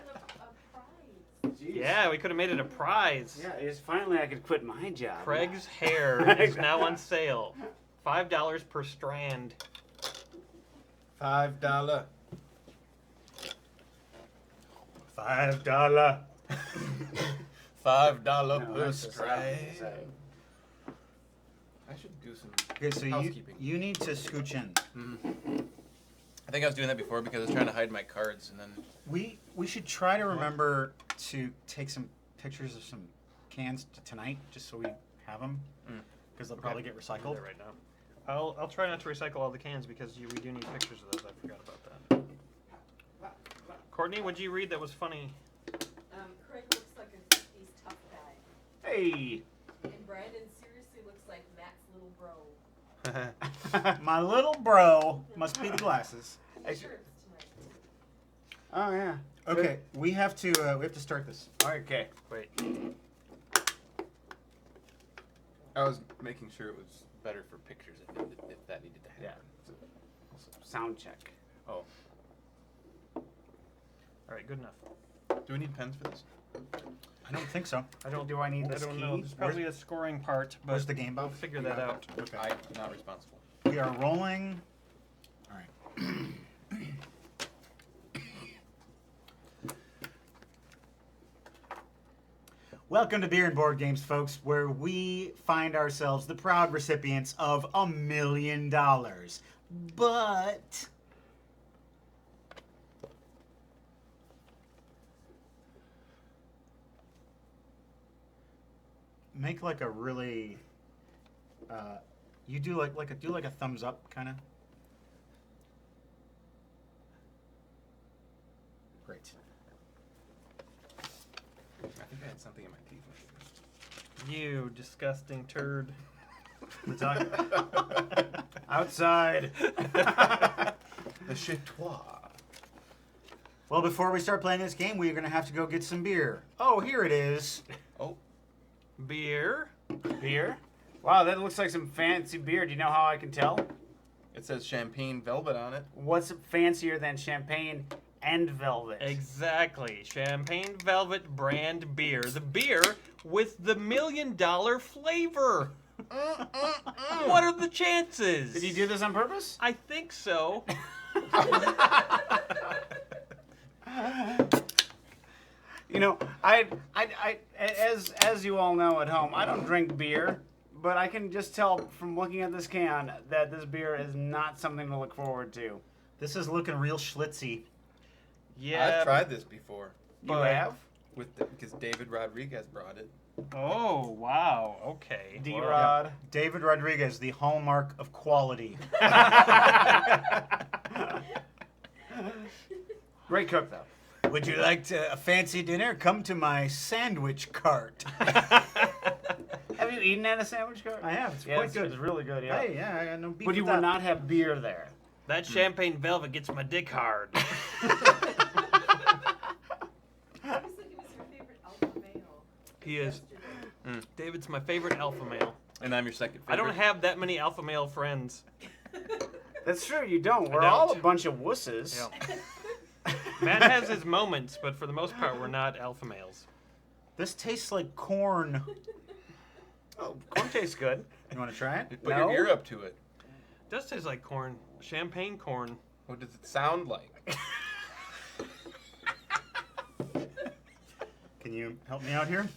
Jeez. Yeah, we could have made it a prize. Yeah, it's finally I could quit my job. Craig's hair is now on sale. $5 per strand. $5. $5. $5 No, per that's just strand. sad. I should do some Okay, so housekeeping. you need to scooch in. I think I was doing that before because I was trying to hide my cards and then. We should try to remember to take some pictures of some cans tonight, just so we have them, because they'll probably get I'll do recycled. that right now. I'll try not to recycle all the cans because we do need pictures of those. I forgot about that. Courtney, what'd you read that was funny? Craig looks like a 50s tough guy. Hey. And Brandon seriously looks like Matt's little bro. My little bro must be the glasses. His shirts tonight. Oh yeah. Okay, we have to start this. Okay. Wait. I was making sure it was better for pictures if that needed to happen. Sound check. Oh. All right, good enough. Do we need pens for this? I don't think so. Do I need I this don't key? know. There's probably a scoring part, but Where's the game, we'll Bob? figure that out. Okay. I'm not responsible. We are rolling. All right. Welcome to Beer and Board Games, folks, where we find ourselves the proud recipients of $1 million. But make like a really you do like a thumbs up kind of. Great. I think I had something in my teeth. You disgusting turd. Let's talk. Outside. The chitois. Well, before we start playing this game, we're gonna have to go get some beer. Oh, here it is. Beer. Beer? Wow, that looks like some fancy beer. Do you know how I can tell? It says champagne velvet on it. What's fancier than champagne and velvet? Exactly. Champagne Velvet brand beer. The beer with the $1 million flavor. What are the chances? Did you do this on purpose? I think so. You know, as you all know at home, I don't drink beer, but I can just tell from looking at this can that this beer is not something to look forward to. This is looking real schlitzy. Yeah. I've tried this before You But- have? because David Rodriguez brought it. Oh, wow. Okay. D-Rod. David Rodriguez, the hallmark of quality. Great cook, though. Would you like a fancy dinner? Come to my sandwich cart. Have you eaten at a sandwich cart? I have. It's Yeah, quite good. It's really good, yeah. Hey, yeah, I got no beef But you with will that. not have beer there. That Champagne Velvet gets my dick hard. You said he was your favorite alpha male. He is. Yesterday. David's my favorite alpha male. And I'm your second favorite. I don't have that many alpha male friends. That's true, you don't. We're don't. all a bunch of wusses. Yeah. Matt has his moments, but for the most part, we're not alpha males. This tastes like corn. Oh, corn tastes good. You want to try it? Put No. your ear up to it. It does taste like corn. Champagne corn. What does it sound like? Can you help me out here?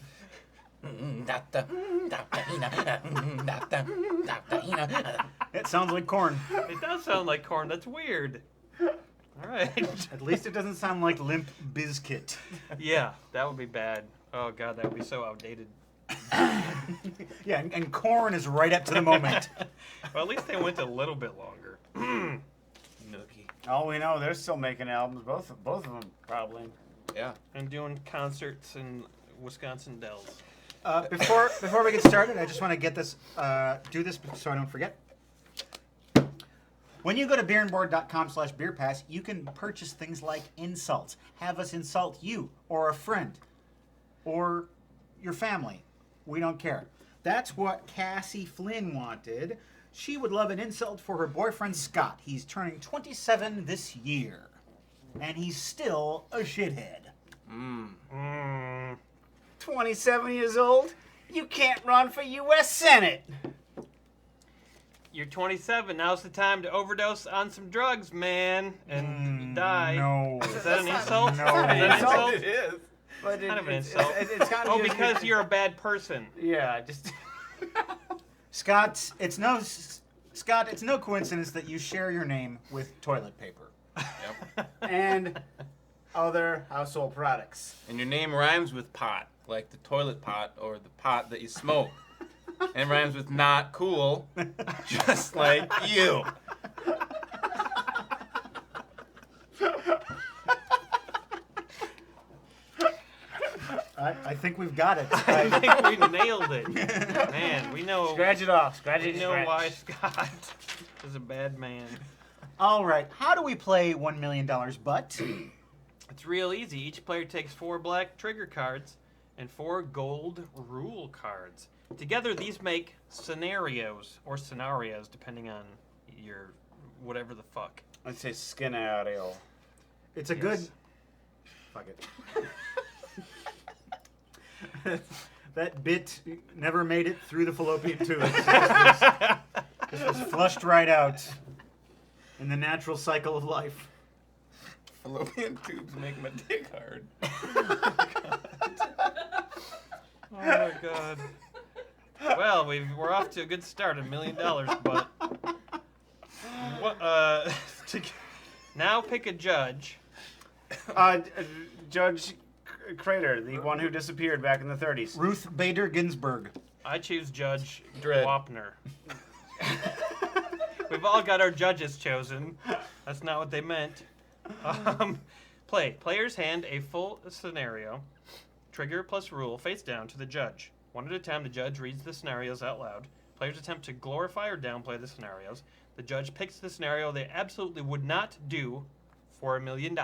It sounds like corn. It does sound like corn. That's weird. All right. At least it doesn't sound like Limp Bizkit. Yeah, that would be bad. Oh, God, that would be so outdated. Yeah, and corn is right up to the moment. Well, at least they went a little bit longer. Nookie. All we know, they're still making albums. Both of them, probably. Yeah. And doing concerts in Wisconsin Dells. Before we get started, I just want to get this, do this so I don't forget. When you go to beerandboard.com/beerpass, you can purchase things like insults. Have us insult you or a friend or your family. We don't care. That's what Cassie Flynn wanted. She would love an insult for her boyfriend Scott. He's turning 27 this year. And he's still a shithead. 27 years old? You can't run for U.S. Senate. You're 27. Now's the time to overdose on some drugs, man, and die. No. Is that an insult? No. Is that an insult? It is. But Kind of an it's insult. It's kind of Oh, just- because you're a bad person. Yeah, just... Scott, it's no coincidence that you share your name with toilet paper. Yep. and other household products. And your name rhymes with pot, like the toilet pot or the pot that you smoke. And rhymes with not cool, just like you. I think we've got it. I think we nailed it. Man, we know. Scratch it off. Scratch We it. know Scratch. why Scott is a bad man. All right. How do we play $1 million but? It's real easy. Each player takes 4 black trigger cards and 4 gold rule cards. Together, these make scenarios, or scenarios, depending on your whatever the fuck. I'd say scenario. It's a Yes. good. Fuck it. That bit never made it through the fallopian tube. It was flushed right out in the natural cycle of life. Fallopian tubes make my dick hard. Oh my god. Well, we're off to a good start, $1 million, but now pick a judge. Judge Crater, the one who disappeared back in the 30s. Ruth Bader Ginsburg. I choose Judge Dredd. Wapner. We've all got our judges chosen. That's not what they meant. Players hand a full scenario, trigger plus rule, face down to the judge. One at a time, the judge reads the scenarios out loud. Players attempt to glorify or downplay the scenarios. The judge picks the scenario they absolutely would not do for $1 million.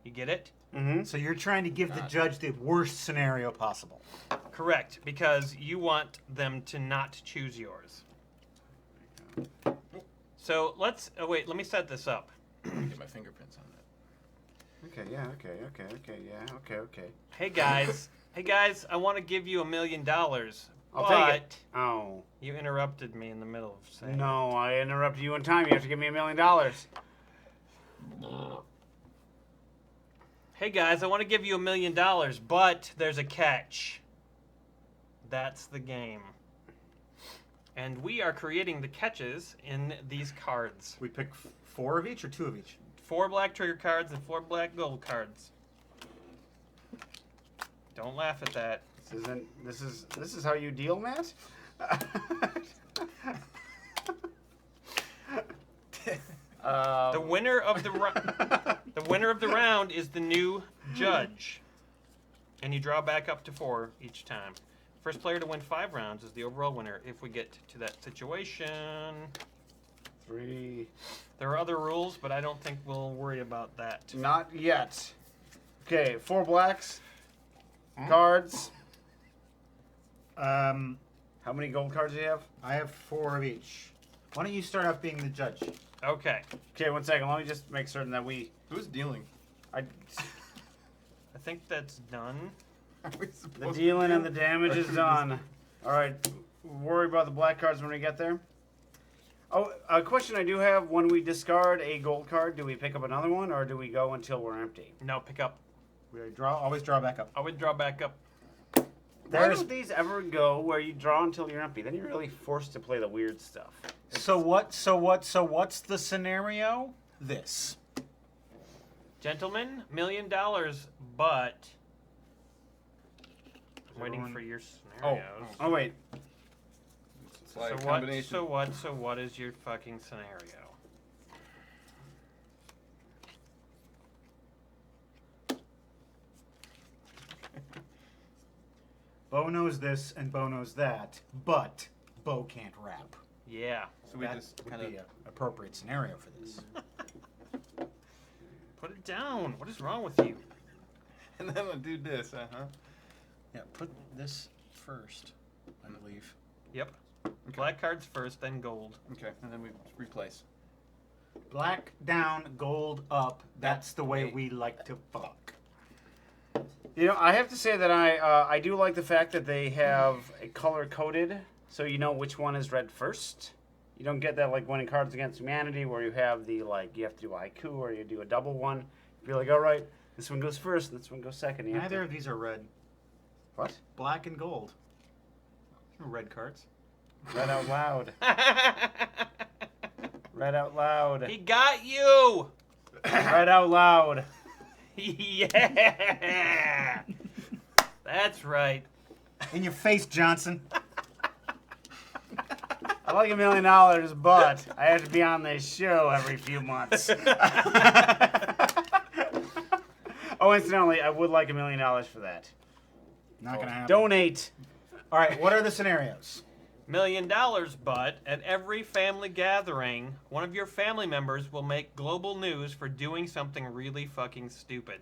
You get it? Mm-hmm. So you're trying to give the judge the worst scenario possible. Correct, because you want them to not choose yours. So let's wait. Let me set this up. Get my fingerprints on that. Okay, yeah, okay. Hey guys, I want to give you $1 million. I'll take it. Oh. You interrupted me in the middle of saying. No, I interrupted you in time. You have to give me $1 million. Hey guys, I want to give you $1 million, but there's a catch. That's the game. And we are creating the catches in these cards. We pick 4 of each or 2 of each? 4 black trigger cards and 4 black gold cards. Don't laugh at that. This is how you deal, Matt? The winner of the round is the new judge, and you draw back up to 4 each time. First player to win 5 rounds is the overall winner. If we get to that situation, 3. there are other rules, but I don't think we'll worry about that. Not yet. Okay, 4 blacks. Cards. How many gold cards do you have? I have 4 of each. Why don't you start off being the judge? Okay. Okay, 1 second. Let me just make certain that we. Who's dealing? I think that's done. Are we The supposed to dealing deal? and the damage is done. All right. Worry about the black cards when we get there. Oh, a question I do have: when we discard a gold card, do we pick up another one, or do we go until we're empty? No, pick up. We always draw back up. I would draw back up. Why don't these ever go where you draw until you're empty? Then you're really forced to play the weird stuff. So what's the scenario? This. Gentlemen, $1 million, but I'm waiting for your scenarios. Oh wait. It's like So a what? combination. So what is your fucking scenario? Bo knows this and Bo knows that, but Bo can't rap. Yeah. So we that just would kind of be an appropriate scenario for this. Put it down. What is wrong with you? and then we'll do this, Yeah, put this first, I believe. Yep. Black cards first, then gold. Okay, and then we replace. Black down, gold up. That's the way we like to fuck. You know, I have to say that I do like the fact that they have a color coded, so you know which one is read first. You don't get that like winning Cards Against Humanity where you have the like you have to do a haiku or you do a double one. You're like, all right, this one goes first, this one goes second. You have Neither to- of these are red. What? Black and gold. Red cards. Read out loud. Read out loud. He got you. Read out loud. Yeah. That's right. In your face, Johnson. I like $1 million, but I have to be on this show every few months. Oh, incidentally, I would like $1 million for that. Not gonna happen. Donate. All right, what are the scenarios? $1 million, but at every family gathering, one of your family members will make global news for doing something really fucking stupid.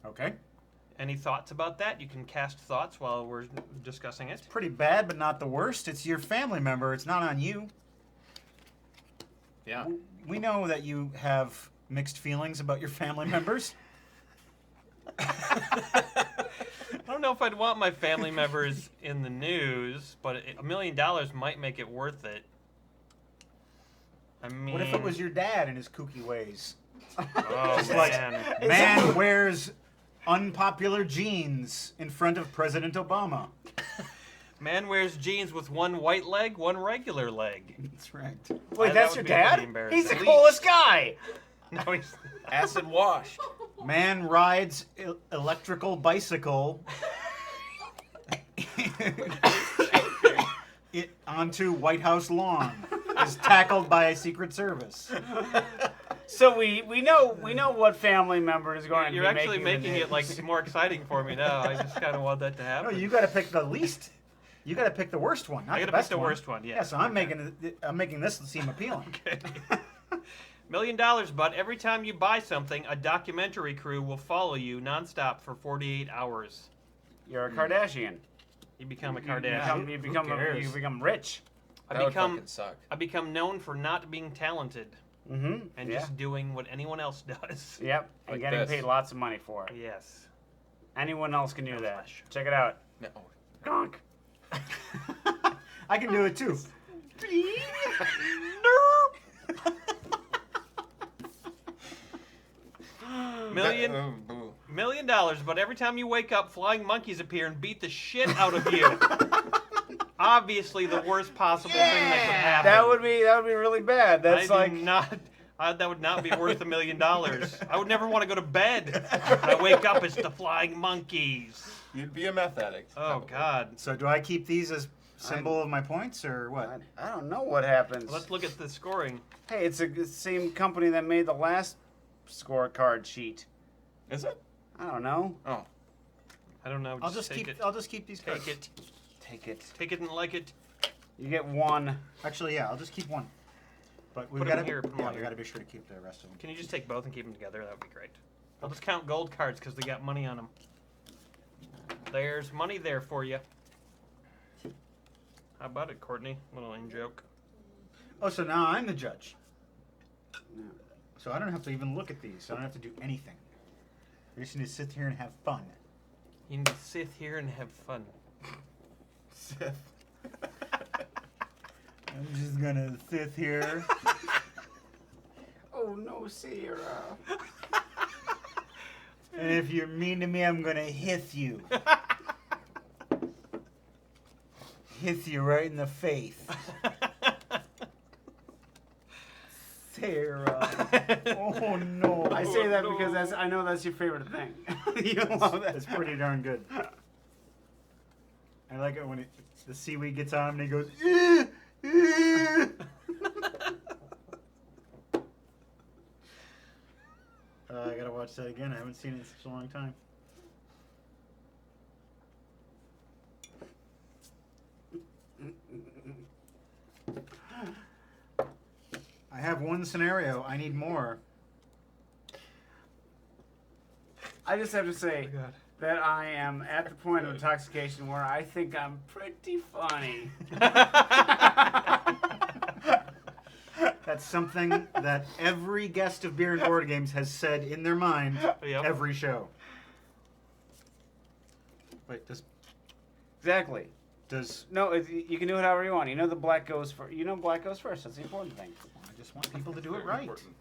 Okay. Any thoughts about that? You can cast thoughts while we're discussing it. Pretty bad, but not the worst. It's your family member. It's not on you. Yeah. We know that you have mixed feelings about your family members. I don't know if I'd want my family members in the news, but $1 million might make it worth it. I mean, What if it was your dad and his kooky ways? Oh, Just like, man. man wears unpopular jeans in front of President Obama. Man wears jeans with one white leg, one regular leg. That's right. Wait, That that's your would be pretty dad? embarrassing. He's the coolest guy. No, he's... Acid washed. Man rides electrical bicycle onto White House lawn. Is tackled by a Secret Service. So we know what family member is going You're to be actually making the it like news. more exciting for me now. I just kind of want that to No, happen. you got to pick the least. You got to pick the worst one, not I the gotta pick best the one. worst one, yeah. Yeah, so I'm making this seem appealing. Okay. $1 million, but every time you buy something, a documentary crew will follow you nonstop for 48 hours. You're a Kardashian. You become a You Kardashian. cares? become rich. That would fucking suck. I become known for not being talented Mm-hmm. and just doing what anyone else does. Yep. And Like getting this. paid lots of money for it. Yes. Anyone else can do No that. flesh. Check it out. No. Gonk. I can do it too. Boo. $1 million, but every time you wake up, flying monkeys appear and beat the shit out of you. Obviously, the worst possible thing that could happen. That would be really bad. That's I like do not. That would not be worth $1 million. I would never want to go to bed. When I wake up, it's the flying monkeys. You'd be a meth addict. Oh probably. God. So do I keep these as symbol of my points or what? I don't know what happens. Let's look at the scoring. Hey, it's the same company that made the last scorecard sheet. Is it? I don't know. Oh. I don't know. I'll just take keep. it. I'll just keep these cards. Take it. Take it. Take it and like it. You get one. Actually, yeah, I'll just keep one. But we Put 'em gotta. here, put 'em Yeah, all we here. gotta be sure to keep the rest of them. Can you just take both and keep them together? That would be great. I'll just count gold cards because they got money on them. There's money there for you. How about it, Courtney? Little in joke. Oh, so now I'm the judge. So I don't have to even look at these. I don't have to do anything. I just need to sit here and have fun. You need to sit here and have fun. Sith. I'm just gonna sit here. Oh no, Sierra. And if you're mean to me, I'm gonna hiss you. Hiss you right in the face. Sarah. Oh no. I say that because I know that's your favorite thing. You love that. That's pretty darn good. I like it when the seaweed gets on him and he goes, "Eh, eh." I gotta watch that again. I haven't seen it in such a long time. I have one scenario. I need more. I just have to say God. that I am at the point of intoxication where I think I'm pretty funny. That's something that every guest of Beer and Board Games has said in their mind Yep. every show. Wait, Exactly. does No, you can do it however you want. You know the black goes first. You know black goes first. That's the important thing. I just want people to do it Very right. important.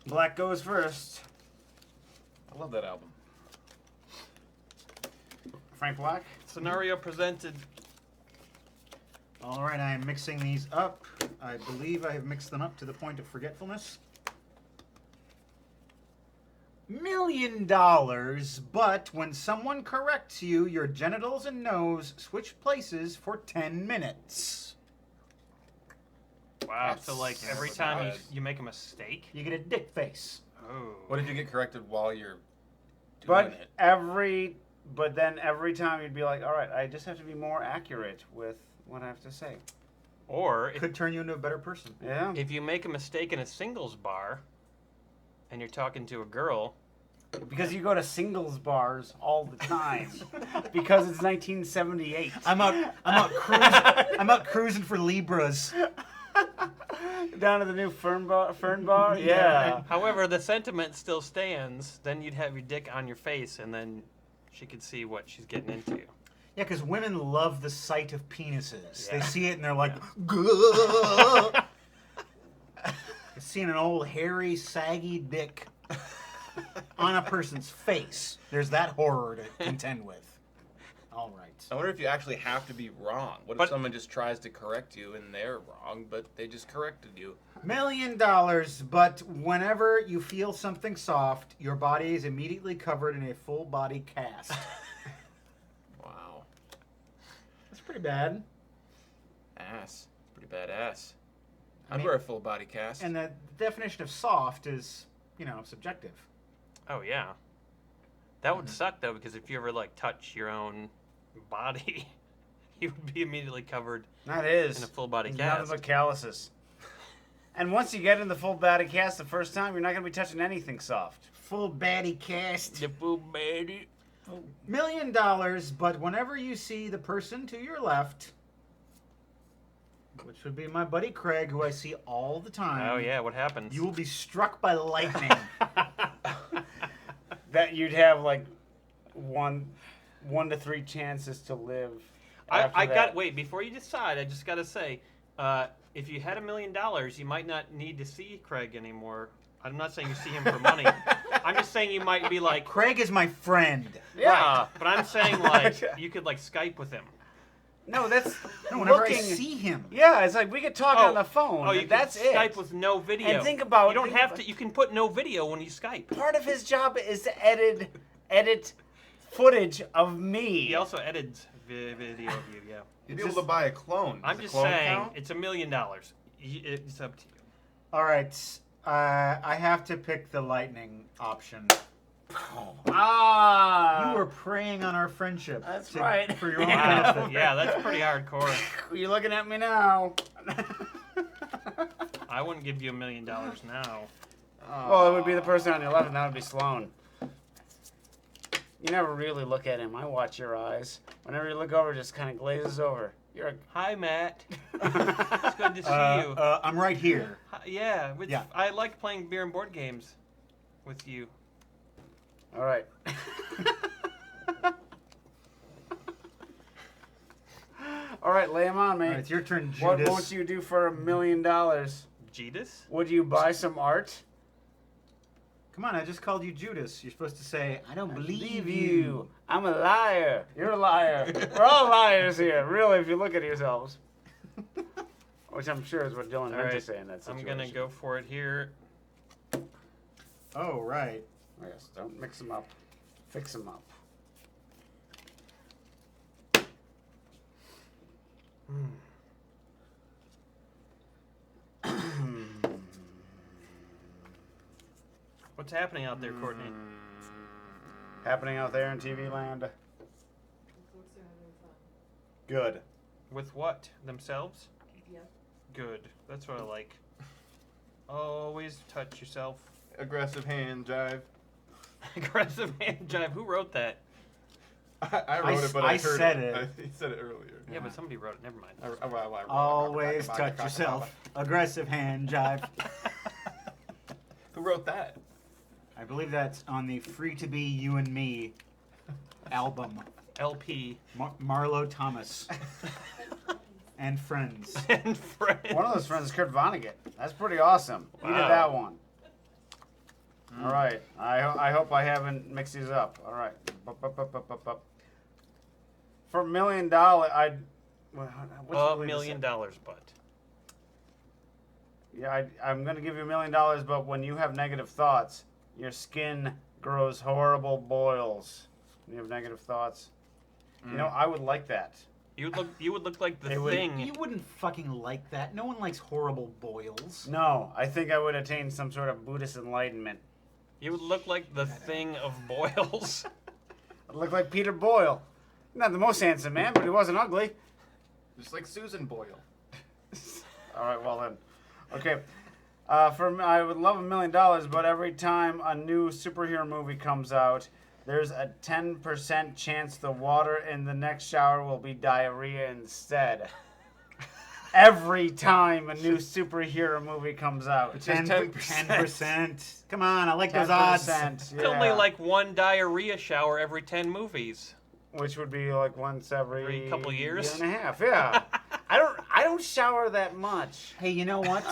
Black goes first. I love that album. Frank Black. Scenario presented. All right, I am mixing these up. I believe I have mixed them up to the point of forgetfulness. $1 million, but when someone corrects you, your genitals and nose switch places for 10 minutes. Wow. So like That's every not time bad. you make a mistake. You get a dick face. Oh. What if you get corrected while you're doing But it? then every time you'd be like, all right, I just have to be more accurate with what I have to say. Or Could turn you into a better person. Yeah. if you make a mistake in a singles bar, and you're talking to a girl. Because you go to singles bars all the time. Because it's 1978. I'm out cruising for Libras. Down to the new Fern Bar? Yeah. However, the sentiment still stands. Then you'd have your dick on your face, and then she could see what she's getting into. Yeah, because women love the sight of penises. They Yeah. see it and they're like, "Gah." Seeing an old hairy, saggy dick on a person's face. There's that horror to contend with. All right. I wonder if you actually have to be wrong. What But- if someone just tries to correct you and they're wrong, but they just corrected you? $1 million, but whenever you feel something soft, your body is immediately covered in a full body cast. Wow. That's pretty bad. Ass. Pretty badass. I I'd mean- wear a full body cast. And the definition of soft is, subjective. Oh yeah, that would suck though, because if you ever like touch your own body, you would be immediately covered That is. in a full body Nothing cast. but calluses. And once you get in the full body cast the first time, you're not going to be touching anything soft. Full body cast. The full body. $1 million, but whenever you see the person to your left, which would be my buddy Craig, who I see all the time. Oh yeah, what happens? You will be struck by lightning. That you'd have like one to three chances to live. I got wait before you decide. I just got to say, if you had $1 million, you might not need to see Craig anymore. I'm not saying you see him for money. I'm just saying you might be like, Craig is my friend. Yeah. but I'm saying like you could like Skype with him. No, that's No, whenever looking. I see him. Yeah, it's like we could talk on the phone. Oh, you that's can it. Skype with no video. And think about- you don't have to. You can put no video when you Skype. Part of his job is to edit footage of me. He also edits video of you. Yeah. You'd be able to buy a clone. I'm Does a just clone saying count? it's $1 million. It's up to you. All right. I have to pick the lightning option. Ah. You were preying on our friendship. That's right. For your own Wow. benefit. Yeah, that's pretty hardcore. You're looking at me now. I wouldn't give you $1 million now. Well, it would be the person on your left, and that would be Sloan. You never really look at him. I watch your eyes. Whenever you look over, it just kind of glazes over. You're a... Hi, Matt. It's good to see you. I'm right here. Hi- yeah, Yeah. I like playing beer and board games with you. All right. All right, lay him on, All mate. right, it's your turn, Judas. What won't you do for $1 million? Judas? Would you buy some art? Come on, I just called you Judas. You're supposed to say, I don't believe Leave you. you. I'm a liar. You're a liar. We're all liars here, really, if you look at yourselves. Which I'm sure is what Dylan All meant to right, say in that I'm situation. going to go for it here. Oh, right. Yes, don't mix them up. Fix them up. What's happening out there, Courtney? Happening out there in TV land. The folks are having fun. Good. With what? Themselves? Yep. Good. That's what I like. Always touch yourself. Aggressive hand jive. Aggressive hand jive. Who wrote that? I wrote it, but I heard said it. it. He said it earlier. Yeah, but somebody wrote it. Never mind. I wrote it. Always touch yourself. Aggressive hand jive. Who wrote that? I believe that's on the Free to Be You and Me album. LP Marlo Thomas and Friends. and friends. One of those friends is Kurt Vonnegut. That's pretty awesome. He did Wow. that one. All right. I hope I haven't mixed these up. All right. Bup. For $1 million, I'd. What's $1 million, but Yeah, I'm going to give you $1 million, but when you have negative thoughts, your skin grows horrible boils. When you have negative thoughts. You know, I would like that. you would look like the It would- thing. You wouldn't fucking like that. No one likes horrible boils. No, I think I would attain some sort of Buddhist enlightenment. You would look like the thing of boils. I'd look like Peter Boyle. Not the most handsome man, but he wasn't ugly. Just like Susan Boyle. All right, well then. Okay. I would love $1 million, but every time a new superhero movie comes out, there's a 10% chance the water in the next shower will be diarrhea instead. every time a new superhero movie comes out. It's just 10%. 10%. Come on, I like those odds. 10%, It's only like one diarrhea shower every 10 movies. which would be like once every couple years? year and a half. Yeah. I don't shower that much. Hey, you know what?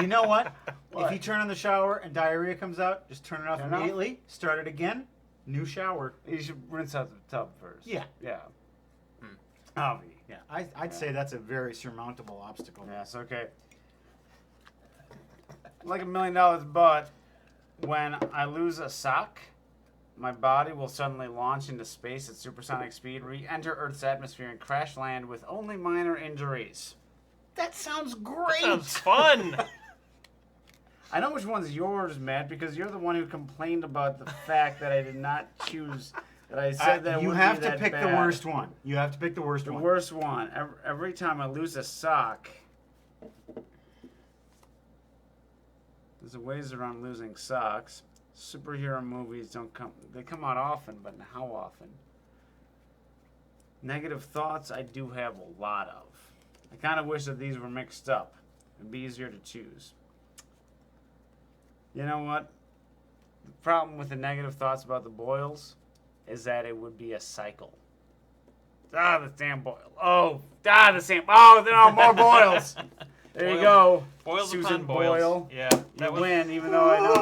You know what? If you turn on the shower and diarrhea comes out, just turn it off Turn it off? immediately. Start it again. New shower. You should rinse out the tub first. Yeah. Yeah. Avi. Yeah, I'd say that's a very surmountable obstacle. Yes, okay. Like $1 million, but when I lose a sock, my body will suddenly launch into space at supersonic speed, re-enter Earth's atmosphere, and crash land with only minor injuries. That sounds great. Sounds fun. I know which one's yours, Matt, because you're the one who complained about the fact that I did not choose. That I said that it you wouldn't have be to that pick the bad. worst one. You have to pick the worst The one. worst one. Every time I lose a sock, there's ways around losing socks. Superhero movies don't come. They come out often, but how often? Negative thoughts, I do have a lot of. I kind of wish that these were mixed up. It'd be easier to choose. You know what? The problem with the negative thoughts about the boils is that it would be a cycle. Ah, the damn boil. Oh, the same. Oh, there are more boils. There you go. Boils Susan upon boils. Boyle. Yeah. You win, even though I know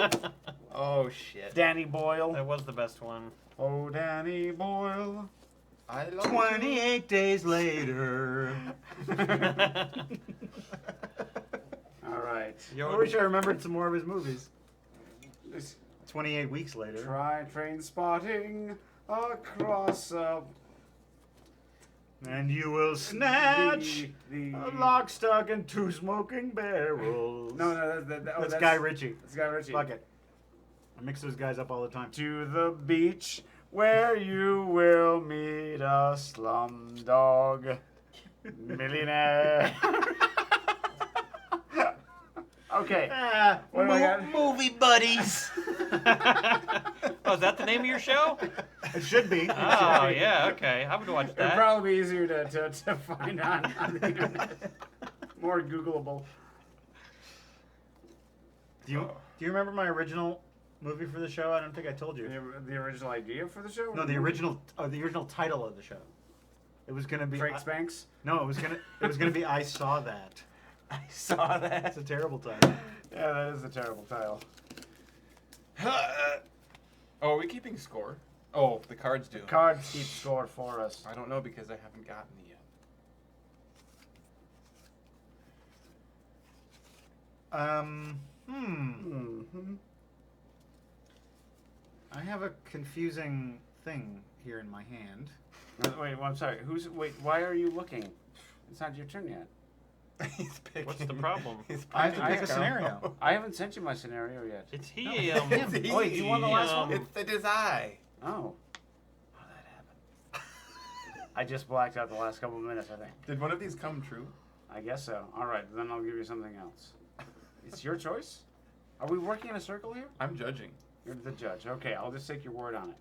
it's yours. Oh shit. Danny Boyle. That was the best one. Oh, Danny Boyle. I love 28 days later. All right. I wish I remembered some more of his movies. 28 weeks later. Try train spotting across And you will snatch the a lock, stock, and two smoking barrels. No, that's Guy Ritchie. That's Guy Ritchie. Fuck it. I mix those guys up all the time. To the beach where you will meet a slumdog millionaire. Okay. What do I got? Movie buddies. Oh, is that the name of your show? It should be. Oh, yeah, okay. I would watch It'd that. probably be easier to find on the internet. More Googleable. Do you remember my original movie for the show? I don't think I told you. The original idea for the show? No, the original title of the show. It was gonna be Frank Spanks? No, it was gonna be I Saw That. I saw that. It's a terrible title. Yeah, that is a terrible title. Oh, are we keeping score? Oh, the cards do. Cards keep score for us. I don't know because I haven't gotten it yet. Mm-hmm. I have a confusing thing here in my hand. Wait, well, I'm sorry. Why are you looking? It's not your turn yet. He's picking. What's the problem? I have to pick a scenario. I haven't sent you my scenario yet. It's he. It's he. Oh, you won the last one? It is I. Oh. How did that happen? I just blacked out the last couple of minutes, I think. Did one of these come true? I guess so. All right, then I'll give you something else. It's your choice? Are we working in a circle here? I'm judging. You're the judge. Okay, I'll just take your word on it.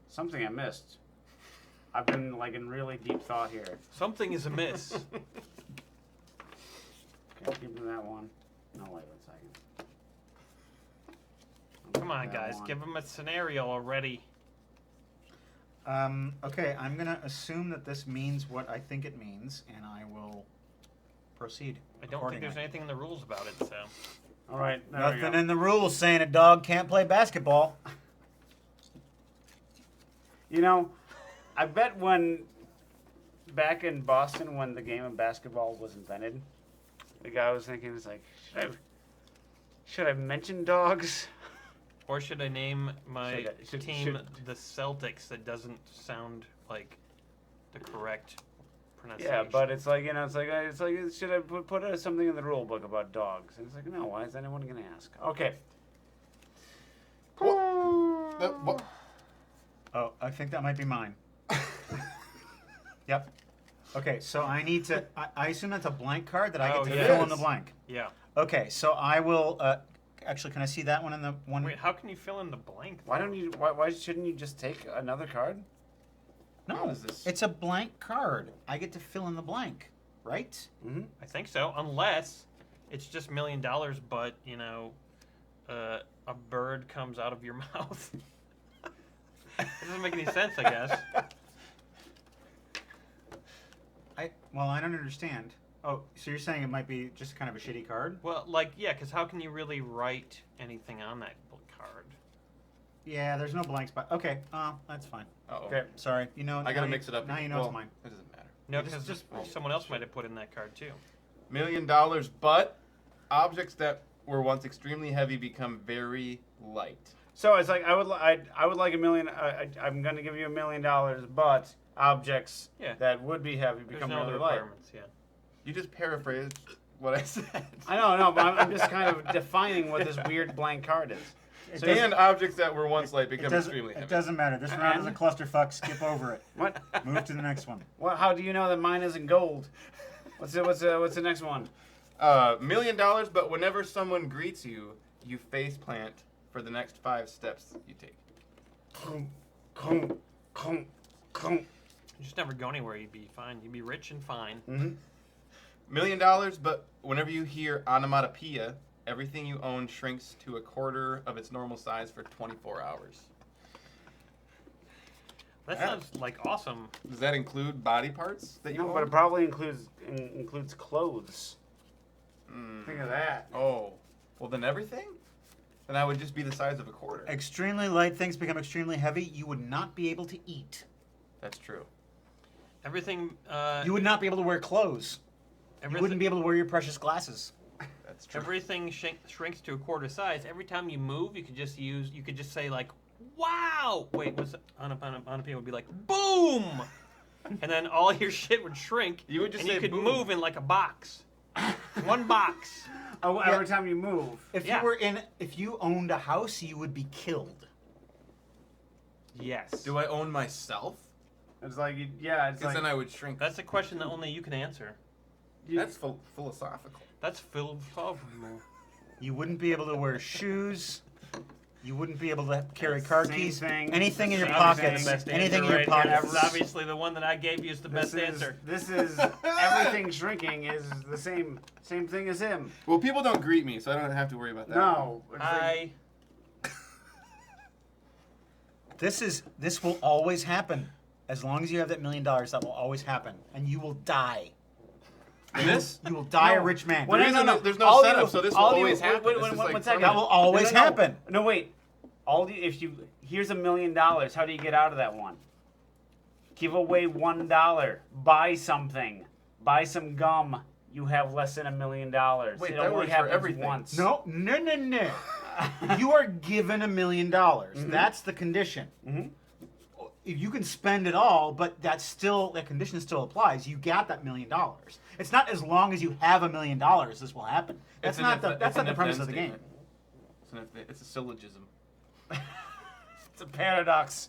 Something I missed. I've been like in really deep thought here. Something is amiss. Okay, give me that one. No, wait 1 second. Come on, That guys. one. Give him a scenario already. Okay, I'm gonna assume that this means what I think it means, and I will proceed. I don't think there's anything in the rules about it, so. All right, there we Nothing go. in the rules saying a dog can't play basketball. You know, I bet back in Boston when the game of basketball was invented, the guy was thinking, it's like, should I mention dogs? Or should I name my Should- team the Celtics? That doesn't sound like the correct pronunciation. Yeah, but it's like, should I put something in the rule book about dogs? And it's like, no, why is anyone going to ask? Okay. What? Oh, I think that might be mine. Yep. Okay, so I need to. I assume that's a blank card that I Oh, get to yeah. fill in the blank. Yeah. Okay, so I will. Actually, can I see that one in the one? Wait, how can you fill in the blank? Why shouldn't you just take another card? How is this? It's a blank card. I get to fill in the blank, right? Mm-hmm. I think so, unless it's just $1 million, but a bird comes out of your mouth. It doesn't make any sense, I guess. I don't understand. Oh, so you're saying it might be just kind of a shitty card? Well, yeah, because how can you really write anything on that card? Yeah, there's no blank spot. Okay, that's fine. Uh-oh. Okay. Sorry. You know. I gotta mix it up. Now you know Well, it's mine. It doesn't matter. No, Just- because just- someone else might have put in that card too. $1 million, but objects that were once extremely heavy become very light. So it's like I would like $1 million. I'm going to give you $1 million, but objects Yeah. that would be heavy There's become no other really light. requirements, yeah. You just paraphrased what I said. I know, but I'm just kind of defining what this weird blank card is. So And objects that were once light It become doesn't, extremely heavy. it doesn't matter. This round is a And- clusterfuck. Skip over it. what? Move to the next one. Well, how do you know that mine isn't gold? What's the next one? $1 million, but whenever someone greets you, you face plant for the next 5 steps you take. You just never go anywhere. You'd be fine. You'd be rich and fine. Mm-hmm. $1 million, but whenever you hear onomatopoeia, everything you own shrinks to a quarter of its normal size for 24 hours. That Yeah. sounds like awesome. Does that include body parts that you No, own? but it probably includes clothes. Mm. Think of that. Oh, well then everything? Then I would just be the size of a quarter. Extremely light things become extremely heavy. You would not be able to eat. That's true. Everything. You would not be able to wear clothes. You everything, wouldn't be able to wear your precious glasses. That's true. Everything shrinks to a quarter size. Every time you move, you could just say like, "Wow!" Wait, what's on a people would be like, "Boom!" And then all your shit would shrink. You would just and say you could boom. move in like a box. One box. Oh, every time you move. If Yeah. if you owned a house, you would be killed. Yes. Do I own myself? It's like, yeah, it's Because like. then I would shrink. That's a question that only you can answer. That's philosophical. That's philosophical. You wouldn't be able to wear shoes. You wouldn't be able to carry car Same keys. thing. Anything in your Same pockets. thing. Anything in your Right, pockets. Obviously, the one that I gave you is the best answer. This is everything shrinking is the same thing as him. Well, people don't greet me, so I don't have to worry about that. No. It's like- This will always happen. As long as you have that $1 million, that will always happen. And you will die. This? You will die a No. rich man. Well, Well, reason no, there's no All setup, you- so this will all you- always happen. Wait, This wait, is one like second. That will always happen. No, wait. Here's $1 million. How do you get out of that one? Give away $1. Buy something. Buy some gum. You have less than $1 million. Wait, it that only works for happens everything. once. No. You are given $1 million. That's the condition. Mhm. You can spend it all, but that condition still applies. You got that $1 million. It's not as long as you have $1 million this will happen. That's not the premise of the game. It's a syllogism. It's a paradox.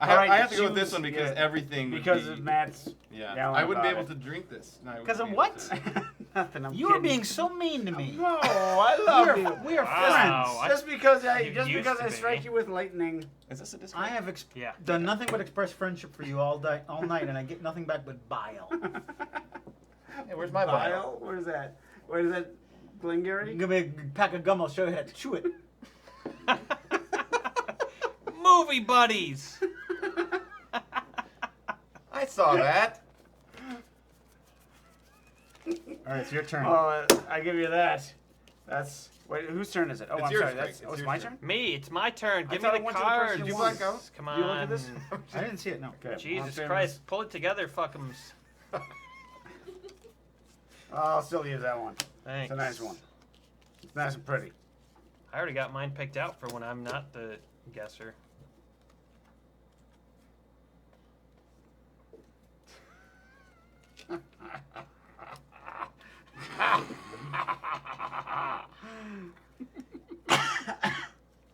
I All right, have to go with this choose- one because yeah. everything would Because be, of Matt's. Yeah, yelling I wouldn't be about able it. to drink this. No, I wouldn't Because of be able what? to. Nothing. I'm You are kidding. being so mean to me. No, I love you. We are Wow, friends. Just because I You used to strike be. you with lightning. Is this a I discount? have Yeah. done nothing but express friendship for you all night, and I get nothing back but bile. Hey, where's my bio? Bile? Where's that? Where's that? Glengarry? Give me a pack of gum, I'll show you how to chew it. Movie buddies. I saw that. All right, it's your turn. Oh, I give you that. That's. Wait, whose turn is it? Oh, It's I'm yours, sorry. Greg. That's. It's Oh, it's your my turn. turn? Me, it's my turn. I Give me thought I the went to the person cards. who Did you won. black out? Come You look at on. this? I didn't see it, no. Okay. Jesus I'm Christ, pull it together, fuckums. I'll still use that one. Thanks. It's a nice one. It's nice and pretty. I already got mine picked out for when I'm not the guesser.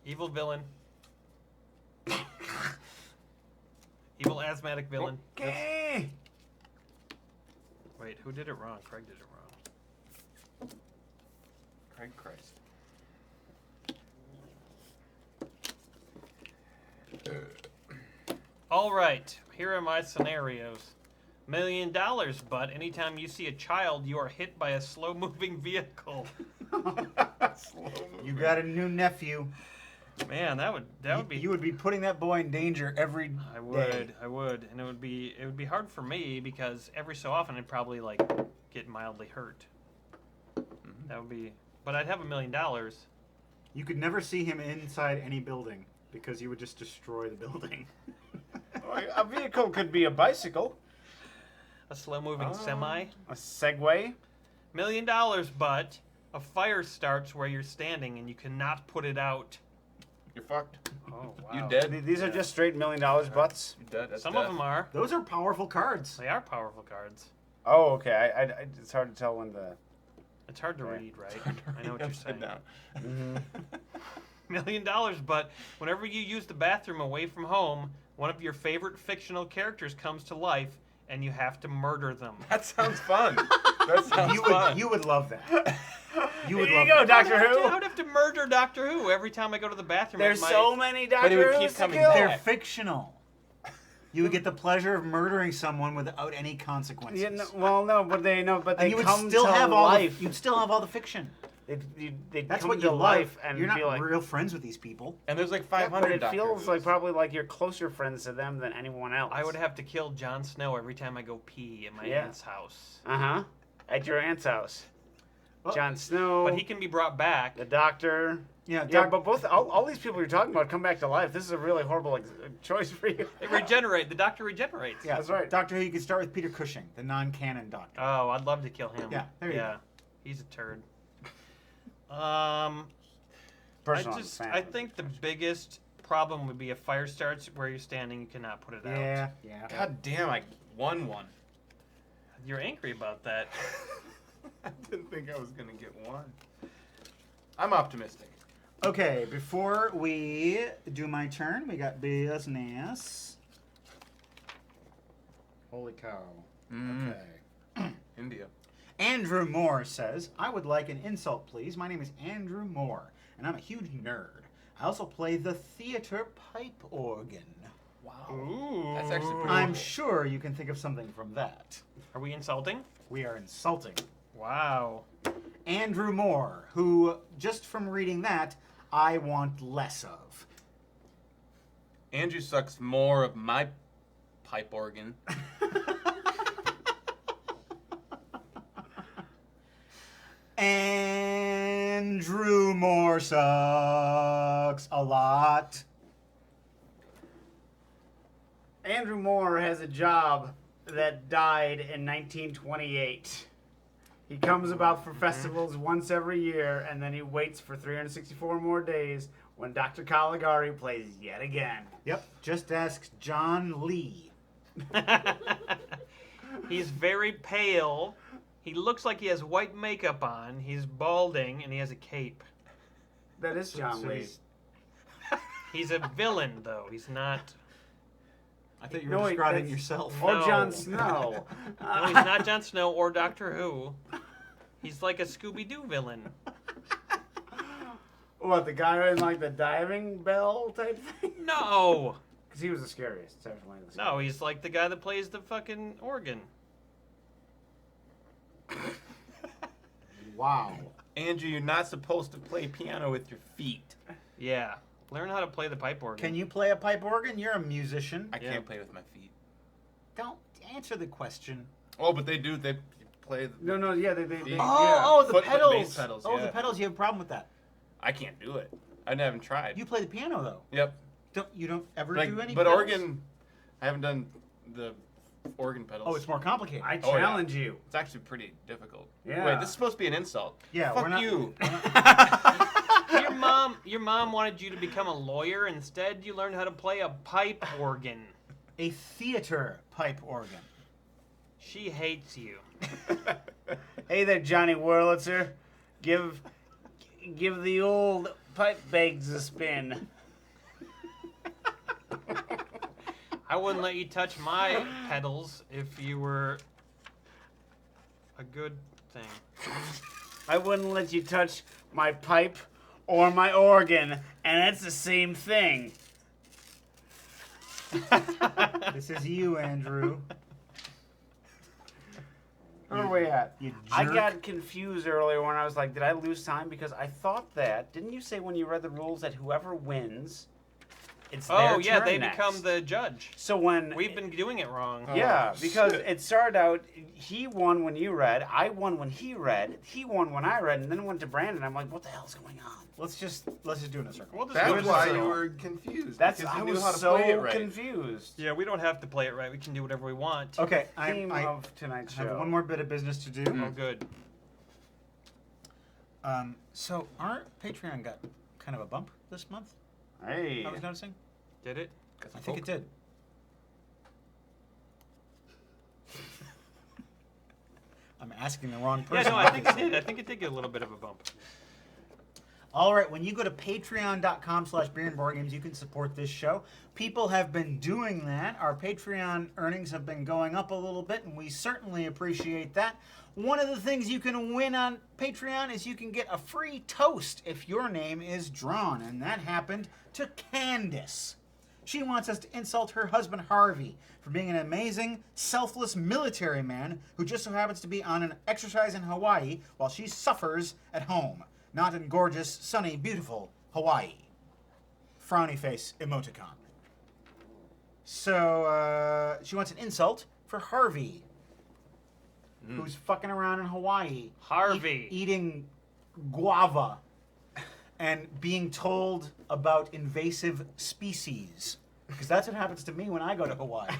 Evil villain. Evil asthmatic villain. Okay. Wait, who did it wrong? Craig did it wrong. Craig Christ. All right, here are my scenarios. $1 million, but anytime you see a child, you are hit by a slow-moving vehicle. You got a new nephew. Man, that would be. You would be putting that boy in danger every day. I would, and it would be hard for me because every so often I'd probably like get mildly hurt. That would be, but I'd have $1 million. You could never see him inside any building because he would just destroy the building. A vehicle could be a bicycle, A slow-moving semi. a Segway. $1 million, but a fire starts where you're standing and you cannot put it out. You're fucked. Oh wow. You dead. These are just straight $1 million butts. You dead. That's Some death. of them are. Those are powerful cards. They are powerful cards. Oh, okay. It's hard to tell when the. It's hard to read, right? I know what you're Upside saying. down. $1 million, but whenever you use the bathroom away from home, one of your favorite fictional characters comes to life, and you have to murder them. That sounds fun. That sounds fun. You would love that. You would Here love you go, that. Doctor Who. I would have to murder Doctor Who every time I go to the bathroom. There's It might- so many But he Doctor would Who's keep to coming kill. back. They're fictional. You would get the pleasure of murdering someone without any consequences. Yeah, no, but they and they you would come still to have life. you'd still have all the fiction. They That's come what to you life love. and You're not be like. real friends with these people. And there's like Yeah, 500 but it Doctor feels Who's. like probably like you're closer friends to them than anyone else. I would have to kill Jon Snow every time I go pee in my Yeah. aunt's house. At your aunt's house. Well, Jon Snow. But he can be brought back. The Doctor. Yeah, Yeah, but all these people you're talking about come back to life. This is a really horrible choice for you. They regenerate. The Doctor regenerates. yeah, That's right. Doctor Who, you could start with Peter Cushing, the non-canon Doctor. Oh, I'd love to kill him. Yeah, there you go. He's a turd. I Personal fan. think the biggest problem would be if fire starts where you're standing, you cannot put it out. Yeah. God damn, I won one. You're angry about that. I didn't think I was gonna get one. I'm optimistic. Okay, before we do my turn, we got business. Holy cow. Mm. Okay. India. Andrew Moore says, I would like an insult, please. My name is Andrew Moore, and I'm a huge nerd. I also play the theater pipe organ. Wow. Ooh. That's actually pretty I'm cool. sure you can think of something from that. Are we insulting? We are insulting Wow. Andrew Moore, who, just from reading that, I want less of. Andrew sucks more of my pipe organ. Andrew Moore sucks a lot. Andrew Moore has a job that died in 1928. He comes about for festivals once every year, and then he waits for 364 more days when Dr. Caligari plays yet again. Yep, just ask John Lee. He's very pale. He looks like he has white makeup on. He's balding, and he has a cape. That is John so Lee. He's a villain, though. He's not. I thought you No, were wait, describing that's- yourself. Or No. Jon Snow. No, he's not Jon Snow or Doctor Who. He's like a Scooby-Doo villain. What, the guy in like the diving bell type thing? No! Because he was the scariest. Definitely the scariest. No, he's like the guy that plays the fucking organ. Wow. Andrew, you're not supposed to play piano with your feet. Yeah. Learn how to play the pipe organ. Can you play a pipe organ? You're a musician. I Yeah. can't play with my feet. Don't answer the question. Oh, but they do. They play. No, yeah, they Oh, yeah. Oh, the Foot- pedals. bass pedals, Oh, yeah. the pedals. You have a problem with that. I can't do it. I haven't tried. You play the piano though. Yep. You don't ever Like, do any. but pedals? organ, I haven't done the organ pedals. Oh, it's more complicated. I Oh, yeah. challenge you. It's actually pretty difficult. Yeah. Wait, this is supposed to be an insult. Yeah, Fuck we're not- you. Your mom wanted you to become a lawyer. Instead, you learned how to play a pipe organ. A theater pipe organ. She hates you. Hey there, Johnny Wurlitzer. Give the old pipe bags a spin. I wouldn't let you touch my pedals if you were a good thing. I wouldn't let you touch my pipe or my organ, and it's the same thing. This is you, Andrew. Where are we at? You I jerk. got confused earlier when I was like, did I lose time? Because I thought that, didn't you say when you read the rules that whoever wins, it's their Oh, yeah, turn they next? become the judge. So when... We've been doing it wrong. Yeah, Oh, because shit. it started out, he won when you read, I won when he read, he won when I read, and then it went to Brandon. I'm like, what the hell's going on? Let's just do it in a circle. We'll just do it That's in a why circle. you were confused. That's because you I knew was how to so play it right. confused. Yeah, we don't have to play it right. We can do whatever we want. Okay, Theme I of tonight's show. have one more bit of business to do. Oh, good. So our Patreon got kind of a bump this month. Hey. I was noticing. Did it? I think it did. I'm asking the wrong Yeah, person. no, I think it did. I think it did get a little bit of a bump. All right, when you go to patreon.com/beerandboardgames, you can support this show. People have been doing that. Our Patreon earnings have been going up a little bit, and we certainly appreciate that. One of the things you can win on Patreon is you can get a free toast if your name is drawn, and that happened to Candace. She wants us to insult her husband Harvey for being an amazing, selfless military man who just so happens to be on an exercise in Hawaii while she suffers at home. Not in gorgeous, sunny, beautiful Hawaii. Frowny face emoticon. So, she wants an insult for Harvey, who's fucking around in Hawaii. Harvey. Eating guava and being told about invasive species. Because that's what happens to me when I go to Hawaii.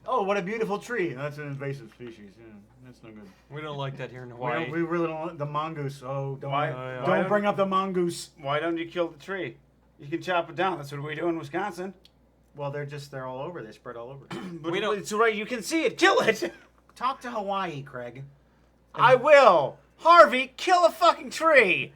Oh, what a beautiful tree. That's an invasive species. Yeah, that's no good. We don't like that here in Hawaii. We really don't like the mongoose. Oh, don't, Why- don't why bring up the mongoose. Why don't you kill the tree? You can chop it down. That's what we do in Wisconsin. Well, they're all over. They spread all over. But We don't- it's right. You can see it. Kill it. Talk to Hawaii, Craig. I will. Harvey, kill a fucking tree.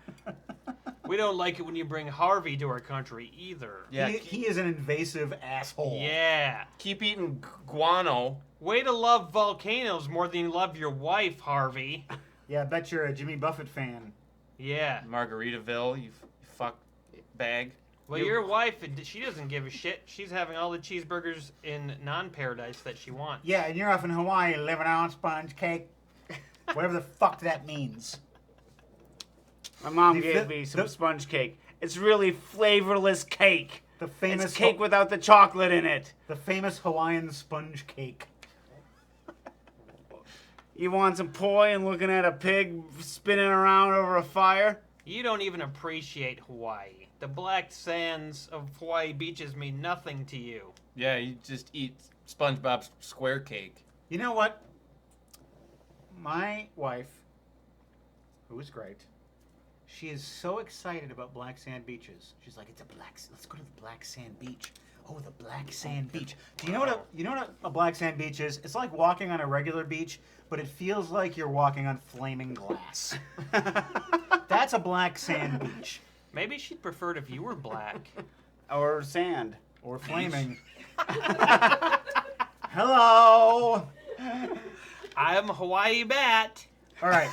We don't like it when you bring Harvey to our country either. Yeah, He is an invasive asshole. Yeah. keep eating guano. Way to love volcanoes more than you love your wife, Harvey. Yeah, I bet you're a Jimmy Buffett fan. Yeah. Margaritaville, you fuck bag. Well, your wife, she doesn't give a shit. She's having all the cheeseburgers in non-paradise that she wants. Yeah, and you're off in Hawaii living on sponge cake. Whatever the fuck that means. My mom The- gave me some the- sponge cake. It's really flavorless cake. The famous It's cake without the chocolate in it. the famous Hawaiian sponge cake. You want some poi and looking at a pig spinning around over a fire? You don't even appreciate Hawaii. The black sands of Hawaii beaches mean nothing to you. Yeah, you just eat SpongeBob's square cake. You know what? My wife, who is great, she is so excited about black sand beaches. She's like, let's go to the black sand beach. Oh, the black sand beach. Do you know what a black sand beach is? It's like walking on a regular beach, but it feels like you're walking on flaming glass. That's a black sand beach. Maybe she'd prefer it if you were black. Or sand. Or flaming. Hello! I'm a Hawaii bat. All right.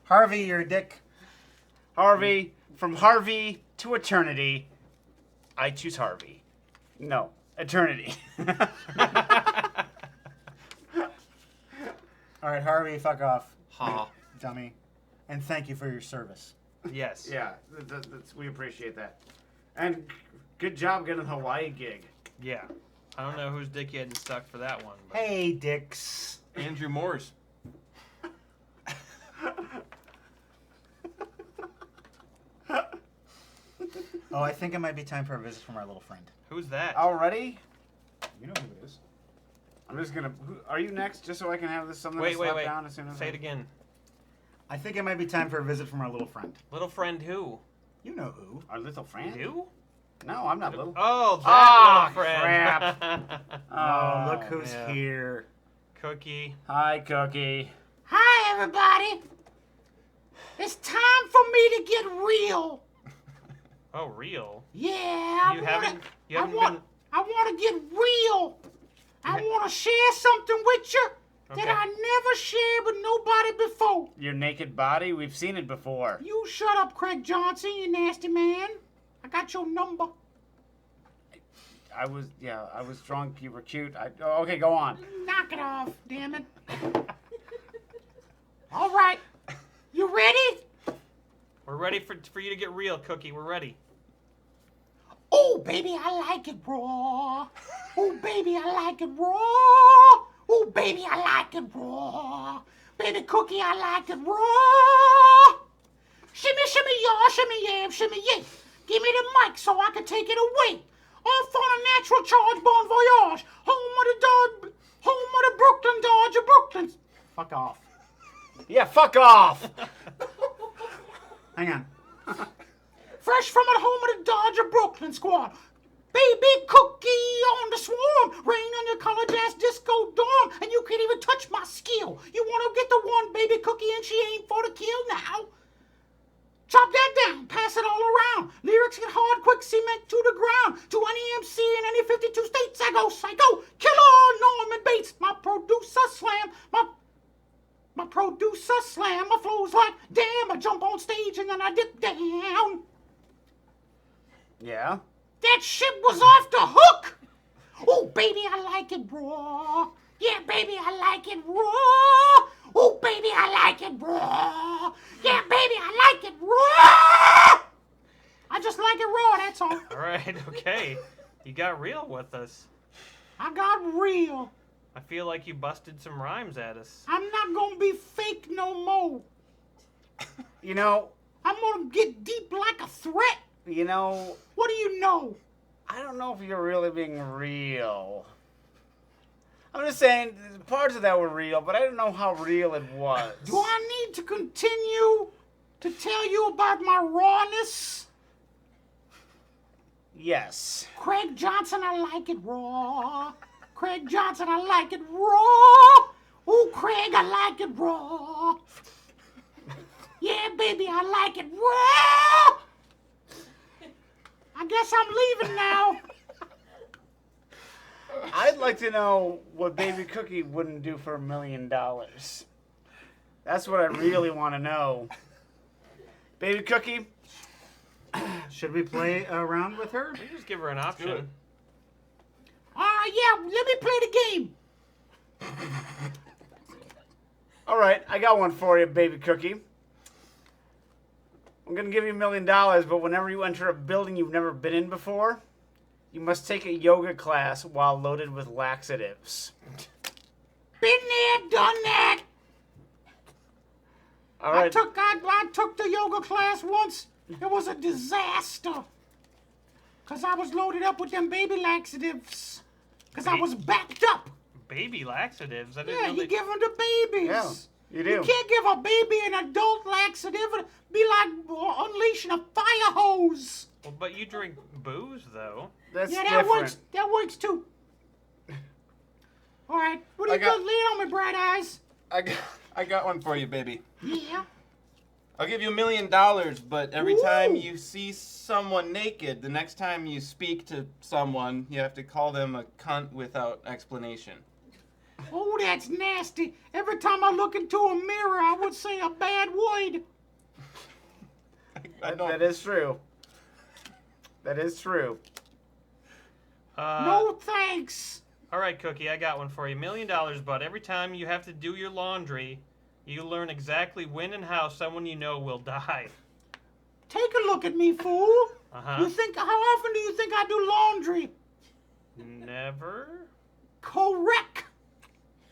Harvey, you're a dick. Harvey, from Harvey to eternity, I choose Harvey. No, eternity. All right, Harvey, fuck off, Ha. dummy. And thank you for your service. Yes. Yeah, we appreciate that. And good job getting the Hawaii gig. Yeah. I don't know whose dick you had stuck for that one. But... Hey, dicks. Andrew Moore's. Oh, I think it might be time for a visit from our little friend. Who's that? Already? You know who it is. I'm just gonna. Are you next? Just so I can have this something Wait, to wait, slap wait. down as soon as Say I... it again. I think it might be time for a visit from our little friend. Little friend who? You know who. Our little friend? You? No, I'm not little. Oh, that Ah, little friend. Oh, look who's yeah. here. Cookie. Hi, Cookie. Hi, everybody. It's time for me to get real. Oh, real? Yeah, You haven't been... I want to get real. I want to share something with you Okay. that I never shared with nobody before. Your naked body? We've seen it before. You shut up, Craig Johnson, you nasty man. I got your number. was drunk. You were cute. Okay, go on. Knock it off, damn it. All right. You ready? We're ready for you to get real, Cookie. We're ready. Oh, baby, I like it raw. Oh, baby, I like it raw. Oh, baby, I like it raw. Baby Cookie, I like it raw. Shimmy, shimmy, y'all, shimmy, yeah, shimmy, yeah. Give me the mic so I can take it away. Off on a natural charge, bon voyage. Home of the Brooklyn Dodger, Brooklyn. Fuck off. Yeah, fuck off. Hang on. Fresh from the home of the Dodger Brooklyn squad. Baby Cookie on the swarm. Rain on your college ass disco dorm. And you can't even touch my skill. You want to get the one baby Cookie and she ain't for the kill now. Chop that down, pass it all around. Lyrics get hard, quick cement to the ground. To any MC in any 52 states, I go psycho. Killer Norman Bates, my producer slam. My producer slam. My flow's like, damn, I jump on stage and then I dip down. Yeah. That shit was off the hook. Oh, baby, I like it raw. Yeah, baby, I like it raw. Oh, baby, I like it raw. Yeah, baby, I like it raw. I just like it raw, that's all. All right, okay. You got real with us. I got real. I feel like you busted some rhymes at us. I'm not gonna be fake no more. You know, I'm gonna get deep like a threat. What do you know? I don't know if you're really being real. I'm just saying, parts of that were real, but I don't know how real it was. Do I need to continue to tell you about my rawness? Yes. Craig Johnson, I like it raw. Craig Johnson, I like it raw. Ooh, Craig, I like it raw. Yeah, baby, I like it raw. I guess I'm leaving now. I'd like to know what Baby Cookie wouldn't do for $1 million. That's what I really want to know. Baby Cookie? Should we play around with her? You just give her an option. Yeah, let me play the game. All right, I got one for you, Baby Cookie. I'm going to give you $1 million, but whenever you enter a building you've never been in before, you must take a yoga class while loaded with laxatives. Been there, done that. All right. I took the yoga class once. It was a disaster. Because I was loaded up with them baby laxatives. Because I was backed up. Baby laxatives? I didn't Yeah, know you they... give them to babies. Yeah, you do. You can't give a baby an adult laxative. It'd be like unleashing a fire hose. Well, but you drink booze, though. That's Yeah, different. that works too. All right, what do you got? Lay it on me, bright eyes. I got one for you, baby. Yeah. I'll give you $1 million, but every time you see someone naked, the next time you speak to someone, you have to call them a cunt without explanation. Oh, that's nasty. Every time I look into a mirror, I would say a bad word. I don't. That is true. That is true. No thanks. All right, Cookie, I got one for you. $1 million, but every time you have to do your laundry, you learn exactly when and how someone you know will die. Take a look at me, fool. Uh-huh. How often do you think I do laundry? Never? Correct.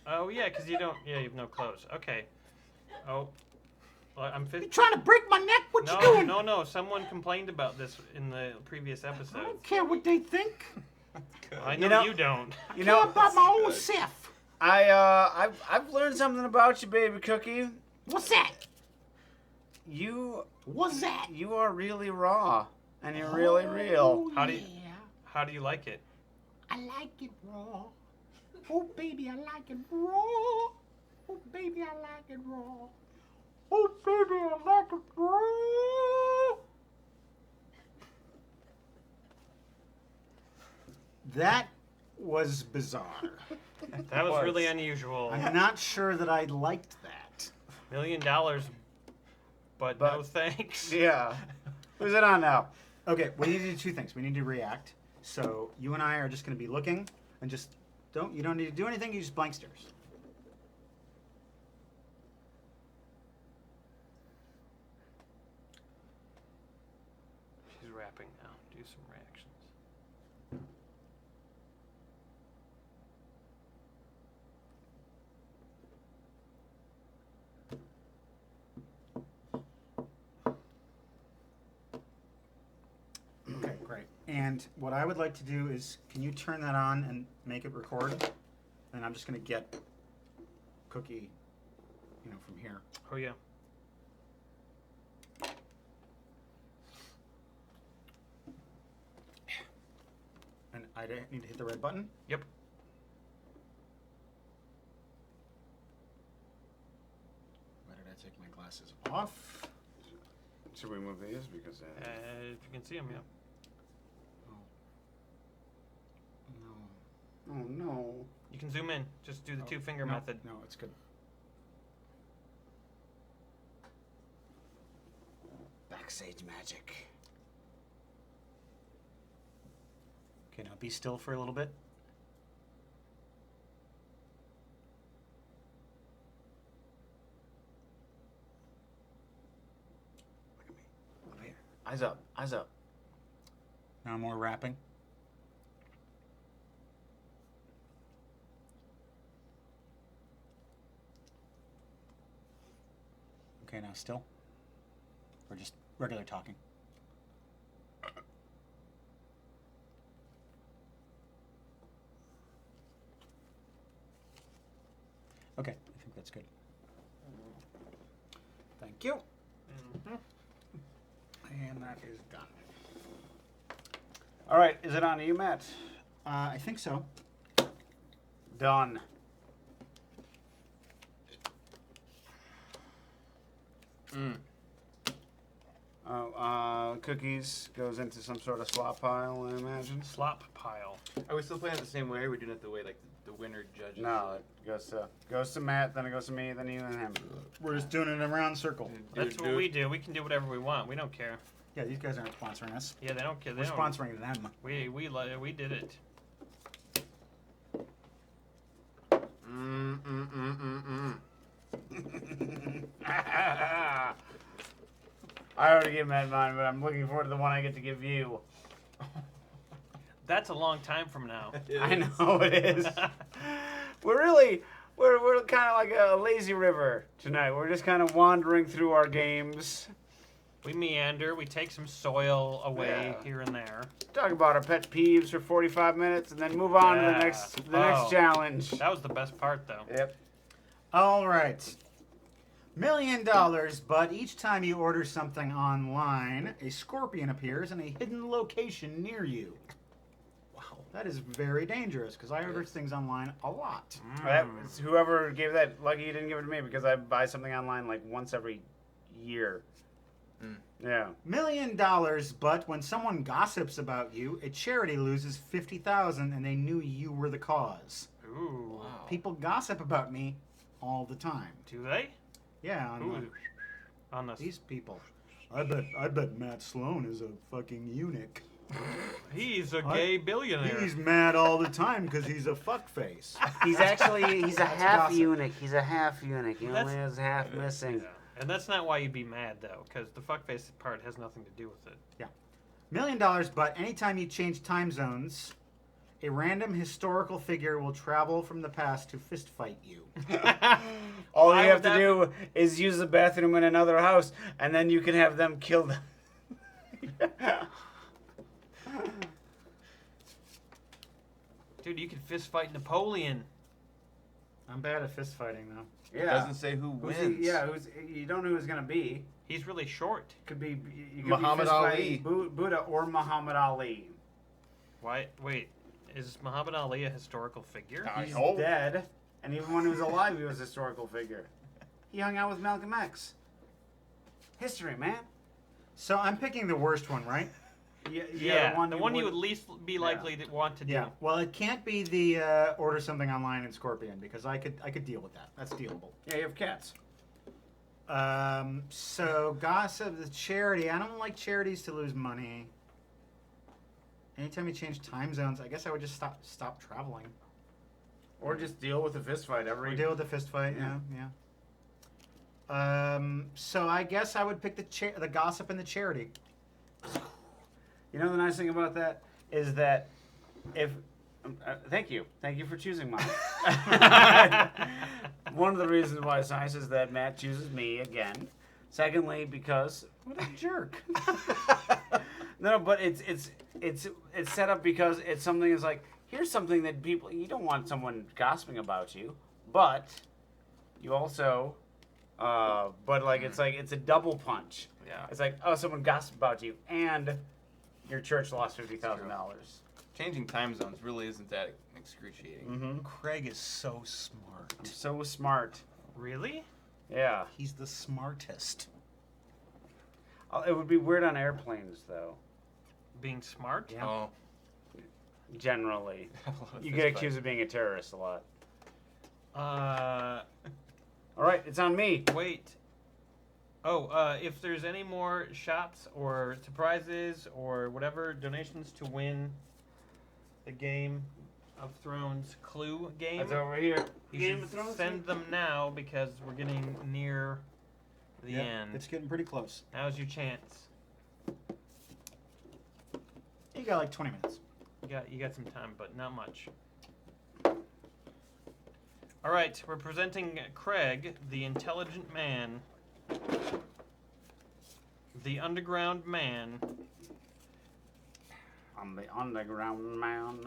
Oh, yeah, because you have no clothes. Okay. Oh, well, I'm 50. You trying to break my neck? What you doing? No. Someone complained about this in the previous I episode. don't care what they think. I know you don't. You I know, care about my own self. I've learned something about you, Baby Cookie. What's that? What's that? You are really raw, and you're really real. How do yeah. you- How do you like it? I like it raw. Oh, baby, I like it raw. Oh, baby, I like it raw. Oh, baby, I like it raw. That was bizarre. That was really unusual. I'm not sure that I liked that. $1 million, but no thanks. Yeah. Who's it on now? Okay, we need to do two things. We need to react, So you and I are just going to be looking and just you don't need to do anything. You just blank stares. She's rapping now. Do some reactions. Okay, great. And what I would like to do is, can you turn that on and make it record? And I'm just going to get Cookie, from here. Oh yeah. And I need to hit the red button. Yep. Why did I take my glasses off? Should we move these? Because If you can see him, yeah. No. oh no. You can zoom in. Just do the two-finger no, method. No, it's good. Backstage magic. Okay, now be still for a little bit. Look at me. Over here. Eyes up. Eyes up. Now more rapping. Okay, now still? Or just regular talking? Okay, I think that's good. Thank you. Mhm. And that is done. All right. Is it on to you, Matt? I think so. Done. Cookies goes into some sort of slop pile, I imagine. Slop pile. Are we still playing it the same way? Or are we doing it the way like the winner judges? No, it goes to Matt, then it goes to me, then you, then him. We're just doing it in a round circle. That's what we do. We can do whatever we want. We don't care. Yeah, these guys aren't sponsoring us. Yeah, they don't care. They We're don't. sponsoring them. We did it. I already gave Matt mine, but I'm looking forward to the one I get to give you. That's a long time from now. I know it is. we're kind of like a lazy river tonight. We're just kind of wandering through our games. We meander. We take some soil away Yeah. here and there. Talk about our pet peeves for 45 minutes, and then move on to the Yeah. next Oh. challenge. That was the best part, though. Yep. All right. $1 million, but each time you order something online, a scorpion appears in a hidden location near you. Wow, that is very dangerous because I order things online a lot. Whoever gave that, lucky you didn't give it to me because I buy something online like once every year. Yeah. $1 million, but when someone gossips about you, a charity loses $50,000 and they knew you were the cause. Ooh. People gossip about me all the time. Do they? Yeah, Ooh. On the these people. I bet Matt Sloan is a fucking eunuch. He's a gay billionaire. He's mad all the time because he's a fuckface. He's a half gossip. eunuch. He's a half eunuch. He That's- only has half missing. Yeah. And that's not why you'd be mad, though, because the fuckface part has nothing to do with it. $1 million, but anytime you change time zones, a random historical figure will travel from the past to fist fight you. All Why you have would to that do is use the bathroom in another house, and then you can have them kill them. Dude, you could fist fight Napoleon. I'm bad at fist fighting though. It doesn't say who Who's wins. you don't know who it's gonna be. He's really short. Could be you could Muhammad be fist Ali. fighting Buddha or Muhammad Ali. Why? Wait, is Muhammad Ali a historical figure? I He's hope. dead, and even when he was alive, he was a historical figure. He hung out with Malcolm X. History, man. So I'm picking the worst one, right? Yeah, the one you would least be likely to want to do. Yeah. Well, it can't be the order something online in Scorpion because I could deal with that. That's dealable. Yeah, you have cats. So gossip, the charity. I don't like charities to lose money. Anytime you change time zones, I guess I would just stop traveling. Or just deal with a fist fight Or deal with the fist fight. Yeah. So I guess I would pick the gossip and the charity. You know the nice thing about that is that if thank you for choosing mine. One of the reasons why it's nice is that Matt chooses me again. Secondly, because what a jerk. No, but it's set up because it's something that's like, here's something that you don't want someone gossiping about you, but you also but like it's a double punch. Yeah. It's like, oh, someone gossiped about you and your church lost $50,000. Changing time zones really isn't that excruciating. Mm-hmm. Craig is so smart. I'm so smart. Really? Yeah. He's the smartest. It would be weird on airplanes, though. Being smart? Yeah. Oh. Generally. You get accused of being a terrorist a lot. All right, it's on me. Wait. Oh, if there's any more shots or surprises or whatever, donations to win the Game of Thrones Clue game, It's over here. you Game should of Thrones? send them now because we're getting near the end. It's getting pretty close. Now's your chance. You got like 20 minutes. You got some time, but not much. All right, we're presenting Craig, the intelligent man, the underground man. I'm the underground man.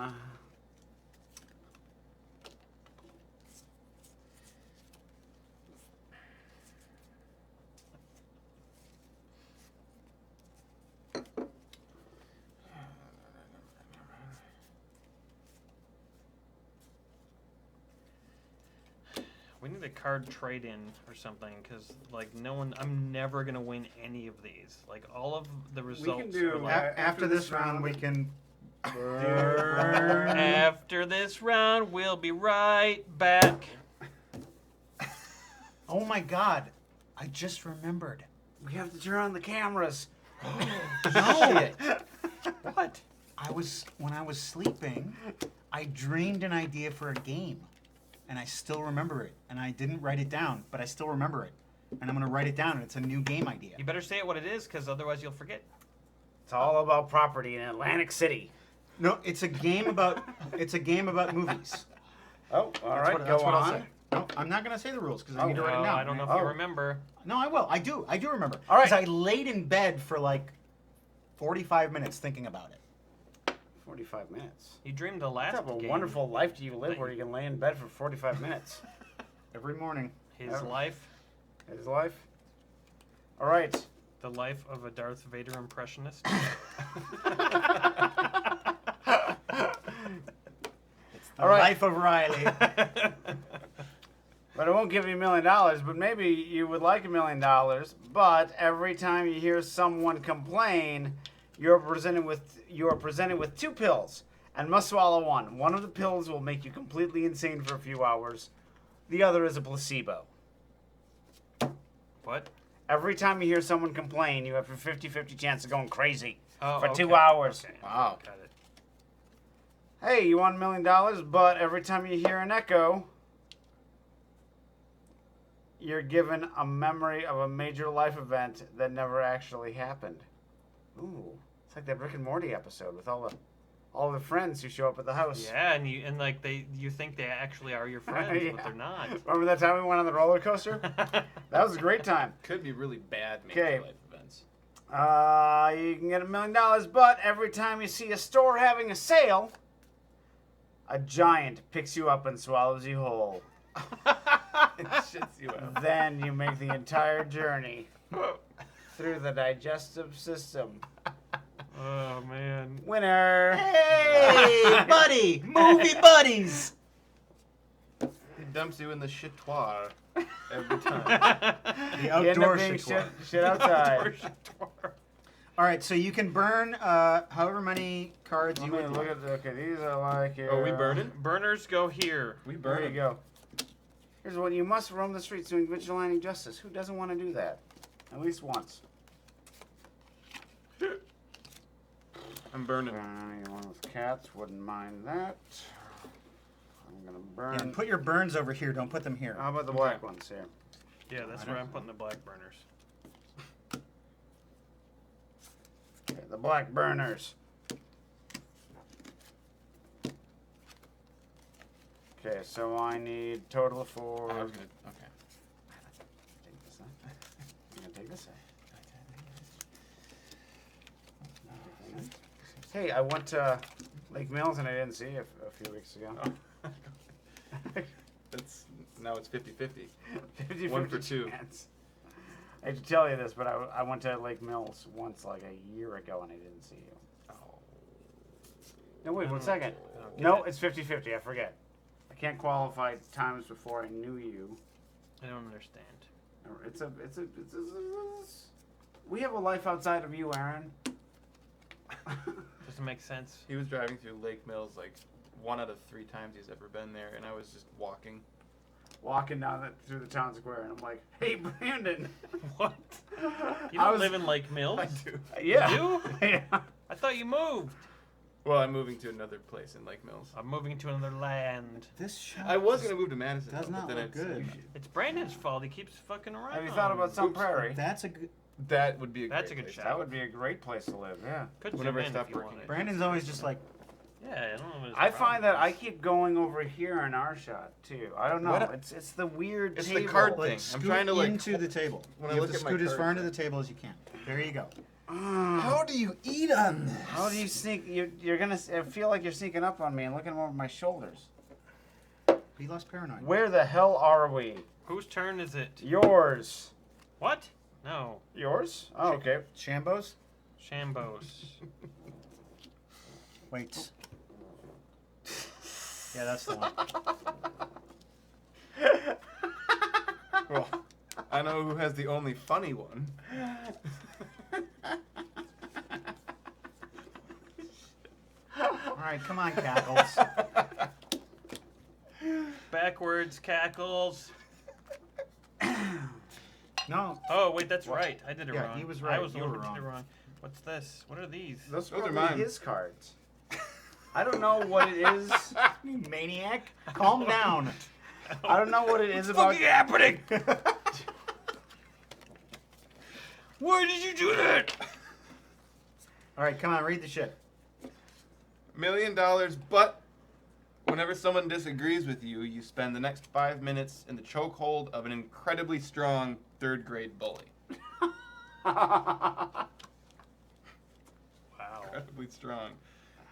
We need a card trade-in or something, because like I'm never gonna win any of these. Like all of the results. do are, like, After this round, we can. After this round, we'll be right back. Oh my God! I just remembered. We have to turn on the cameras. No. What? When I was sleeping, I dreamed an idea for a game, and I still remember it. And I didn't write it down, but I still remember it. And I'm gonna write it down, and it's a new game idea. You better say it what it is, because otherwise you'll forget. It's all about property in Atlantic City. No, it's a game about movies. Oh, all right, That's go what I'll on. say. No, I'm not gonna say the rules because I need to write it No, down. I don't know if Oh. you remember. No, I will. I do remember. All right. Because I laid in bed for like 45 minutes thinking about it. 45 minutes. You dreamed the What last type of game. wonderful life do you live where you can lay in bed for 45 minutes? Every morning. His life, His life? All right. the life of a Darth Vader impressionist. The All right. life of Riley. But I won't give you $1 million, but maybe you would like $1 million. But every time you hear someone complain, you're presented with 2 pills and must swallow one. One of the pills will make you completely insane for a few hours. The other is a placebo. What? Every time you hear someone complain, you have a 50-50 chance of going crazy Oh, for okay. 2 hours. Okay. Wow. Got it. Hey, you want $1 million, but every time you hear an echo, you're given a memory of a major life event that never actually happened. Ooh, it's like that Rick and Morty episode with all the friends who show up at the house. Yeah, and you think they actually are your friends, Yeah. but they're not. Remember that time we went on the roller coaster? That was a great time. Could be really bad major Okay. life events. You can get $1 million, but every time you see a store having a sale, a giant picks you up and swallows you whole. It shits you out. Then you make the entire journey through the digestive system. Oh man. Winner! Hey, buddy! Movie buddies! He dumps you in the chitoir every time. The You end up outdoor being shit. shit outside. All right, so you can burn however many cards Let you me would look like. at. Okay, these are like. Are we burning? Burners go here. We burn. There you go. Here's what you must roam the streets doing vigilante justice. Who doesn't want to do that? At least once. I'm burning. Anyone with cats wouldn't mind that. I'm gonna burn. Yeah, put your burns over here. Don't put them here. How about the black ones here? Yeah, that's where I'm putting the black burners. Okay, the black burners. Okay, so I need total of 4. I was gonna. Okay. Take this, huh? I'm gonna take this. Hey, I went to Lake Mills and I didn't see you a few weeks ago. Oh. Now it's 50-50. 50 1 for 2. chance. I hate to tell you this, but I went to Lake Mills once like a year ago and I didn't see you. Oh. No, wait, 1 second. Okay. No, it's 50-50. I forget. I can't qualify times before I knew you. I don't understand. We have a life outside of you, Aaron. Doesn't make sense. He was driving through Lake Mills like 1 out of 3 times he's ever been there, and I was just walking. Walking down through the town square, and I'm like, "Hey, Brandon." What? You I don't was- live in Lake Mills? I do. Yeah. You? Yeah. I thought you moved. Well, I'm moving to another place in Lake Mills. I'm moving to another land. This shot I was gonna move to Madison. does though, not but then look I said, good. It's Brandon's fault. He keeps fucking around. Have you thought about Sun Oops. Prairie? That's a good. That would be a That's great a good place. shot. That would be a great place to live. Yeah. Could Whenever I zoom in stop if you working. wanted. Brandon's always just like, Yeah, I don't know what his I problem find that is. I keep going over here in our shot too. I don't know. What? It's the weird It's the table. card like thing. I'm scoot trying to, like, into the table. when I You have look to at my scoot as cards, far into like- the table as you can. There you go. How do you eat on this? How do you sneak? You're gonna I feel like you're sneaking up on me and looking over my shoulders. Be less paranoid. Where the hell are we? Whose turn is it? Yours. What? No. Yours? Oh, okay. Shambos? Shambos. Wait. Yeah, that's the one. Well, I know who has the only funny one. All right, come on, Cackles. Backwards cackles. No, Oh, wait, that's right. I did it Yeah, wrong. he was I right, was the you one were who did it wrong. wrong. What's this? What are these? Those are are mine. his cards. I don't know what it is. you maniac. Calm down. I don't know what it is about. fucking happening? Why did you do that? All right, come on, read the shit. $1 million, but whenever someone disagrees with you, you spend the next 5 minutes in the chokehold of an incredibly strong 3rd grade bully. Wow. Incredibly strong,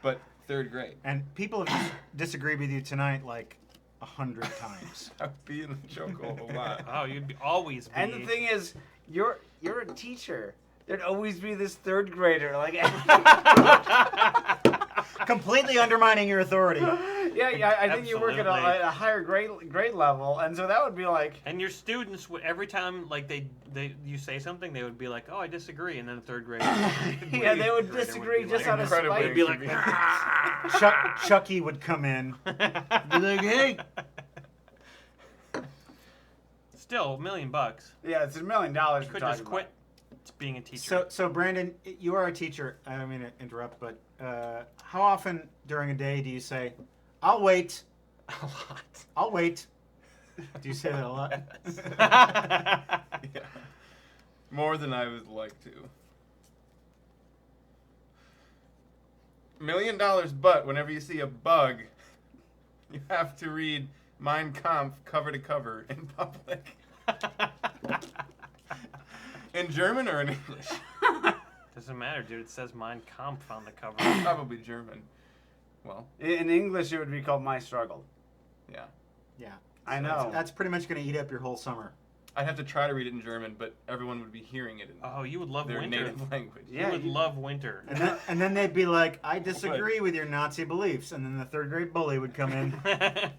but 3rd grade. And people have disagreed with you tonight like 100 times. I would be in the chokehold a lot. Oh, you'd be, always be. And the thing is, you're a teacher. There'd always be this 3rd grader, like. Completely undermining your authority. Yeah, I think you work at Absolutely. a higher grade level, and so that would be like. And your students, every time like you say something, they would be like, "Oh, I disagree," and then 3rd grade. Yeah, they would disagree just out of incredibly spite. They'd be like, Chucky would come in. Be like, hey. Still, $1 million. Yeah, it's $1 million. we're You could talking just quit being a teacher. So Brandon, you are a teacher. I don't mean to interrupt, but how often during a day do you say, "I'll wait"? a lot. I'll wait. Do you say that a lot? Yeah. More than I would like to. $1 million, but whenever you see a bug, you have to read Mein Kampf cover to cover in public. In German or in English? Doesn't matter, dude. It says Mein Kampf on the cover. Probably German. Well, In English, it would be called My Struggle. yeah. Yeah. I know. That's pretty much going to eat up your whole summer. I'd have to try to read it in German, but everyone would be hearing it in Oh, you would love their winter. native language. Yeah, you would you- love winter. And then they'd be like, "I disagree with your Nazi beliefs," and then the 3rd grade bully would come in. $1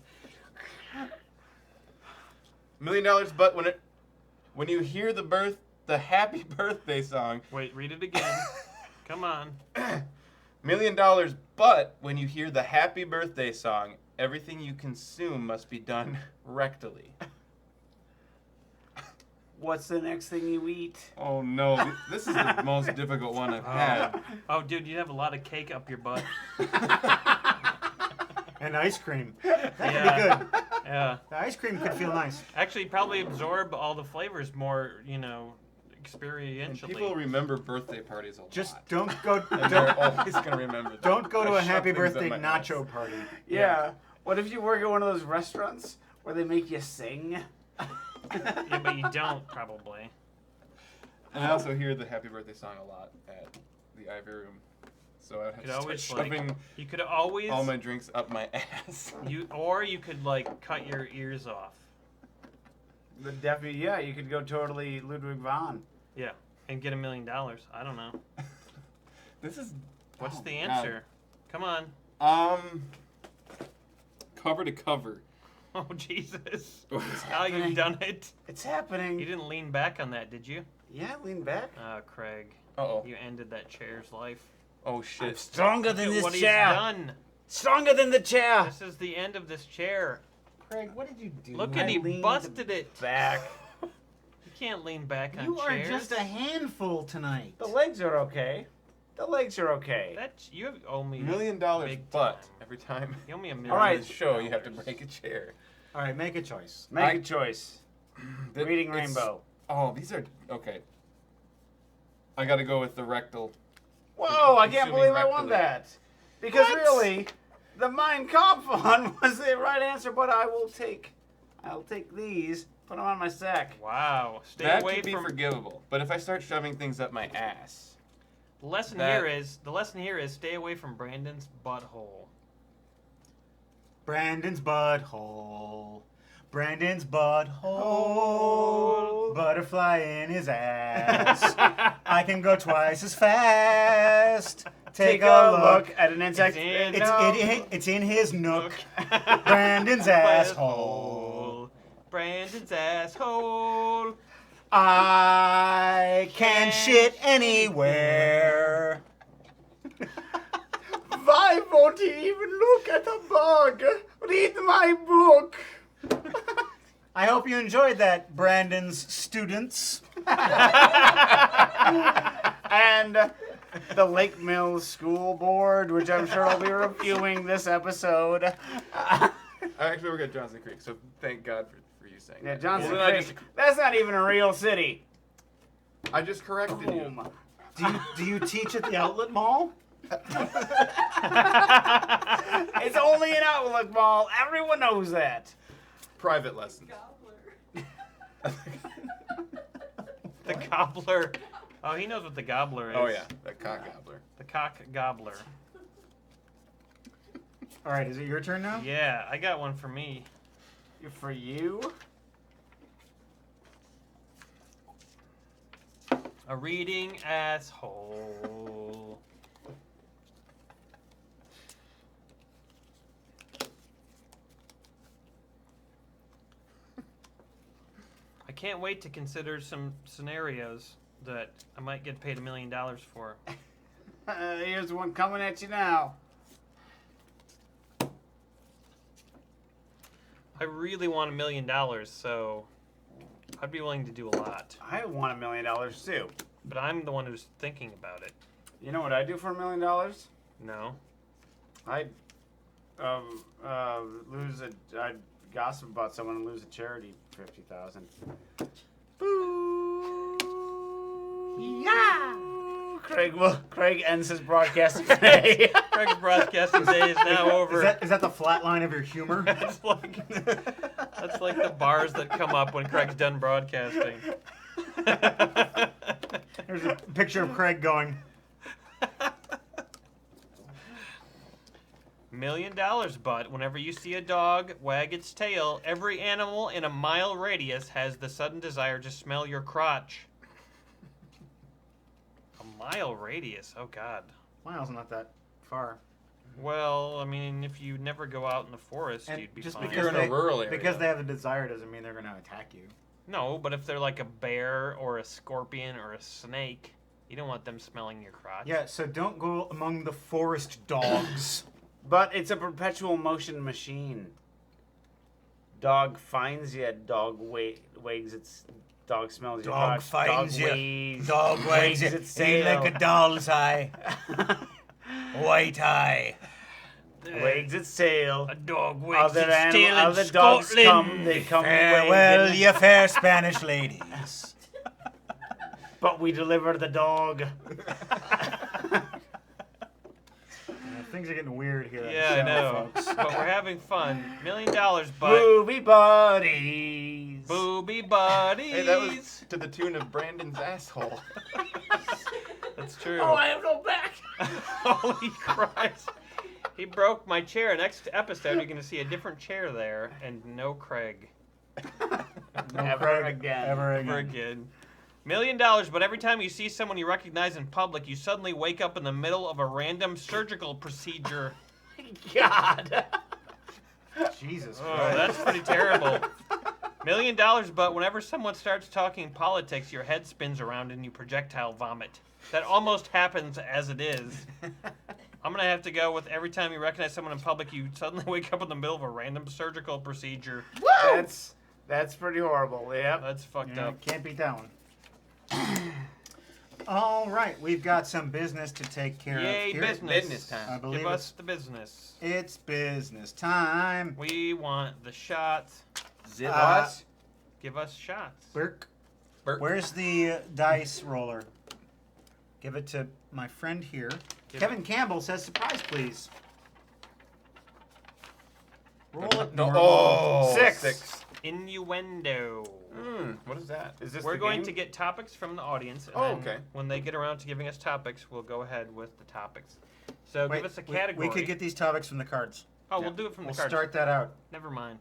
million, but when you hear the happy birthday song, Wait, read it again. Come on. $1 million, but when you hear the happy birthday song, everything you consume must be done rectally. What's the next thing you eat? Oh no, this is the most difficult one I've had. Oh, dude, you have a lot of cake up your butt. And ice cream. That could Yeah. be good. Yeah. The ice cream could feel nice. Actually, probably absorb all the flavors more, And experientially. people remember birthday parties a lot. Just don't go. And they're always gonna remember that. Don't go to I a happy shove things birthday up my ass. nacho party. Yeah. What if you work at one of those restaurants where they make you sing? Yeah, but you don't, probably. And I also hear the happy birthday song a lot at the Ivy Room. So I'd have Could to start always, shoving You could always... all my drinks up my ass. You could, cut your ears off. Yeah, you could go totally Ludwig van. Yeah. And get $1 million. I don't know. This is... What's oh the my answer? Come on. God. Cover to cover. Oh, Jesus. What's How happening? you've done it. It's happening. You didn't lean back on that, did you? Yeah, lean back. Oh, Craig. Uh-oh. You ended that chair's life. Oh, shit. Stronger than Look at this what chair. he's done. Stronger than the chair. This is the end of this chair. Craig, what did you do? Look I at he leaned busted it. Back. You can't lean back on You are chairs. just a handful tonight. The legs are okay. The legs are okay. That's you owe me $1 million, big but time. every time You owe me $1 million. All right. on this show you have to break a chair. All right, make a choice. Make a choice. Reading It's- Rainbow. Oh, these are... Okay. I gotta go with the rectal. Whoa, I can't Consuming believe I won rectally. that. Because What? really, the Mein Kampf one was the right answer, but I'll take these, put them on my sack. Wow. Stay That away could be from. forgivable. But if I start shoving things up my ass... The lesson that- here is stay away from Brandon's butthole. Brandon's butthole. Brandon's butthole. Butterfly in his ass. I can go twice as fast. Take a look. at an insect. It's in his nook. Brandon's asshole. Brandon's asshole. I can shit anywhere. Why won't he even look at the bug? Read my book. I hope you enjoyed that, Brandon's students. And the Lake Mills School Board, which I'm sure will be reviewing this episode. I actually work at Johnson Creek, so thank God for you saying Yeah, that. Johnson Well, then Creek. That's not even a real city. I just corrected you. Boom. Do you teach at the outlet mall? It's only an outlet mall. Everyone knows that. Private lessons. Gobbler. The gobbler. Oh, he knows what the gobbler is. Oh yeah, that cock gobbler. The cock gobbler. All right, is it your turn now? Yeah, I got one for me. For you? A reading asshole. I can't wait to consider some scenarios that I might get paid $1 million for. Here's one coming at you now. I really want $1 million, so I'd be willing to do a lot. I want $1 million too. But I'm the one who's thinking about it. You know what I do for $1 million? No? I'd I'd gossip about someone and lose a charity $50,000. Boo! Yeah. Craig ends his broadcast today. Craig's broadcasting day is now over. Is that the flat line of your humor? That's like the bars that come up when Craig's done broadcasting. There's a picture of Craig going, $1 million, but whenever you see a dog wag its tail, every animal in a mile radius has the sudden desire to smell your crotch. A mile radius? Oh, God. miles not that far. Well, I mean, if you never go out in the forest, And you'd be just fine. You're in a rural area. Because they have the desire doesn't mean they're going to attack you. No, but if they're like a bear or a scorpion or a snake, you don't want them smelling your crotch. Yeah, so don't go among the forest dogs. But it's a perpetual motion machine. Dog finds you, dog wags its Dog smells your Dog crotch. finds you. Wags. Dog wags its it. Ain't like tail. a doll's eye. White eye. Wags its tail. A dog wags its Other tail in other dogs Scotland. come. They come Farewell, wagging. ye fair Spanish ladies. But we deliver the dog. Things are getting weird here. Yeah, I know. Folks. But we're having fun. $1 million, but Movie buddies. booby buddies. Hey, that was to the tune of Brandon's asshole. That's true. Oh, I have no back. Holy Christ. He broke my chair. Next episode, you're going to see a different chair there, and no Craig. No Ever Craig, again. Ever Ever again. again. $1 million, but every time you see someone you recognize in public, you suddenly wake up in the middle of a random surgical procedure. God. Jesus Oh, Christ. that's pretty terrible. $1 million, but whenever someone starts talking politics, your head spins around and you projectile vomit. That almost happens as it is. I'm going to have to go with every time you recognize someone in public, you suddenly wake up in the middle of a random surgical procedure. That's pretty horrible. Yep. That's fucked Yeah, up. can't beat that one. All right, we've got some business to take care Yay, of here. business. Business time. I believe Give us the business. it's business time. We want the shots. Zip. Give us shots. Burke, Burke. where's the dice roller? Give it to my friend here. Kevin Campbell says, "Surprise, please." Roll it. No. normal. Oh, 6. Innuendo. What is that? Is this We're the going game? to get topics from the audience. And Oh, then okay. When they get around to giving us topics, we'll go ahead with the topics. So Wait, give us a we- category. We could get these topics from the cards. Oh, we'll do it from We'll the cards. start that out. Never mind.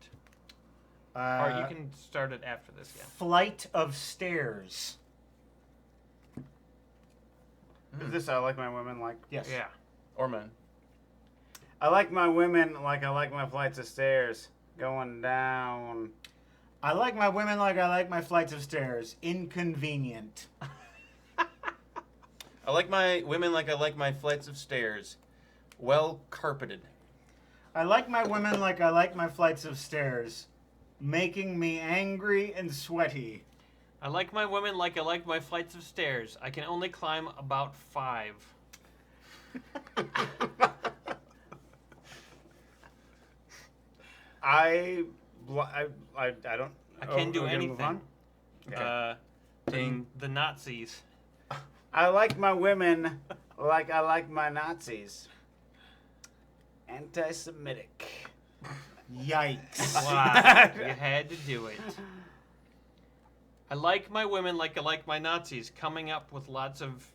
Or you Uh, can start it after this, yeah. Flight of stairs. Is this I like my women like? Yes. Yeah. Or men. I like my women like I like my flights of stairs. Going down. I like my women like I like my flights of stairs. Inconvenient. I like my women like I like my flights of stairs. Well carpeted. I like my women like I like my flights of stairs. Making me angry and sweaty. I like my women like I like my flights of stairs. I can only climb about 5. I don't. I can do we're gonna move anything. on? Uh, Ding. the Nazis. I like my women like I like my Nazis. Anti-Semitic. Yikes. Wow. You had to do it. I like my women like I like my Nazis, coming up with lots of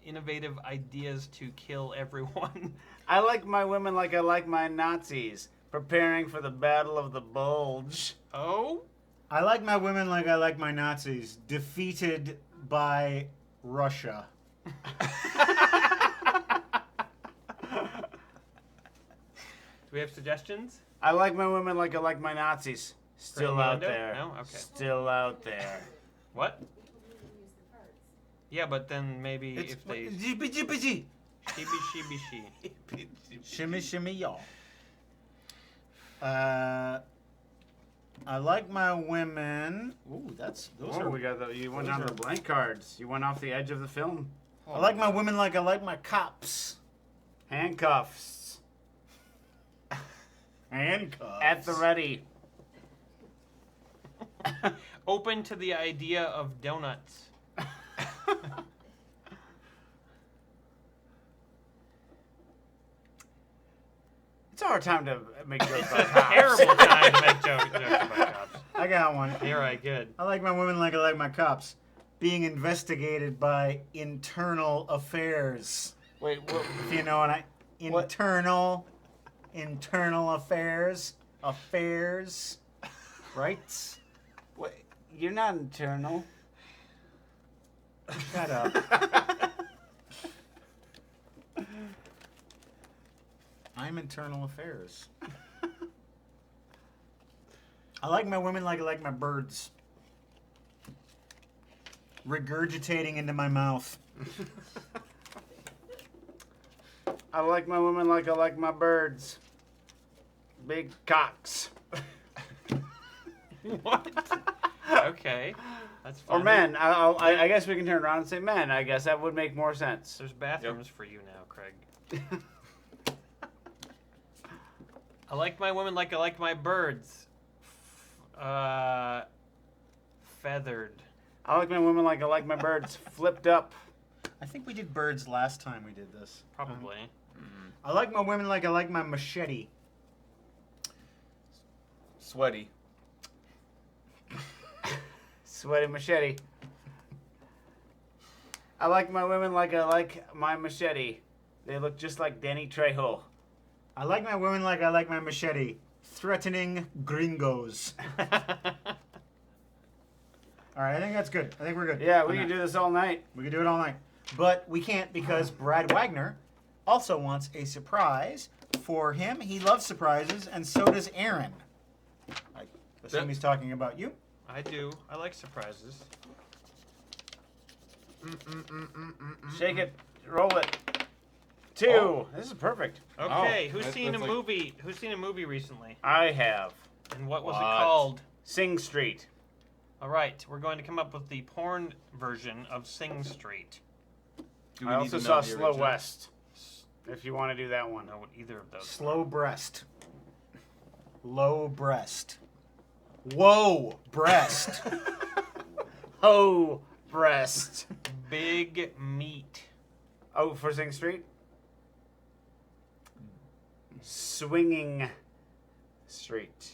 innovative ideas to kill everyone. I like my women like I like my Nazis. Preparing for the Battle of the Bulge. Oh? I like my women like I like my Nazis. Defeated by Russia. Do we have suggestions? I like my women like I like my Nazis. Still out innuendo? there. No? Okay. Still out there. What? People didn't use the cards. Yeah, but then maybe if they... Jibbity. Sheeby, sheeby, she. Shimmy, shimmy, y'all. I like my women. Ooh, those Oh, are. we got you went those down are- to the blank cards. You went off the edge of the film. I like my women like I like my cops. Handcuffs. Handcuffs. At the ready. Open to the idea of donuts. It's a hard time to make jokes about cops. Terrible time to make jokes about cops. I got one. You're right, good. I like my women like I like my cops. Being investigated by internal affairs. Wait, what? If you know what I. Internal affairs. Affairs. Right? Wait, you're not internal. Shut up. I'm internal affairs. I like my women like I like my birds. Regurgitating into my mouth. I like my women like I like my birds. Big cocks. What? Okay. That's fine. Or men. I guess we can turn around and say men. I guess that would make more sense. There's bathrooms for you now, Craig. I like my women like I like my birds. Feathered. I like my women like I like my birds flipped up. I think we did birds last time we did this. Probably. I like my women like I like my machete. Sweaty. Sweaty machete. I like my women like I like my machete. They look just like Danny Trejo. I like my women like I like my machete. Threatening gringos. All right, I think that's good. I think we're good. Yeah, on we can that. do this all night. We can do it all night. But we can't because Brad Wagner also wants a surprise for him. He loves surprises, and so does Aaron. I assume he's talking about you. I do. I like surprises. Shake it, roll it. 2. Oh. This is perfect. Okay, Oh, who's that's- seen a that's like- movie? Who's seen a movie recently? I have And what was What? it called? Sing Street. All right, we're going to come up with the porn version of Sing Street. Do we I need also to know saw the Slow original? West. If you want to do that I one. don't know what either of those. Slow breast. Low breast. Whoa, breast. Oh, breast. Big meat. Oh, for Sing Street? Swinging Street.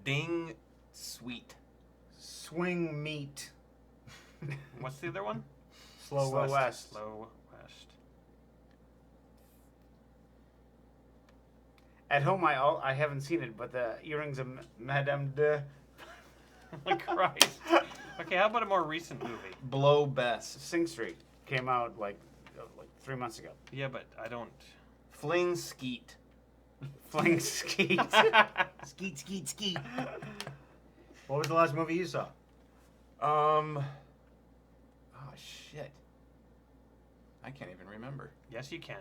Ding sweet. Swing meat. What's the other one? Slow, west. Slow West. At home, I haven't seen it, but the earrings of Madame de... Oh my Christ. Okay, how about a more recent movie? Blow best. Sing Street came out like 3 months ago. Yeah, but I don't. Fling skeet. Fling Skeet. Skeet, skeet, skeet. What was the last movie you saw? Oh shit. I can't even remember. Yes, you can.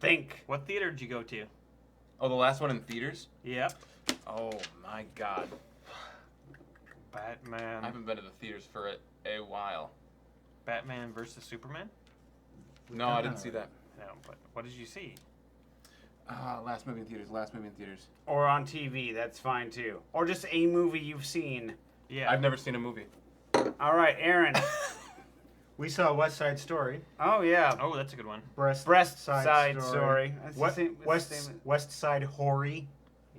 Think. What theater did you go to? Oh, the last one in theaters? Yep. Oh my god. Batman. I haven't been to the theaters for a while. Batman versus Superman? No, I didn't see that. No, but what did you see? Last movie in theaters. Last movie in theaters. Or on TV, that's fine too. Or just a movie you've seen. Yeah. I've never seen a movie. All right, Aaron. We saw West Side Story. Oh, yeah. Oh, that's a good one. Breast Side Story. That's the What, same- it's the West, same- West Side Hoary.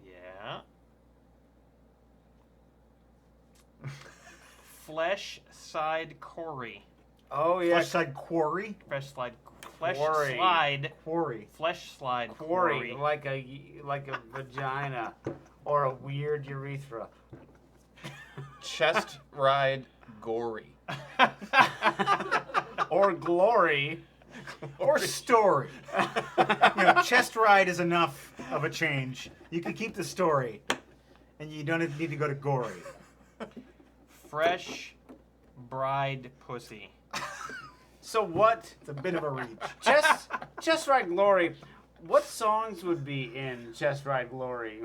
Yeah. Flesh Side Corey. Oh, yeah. West Side Quarry. Flesh Slide. Quarry. Quarry. Flesh Slide Quarry. Like a vagina. Or a weird urethra. Chest ride gory. Or glory. Or story. Chest ride is enough of a change. You can keep the story, and you don't need to go to gory. Fresh Bride Pussy. So what? It's a bit of a reach. Chest Ride Glory. What songs would be in Chest Ride Glory?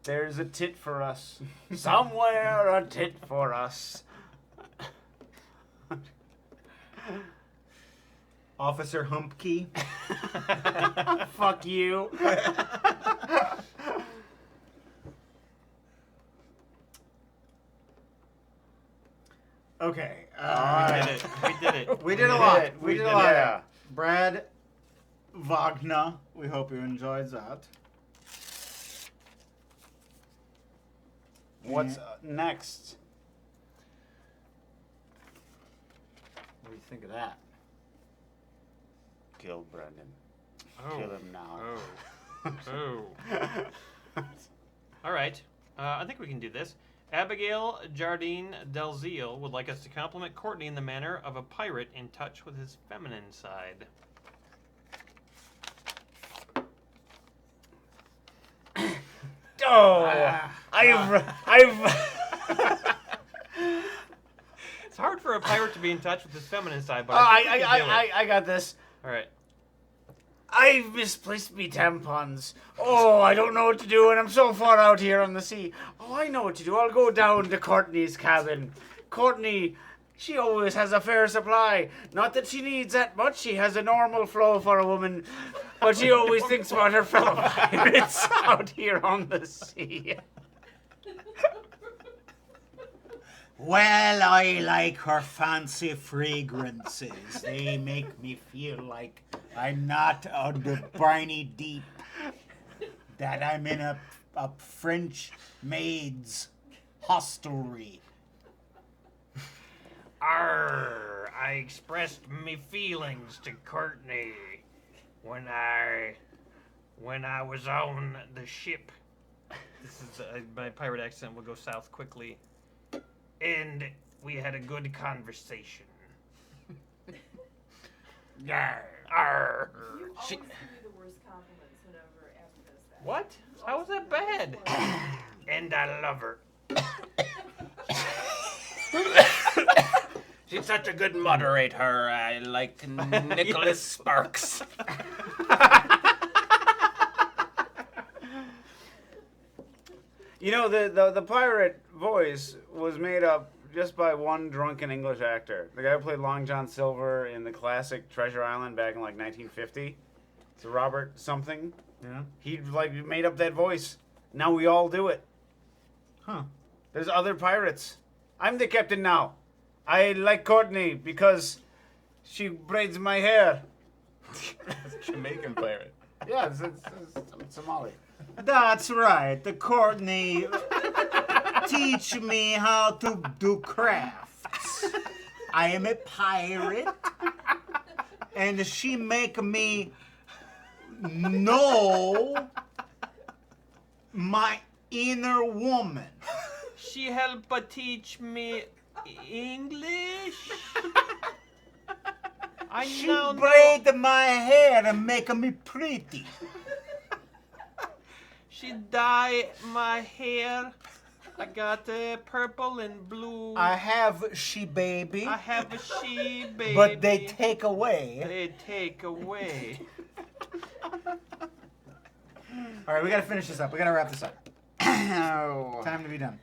There's a tit for us. Somewhere a tit for us. Officer Humpkey. Fuck you. Okay. We did it. We did it. We did a lot. it. We did a did lot. it. Brad Wagner. We hope you enjoyed that. What's next? What do you think of that? Kill Brendan. Oh. Kill him now. Oh. Oh. All right. I think we can do this. Abigail Jardine Delzeal would like us to compliment Courtney in the manner of a pirate in touch with his feminine side. Oh, I've. It's hard for a pirate to be in touch with his feminine side, but Oh, I think we can do it. I got this. All right. I've misplaced me tampons. Oh, I don't know what to do, and I'm so far out here on the sea. Oh, I know what to do. I'll go down to Courtney's cabin. Courtney, she always has a fair supply. Not that she needs that much. She has a normal flow for a woman. But she always thinks about her fellow pirates out here on the sea. Well, I like her fancy fragrances. They make me feel like I'm not on the briny deep, that I'm in a French maid's hostelry. Arr, I expressed me feelings to Courtney when I was on the ship. This is my pirate accent will go south quickly. And we had a good conversation. Yarr, arr. You always give me the worst compliments whenever Abby does that. What? How was that bad? And I love her. She's such a good moderator. I like Nicholas Sparks. You know, the pirate voice was made up just by one drunken English actor. The guy who played Long John Silver in the classic Treasure Island back in like 1950. It's Robert something. Yeah. He made up that voice. Now we all do it. Huh. There's other pirates. I'm the captain now. I like Courtney because she braids my hair. Jamaican pirate. Yeah, it's Somali. That's right. The Courtney teach me how to do crafts. I am a pirate, and she make me know my inner woman. She helped teach me English. I She now know. braid my hair and make me pretty. She dye my hair. I got purple and blue. I have she baby, I have a she baby. but they take away. They take away. All right, we gotta finish this up. We gotta wrap this up. Oh. Time to be done.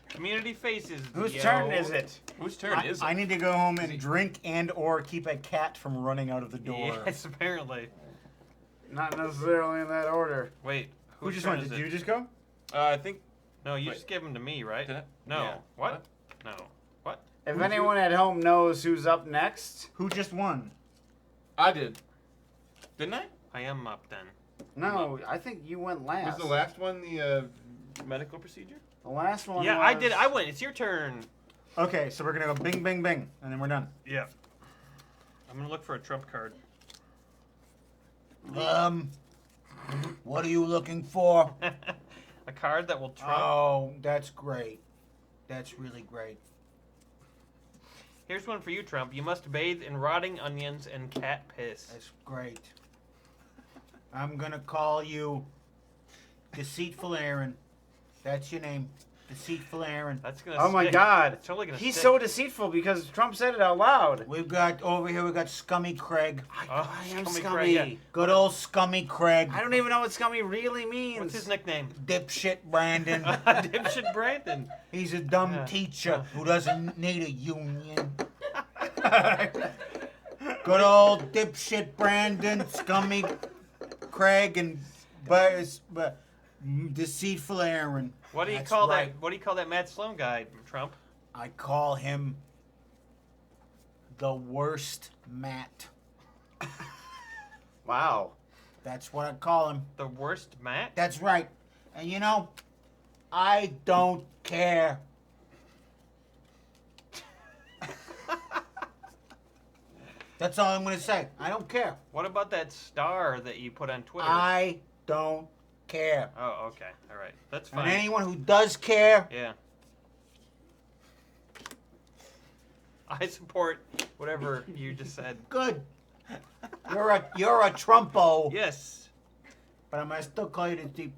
Community faces. Whose yo. turn is it? Whose turn is it? I need to go home and drink and or keep a cat from running out of the door. Yes, apparently. Not necessarily in that order. Wait, Who whose just turn went? is Did it? you just go? I think. No, you Wait. just gave them to me, right? Did I? No. Yeah. What? No. What? If anyone at home knows who's up next, Who just won? I did. Didn't I? I am up then. no, I think you went last. Was the last one the medical procedure? The last one Yeah, was... I did. I went. It's your turn. Okay, so we're gonna go bing, bing, bing, and then we're done. Yeah. I'm gonna look for a trump card. What are you looking for? A card that will trump. Oh, that's great. That's really great. Here's one for you, Trump. You must bathe in rotting onions and cat piss. That's great. I'm gonna call you Deceitful Aaron. That's your name. Deceitful Aaron. That's gonna. Oh my stick. God. It's totally gonna. He's stick. so deceitful because Trump said it out loud. We've got over here. We've got Scummy Craig. Oh, I am Scummy scummy. Craig, yeah. Good old Scummy Craig. I don't even know what scummy really means. What's his nickname? Dipshit Brandon. Dipshit Brandon. He's a dumb Yeah. teacher who doesn't need a union. Good old dipshit Brandon, Scummy Craig, and Deceitful Aaron. What do you That's call right. that? What do you call that Matt Sloan guy, Trump? I call him the worst Matt. Wow. That's what I call him. The worst Matt? That's right. And you know, I don't care. That's all I'm going to say. I don't care. What about that star that you put on Twitter? I don't care. Oh, okay. All right. That's And fine. anyone who does care, Yeah. I support whatever you just said. good. You're a Trumpo. Yes. But I'm going to still call you the deep.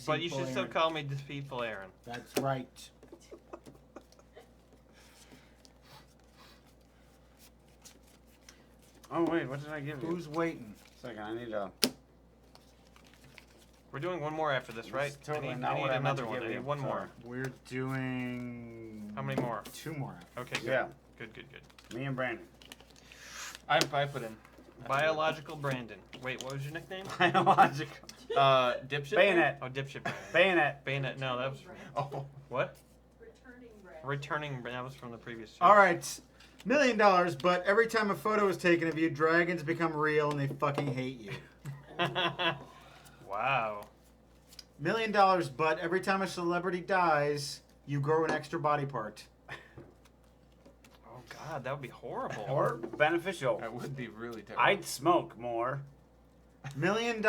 But you should still call me Deceitful Aaron. That's right. Oh wait, what did I give you? Who's waiting? Second, I need a. We're doing one more after this, right? totally I need, not I need what I meant another to one. give I you. need one more. We're doing. How many more? 2 more. Okay, good. Yeah, Good. me and Brandon. I put in. Biological Brandon. Wait, what was your nickname? Biological. Dipshit. Bayonet. Oh, Dipshit Brandon. Bayonet. Bayonet. No, that was. Oh. What? Returning brand. Returning. That was from the previous show. All right, $1 million, but every time a photo is taken of you, dragons become real and they fucking hate you. Wow. $1 million, but every time a celebrity dies, you grow an extra body part. Oh God, that would be horrible. Or beneficial. That would be really terrible. I'd smoke more. $1 million,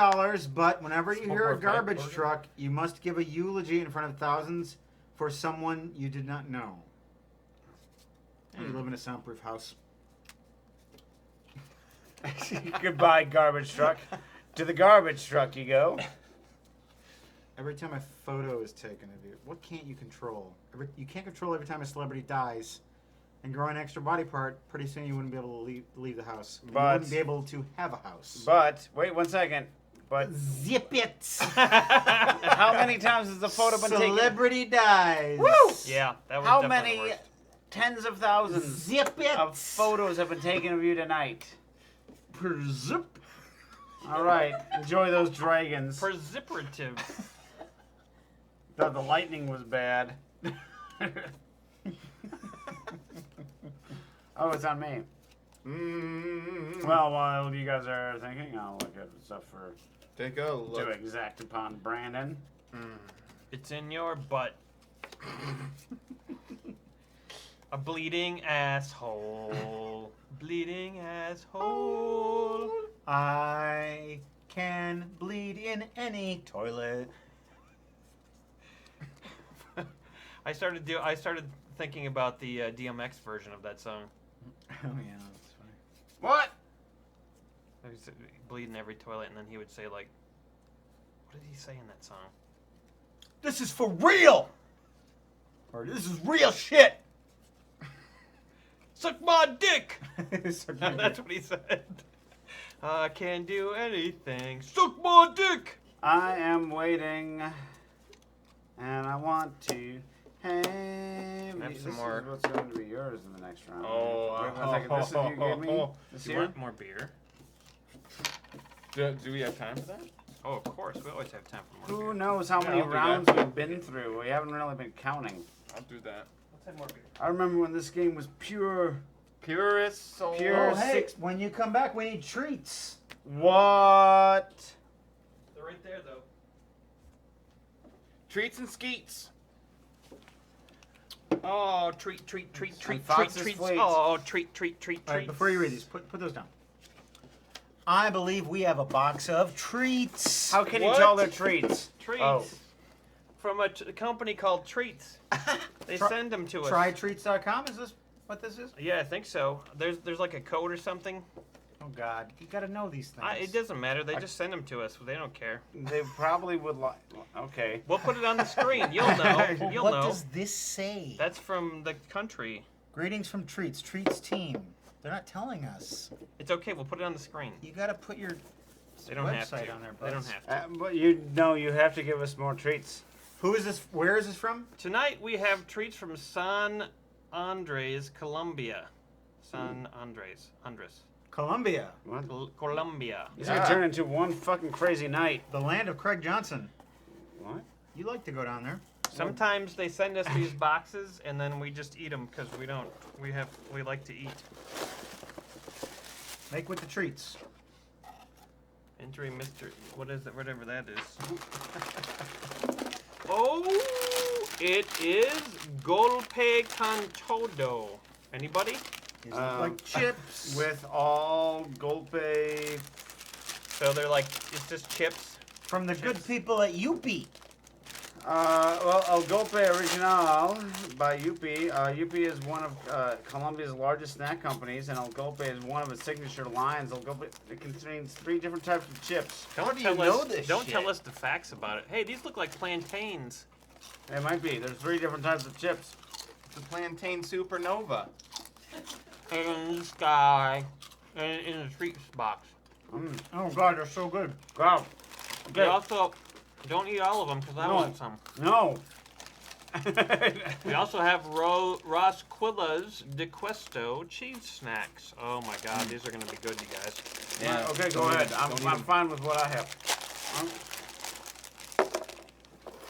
but whenever you Smoke hear more a garbage pipe, truck, you must give a eulogy in front of thousands for someone you did not know. And you live in a soundproof house. Goodbye, garbage truck. To the garbage truck you go. Every time a photo is taken of you, what can't you control? You can't control every time a celebrity dies. And grow an extra body part, pretty soon you wouldn't be able to leave the house. You But- wouldn't be able to have a house. But wait 1 second. But Zip it! how many times has the photo been taken? Celebrity dies. Woo! Yeah, that was How definitely many the worst. tens of thousands Zip it! of photos have been taken of you tonight? Zip. All right, enjoy those dragons. Persiperative. Thought the lightning was bad. Oh, it's on me. Well, while you guys are thinking, I'll look at stuff for Take a to look. exact upon Brandon. It's in your butt. A bleeding asshole. Bleeding asshole. I can bleed in any toilet. I started thinking about the DMX version of that song. Oh yeah, that's funny. What? He was bleed in every toilet, and then he would say like, what did he say in that song? This is for real! Or this is real shit! Suck my dick! Suck my That's dick. what he said. I can do anything. Suck my dick! I am waiting, and I want to have Have some this more. is what's going to be yours in the next round. Oh, Wait 1 second. This is you gave me this Do you year. want more beer? Do we have time for that? Oh, of course. We always have time for more Who beer. knows how Yeah, many I'll do rounds that. we've been through? We haven't really been counting. I'll do that. Let's have more beer. I remember when this game was pure. Purest soul. Pure Oh, hey, six- when you come back, we need treats. What? They're right there, though. Treats and skeets. Oh, treat, And treats. Fox's Fleet. Oh, treat, treats. All right, before you read these, put those down. I believe we have a box of treats. How can you What? tell they're treats? Treats. Oh. From a company called Treats. They Try- send them to us. Trytreats.com? Is this what this is? Yeah, I think so. There's like a code or something. Oh God, you gotta know these things. It doesn't matter. They just send them to us. They don't care. They probably would like. Okay. We'll put it on the screen. You'll know. Well, You'll what know. does this say? That's from the country. Greetings from Treats. Treats team. They're not telling us. It's okay. We'll put it on the screen. You gotta put your They don't have website to. on there, They don't Buzz. have to. But you have to give us more treats. Who is this? Where is this from? Tonight we have treats from San Andres, Colombia. San Andres. Colombia, What? Colombia. This is gonna turn into one fucking crazy night. the land of Craig Johnson. What? You like to go down there. Sometimes they send us these boxes and then we just eat them because we don't. We like to eat. Make with the treats. Entry Mr. What is it? Whatever that is. Oh, it is Golpe con todo. Anybody? These look like chips. With all golpe. So they're like, it's just chips. From the good people at Yupi. Well, El Golpe Original by Yupi. Yupi is one of Colombia's largest snack companies, and El Golpe is one of its signature lines. El Golpe it contains 3 different types of chips. Don't do you tell know us. this Don't shit? tell us the facts about it. Hey, these look like plantains. It might be. There's 3 different types of chips. It's a plantain supernova. In the sky. in a treats box. Oh God, they're so good. Wow. We also don't eat all of them because I No. want some. No. We also have Rosquilla's de Questo cheese snacks. Oh my God, these are gonna be good, you guys. Yeah. Okay, go Don't ahead. eat 'em. I'm Don't eat 'em. fine with what I have.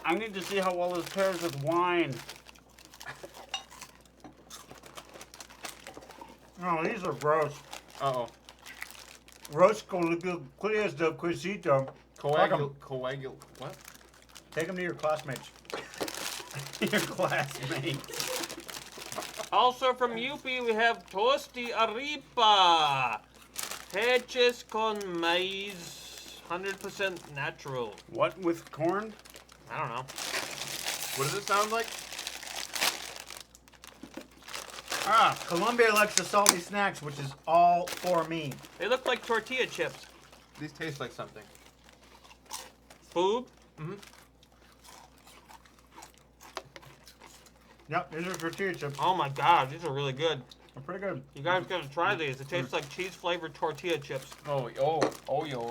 I need to see how well this pairs with wine. Oh, these are gross. Uh-oh. Roscoe's de Quesito. Coagul. What? Take them to your classmates. Your classmates. Also from Yupi, we have Tosti Arepa. Hechas con maíz, 100% natural. What with corn? I don't know. What does it sound like? Ah, Colombia likes the salty snacks, which is all for me. They look like tortilla chips. These taste like something. Boob. Mm-hmm. Yep, these are tortilla chips. Oh my God, these are really good. They're pretty good. You guys gotta try these. It tastes like cheese-flavored tortilla chips. Oh, yo. Oyo,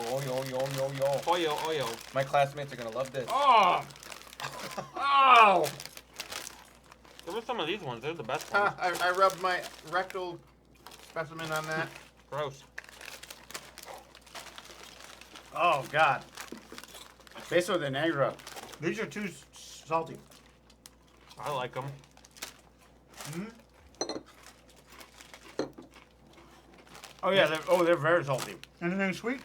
oyo. My classmates are gonna love this. Oh! Oh! Give us some of these ones. They're the best ones. I rubbed my rectal specimen on that. Gross. Oh, God. Beso de negro. These are too salty. I like them. Oh, yeah. They're very salty. Anything sweet?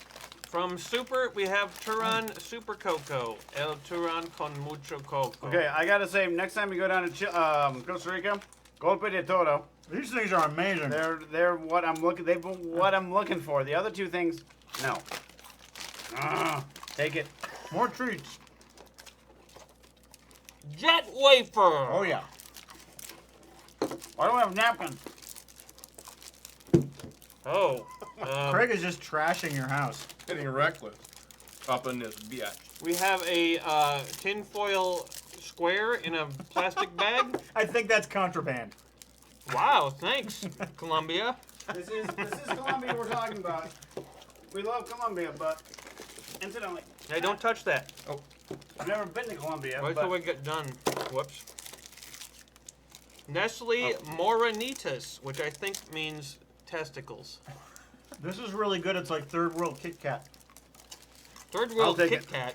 From Super, we have Turan Super Coco. El Turan con mucho coco. Okay, I gotta say, next time you go down to Costa Rica, golpe de todo. These things are amazing. They're what I'm looking. They've what I'm looking for. The other two things, no. Take it. More treats. Jet Wafer. Oh yeah. Why don't we have napkins? Oh. Craig is just trashing your house. Getting reckless up in this bitch. We have a tinfoil square in a plastic bag. I think that's contraband. Wow, thanks, Colombia. This is Colombia we're talking about. We love Colombia, but incidentally, Hey, don't touch that. I've never been to Colombia. Wait but till we get done. Whoops. Nestle Morenitas, which I think means testicles. This is really good. It's like third world Kit Kat. Third world take Kit it. Kat.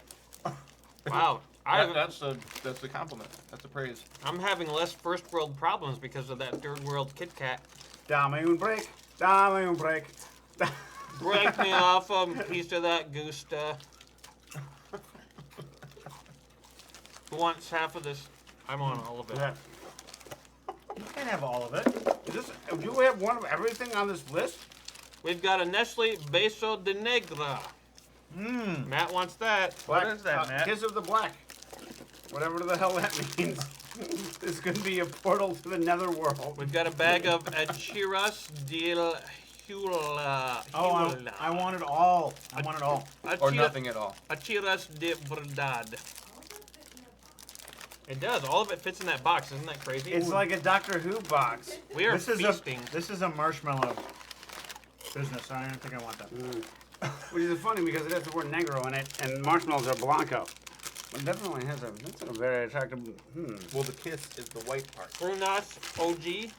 Wow. That's the compliment. That's the praise. I'm having less first world problems because of that third world Kit Kat. Dame un break. Dame un break. Break me off a piece of that Gusta. Who wants half of this? I want all of it. Yeah. You can't have all of it. Do we have one of everything on this list? We've got a Nestle Beso de Negra. Mmm. Matt wants that. Black, What is that, Matt? Kiss of the Black. Whatever the hell that means. This could be a portal to the netherworld. We've got a bag of Achiras del Hula. Oh, I want it all. I want it all. Or nothing at all. Achiras de Verdad. It does. All of it fits in that box. Isn't that crazy? It's like a Doctor Who box. We are This is feasting. this is a marshmallow business. I don't think I want that. Which is funny because it has the word negro in it, and marshmallows are blanco. It definitely has that's a very attractive. Well, the kiss is the white part. Brunas OG.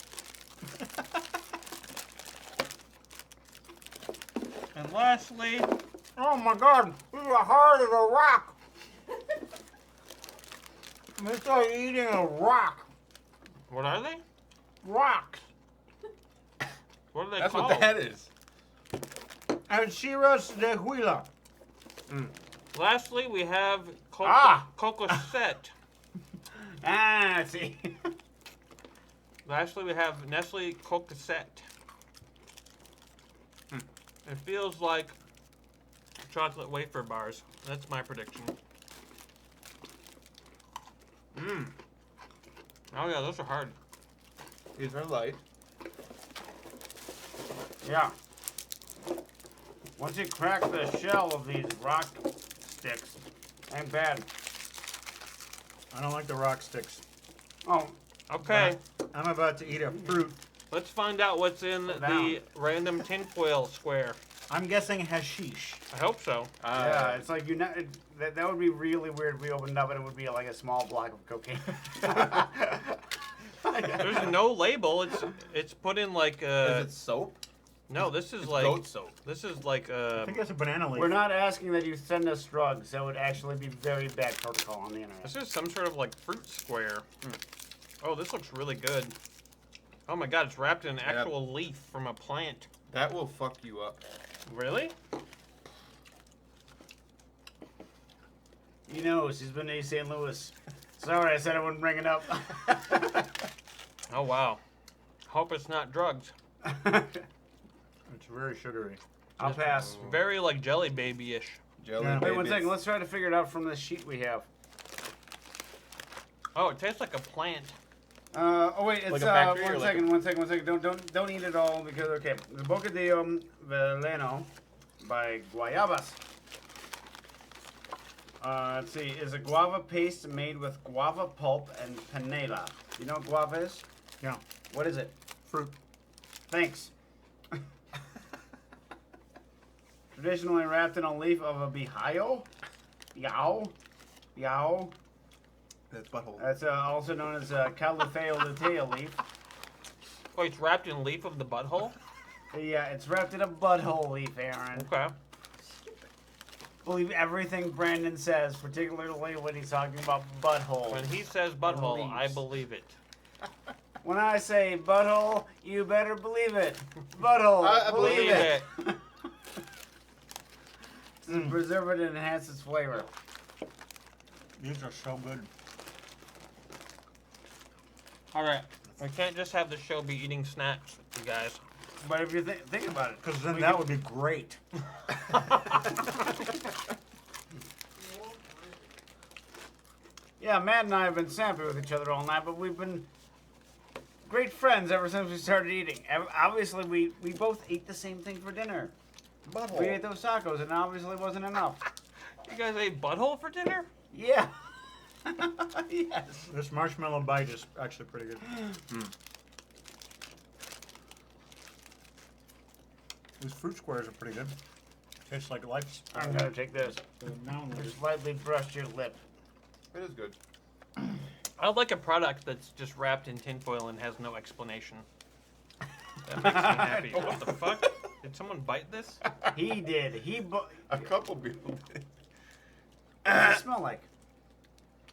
And lastly, Oh my God! This is hard as a rock. It's like eating a rock. what are they? Rocks. What are they That's called? what that is. Alchiras de Huila. Lastly, we have Coco Set. See. Lastly, we have Nestle Coco Set. It feels like chocolate wafer bars. That's my prediction. Oh yeah, those are hard. These are light. Yeah. Once you crack the shell of these rock sticks, ain't bad. I don't like the rock sticks. Oh, Okay. I'm about to eat a fruit Let's find out what's in the random tinfoil square. I'm guessing hashish. I hope so. Yeah, it's like that would be really weird if we opened up and it would be like a small block of cocaine. There's no label. It's put in like Is it soap? no. This is It's like goat soap. this is like I think it's a banana leaf. We're not asking that you send us drugs. That would actually be very bad protocol on the internet. this is some sort of like fruit square. Oh, this looks really good. Oh my God, it's wrapped in an actual leaf from a plant. That will fuck you up. Really? He knows. He's been to East St. Louis. Sorry, I said I wouldn't bring it up. Oh wow. Hope it's not drugs. It's very sugary. I'll pass. Very like Jelly Baby-ish. Jelly Yeah. Wait one babies. second. Let's try to figure it out from this sheet we have. Oh, it tastes like a plant. Oh wait, it's Like a factory or one like second. Don't eat it all because okay. The Boca de Veneno by Guayabas. Let's see. Is a guava paste made with guava pulp and panela. You know what guava is? Yeah. What is it? Fruit. Thanks. Traditionally wrapped in a leaf of a bihayo. Biao. That's butthole. That's also known as Califeo lutea leaf. Oh, it's wrapped in leaf of the butthole? Yeah, it's wrapped in a butthole leaf, Aaron. Okay. Believe everything Brandon says, particularly when he's talking about butthole. When he says butthole, I Leaves. believe it. When I say butthole, you better believe it. Butthole, I believe believe it. it. To preserve it and enhance its flavor. These are so good. All right. We can't just have the show be eating snacks, you guys. But if you think about it, Because then we that could- would be great. Yeah, Matt and I have been snappy with each other all night, but we've been great friends ever since we started eating. Obviously, we both ate the same thing for dinner. We ate those tacos, and obviously wasn't enough. You guys ate butthole for dinner? Yeah. Yes. This marshmallow bite is actually pretty good. These fruit squares are pretty good. Tastes like life's. I'm gonna take this. Now Just lightly brush your lip. It is good. I would like a product that's just wrapped in tinfoil and has no explanation. That makes me happy. What the fuck? Did someone bite this? He did. A couple people did. What does it smell like?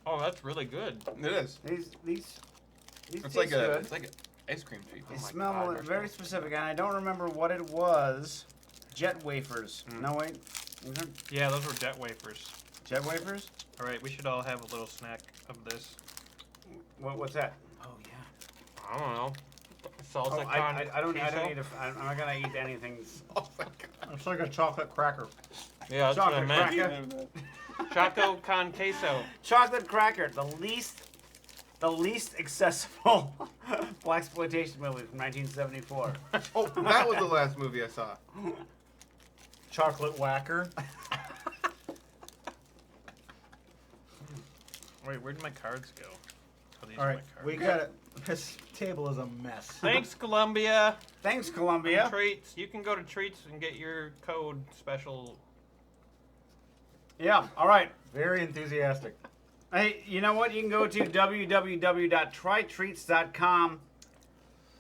Oh, that's really good. It is. These It's taste like good. it's like an ice cream treat. They Oh my smell God. very specific, and I don't remember what it was. Jet wafers. No wait. Is it Yeah, those were jet wafers. jet wafers? All right, we should all have a little snack of this. What's that? Oh yeah. I don't know. Salsa Oh, I don't queso? need. I'm not gonna eat anything. Oh my god. It's like a chocolate cracker. Yeah, that's what I Chocolate meant. cracker. Choco con queso. Chocolate cracker, the least accessible blaxploitation movie from 1974. Oh, that was the last movie I saw. Chocolate whacker. Wait, where'd my cards go? Oh, these All are right, my cards. we got it. This table is a mess. Thanks, Columbia. Thanks, Columbia. Treats. You can go to Treats and get your code special. Yeah. All right. Very enthusiastic. Hey, you know what? You can go to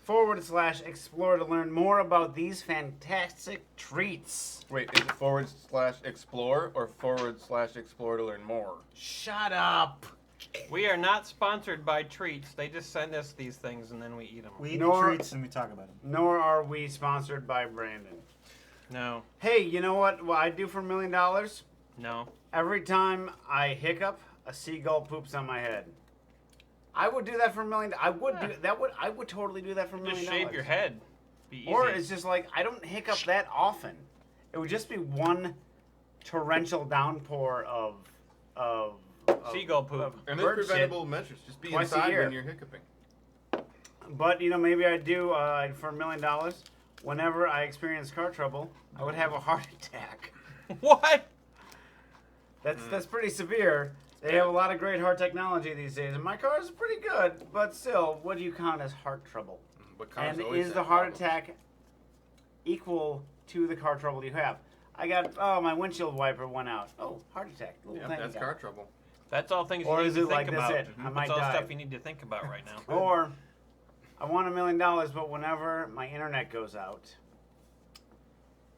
www.trytreats.com/explore to learn more about these fantastic treats. Wait, is it /explore or /explore to learn more? Shut up. We are not sponsored by Treats. They just send us these things and then we eat them. We eat Nor- the treats and we talk about them. Nor are we sponsored by Brandon. No, Hey, you know what I do for $1 million? no. Every time I hiccup, a seagull poops on my head. I would do that for $1 million. I would do that. I would totally do that for $1 million. Just shave your head. Be easy. Or it's just like I don't hiccup that often. It would just be one torrential downpour of Seagull poop. And bird there's shit. preventable measures. Just be Twice a inside year. when you're hiccuping. But you know, maybe I do for $1 million. Whenever I experience car trouble, I would have a heart attack. What? That's pretty severe. They have a lot of great heart technology these days, and my car is pretty good. But still, what do you count as heart trouble? But cars And always is have the heart problems. attack equal to the car trouble you have? My windshield wiper went out. Oh, heart attack. Little Yeah, tiny that's guy. car trouble. That's all things Or you is need it to think like, that's about. it, I That's might all die. stuff you need to think about right now. Or I want $1 million, but whenever my internet goes out,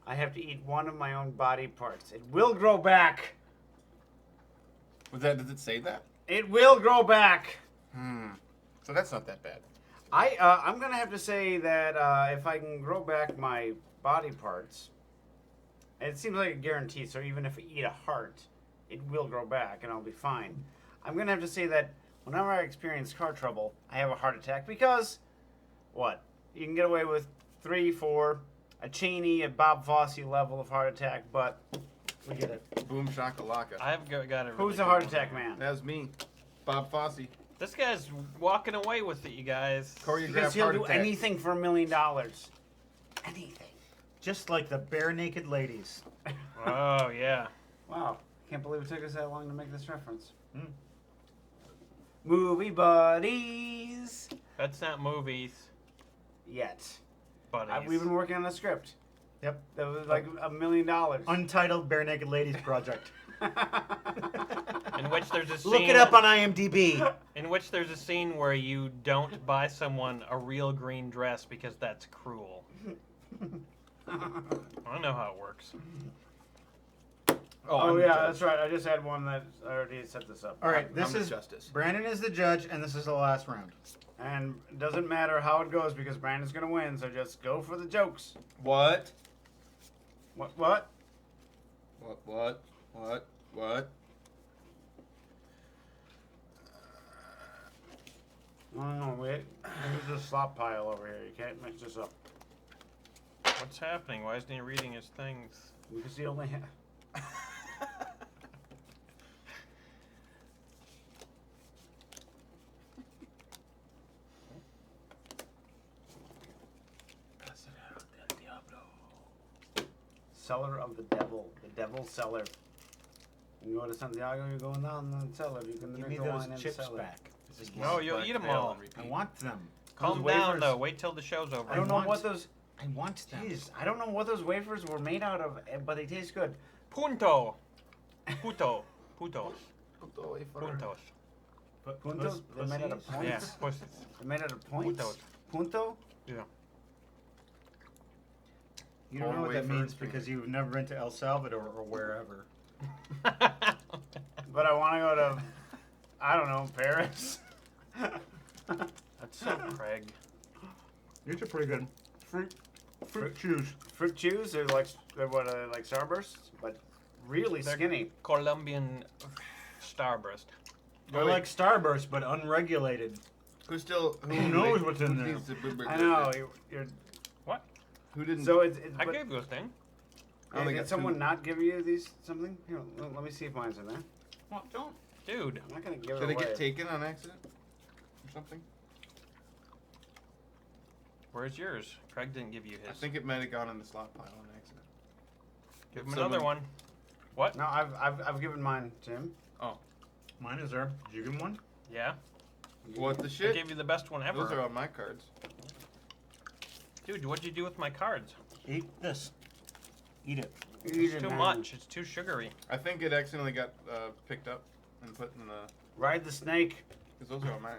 I have to eat one of my own body parts. It will grow back. Does it say that? It will grow back. So that's not that bad. I'm gonna have to say that if I can grow back my body parts, it seems like a guarantee. So even if I eat a heart, it will grow back and I'll be fine. I'm gonna have to say that whenever I experience car trouble, I have a heart attack because what? You can get away with 3, 4, a Cheney, a Bob Fosse level of heart attack, but we get it. Boom shakalaka. I've got a really Who's good a heart one attack here. man? That's me, Bob Fosse. This guy's walking away with it, you guys. Because Choreographed he'll heart do attack. anything for $1 million. Anything. Just like the bare naked ladies. Oh, yeah. Wow. Can't believe it took us that long to make this reference. Movie buddies. That's not movies, Yet. buddies. We've been working on a script. Yep. That was like $1 million. Untitled bare naked ladies project. In which there's a scene. Look it up on IMDb. In which there's a scene where you don't buy someone a real green dress because that's cruel. I know how it works. Oh, I'm the yeah, judge. that's right. I just had one that I already set this up. All right, I'm this the is justice. Brandon is the judge, and this is the last round. And it doesn't matter how it goes because Brandon's going to win, so just go for the jokes. What? What? What? No, wait. There's a slop pile over here. You can't mix this up. What's happening? Why isn't he reading his things? Because you only have... Cellar of the devil. The devil's cellar. You go to Santiago, you're going down the cellar. You can Give drink me the those wine in the chips cellar. back. No, you'll eat them Fail all. and repeat. I want them. Calm Those down, wafers- though. Wait till the show's over. I don't know want- what those... I want them. Jeez, I don't know what those wafers were made out of, but they taste good. Punto. Puto. Putos. Puto wafer. Puntos. Puntos? They're made out of points? Yeah, pussies. They're made out of points? Puntos. Punto? Yeah. You don't know Corn what that wafer means and because you've never been to El Salvador or wherever. But I want to go to, I don't know, Paris. That's so Craig. These are pretty good. Fruit chews. Fruit chews are like like Starbursts, but really They're- skinny. Colombian Starburst. They're like Starburst, but unregulated. Who knows what's in there? needs to be- I know. You're, What? Who didn't? so it's I but- gave you a thing. I only did got someone two. not give you these something? Here, let me see if mine's in there. Well, don't. Dude. I'm not gonna give Did it it away. get taken on accident or something? Where's yours? Craig didn't give you I his. think it might have gone in the slot pile on accident. Give him Someone- another one. What? No, I've given mine to him. Mine is there. Did you give him one? Yeah. What the I shit? gave you the best one ever. Those are on my cards. Dude, what'd you do with my cards? Eat this. Eat it. Eat It's it, too man. much. It's too sugary. I think it accidentally got picked up and put in the. Ride the snake. Because those are on mine.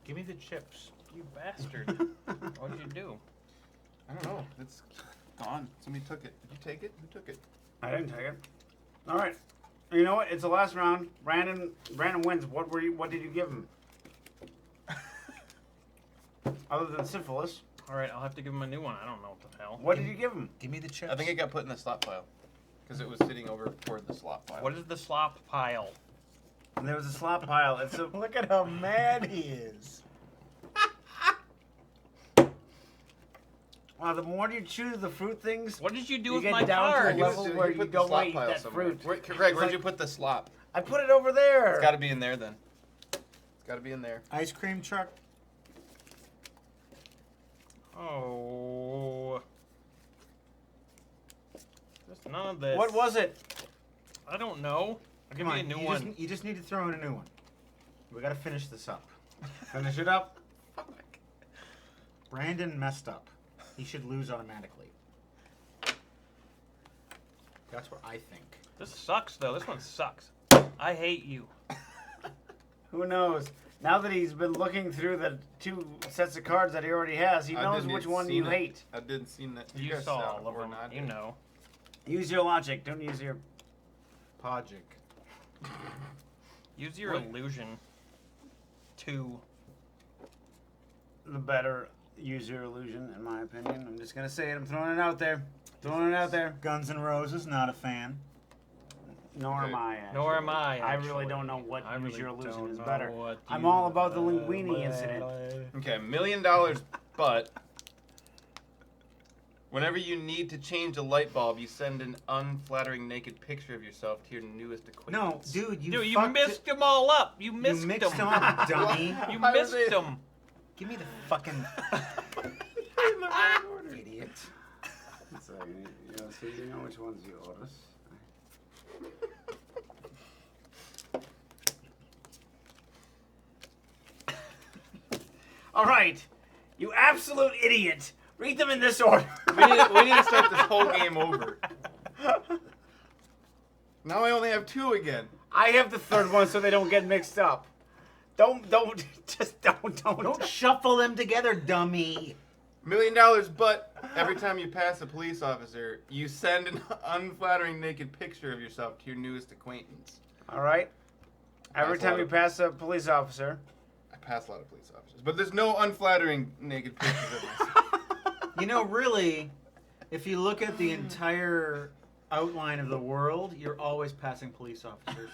Give me the chips. You bastard. What'd you do? I don't know. It's gone. Somebody took it. Did you take it? Who took it? I didn't take it. All right. You know what? It's the last round. Brandon wins. What did you give him? Other than syphilis, All right, I'll have to give him a new one. I don't know what the hell. what did you give him? Give me the chips. I think it got put in the slot pile. Because it was sitting over toward the slot pile. What is the slop pile? And there was a slop pile. It's a Look at how mad he is. wow. The more you chew the fruit things, What did you do You with get my down to a cards? level where you put the don't slop wanna eat pile that somewhere. fruit. Where, Craig, It's where'd like- you put the slop? I put it over there. It's got to be in there then. It's got to be in there. Ice cream truck. Oh. Just none of this. What was it? I don't know. I'll give Come you a on, new you one. you just need to throw in a new one. We gotta finish this up. Finish it up. Brandon messed up. He should lose automatically. That's what I think. This sucks, though. This one sucks. I hate you. Who knows? Now that he's been looking through the 2 sets of cards that he already has, he knows which one you hate. I didn't see that. You guys saw all of them. not. You know. Use your logic. Don't use your... Logic. Use your illusion to... The better use your illusion, in my opinion. I'm just going to say it. I'm throwing it out there. Throwing it out there. Guns N' Roses, not a fan. Nor Okay. am I, actually. Nor am I, I really actually. don't know what I use really your illusion don't is know better. what I'm you- all about the linguini incident. Okay, $1 million, but whenever you need to change a light bulb, you send an unflattering naked picture of yourself to your newest No, acquaintance. dude, you Dude, you fucked missed it. them all up. You You missed mixed them. them up, dummy. You Why missed would they- them. Give me the fucking idiot. So, so you know which ones you order. All right, you absolute idiot. Read them in this order. we need to start this whole game over. Now I only have 2 again. I have the third one so they don't get mixed up. Don't, just don't. Don't shuffle them together, dummy. $1 million, but every time you pass a police officer, you send an unflattering naked picture of yourself to your newest acquaintance. All right. Every Pass a time lot you of- pass a police officer. I pass a lot of police officers, but there's no unflattering naked pictures of myself. You know, really, if you look at the entire outline of the world, you're always passing police officers.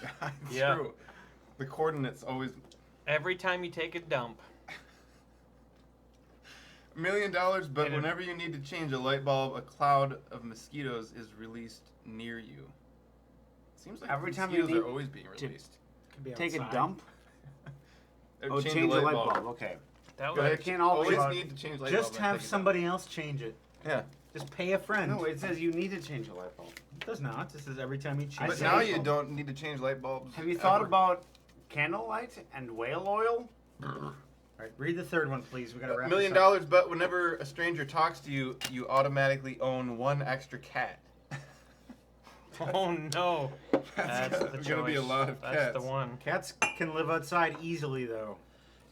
It's Yeah. true. The coordinates always... Every time you take a dump. $1 million, but whenever you need to change a light bulb, a cloud of mosquitoes is released near you. Seems like Every time you mosquitoes need are always being to released. Could be Take a outside. dump. Or Oh, change the light bulb. Okay. That But was I can't always- always need to change light bulb. Just when I have take a somebody else change it. dump. Just pay a friend. No, it says you need to change a light bulb. It does not. This is every time you Yeah. change But say now light you bulb. don't need to change light bulbs. Have you thought ever. about candlelight and whale oil? All right, read the third one, please. We gotta wrap $1 million, this up. but whenever a stranger talks to you, you automatically own 1 extra cat. Oh no. That's the gonna choice. be a lot of That's cats. the one. Cats can live outside easily, though.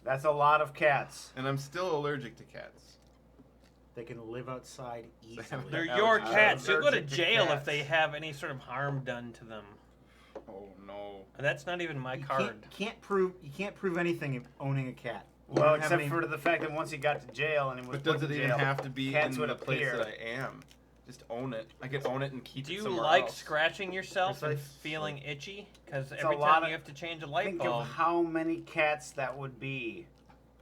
That's a lot of cats. And I'm still allergic to cats. They can live outside easily. They're Allergic- your cats. You'll go to allergic to jail if cats. they have any sort of harm done to them. Oh no. And that's not even my You card. can't prove anything if owning a cat. You Well, don't have except any- for the fact that once he got to jail and he was But put does it in even jail, have to be cats in would the place appear. that I am? Just own it. I could own it and keep Do it you somewhere like else. scratching yourself and Precisely. feeling itchy? Because a every lot time of- you have to change a light Think bulb. of how many cats that would be.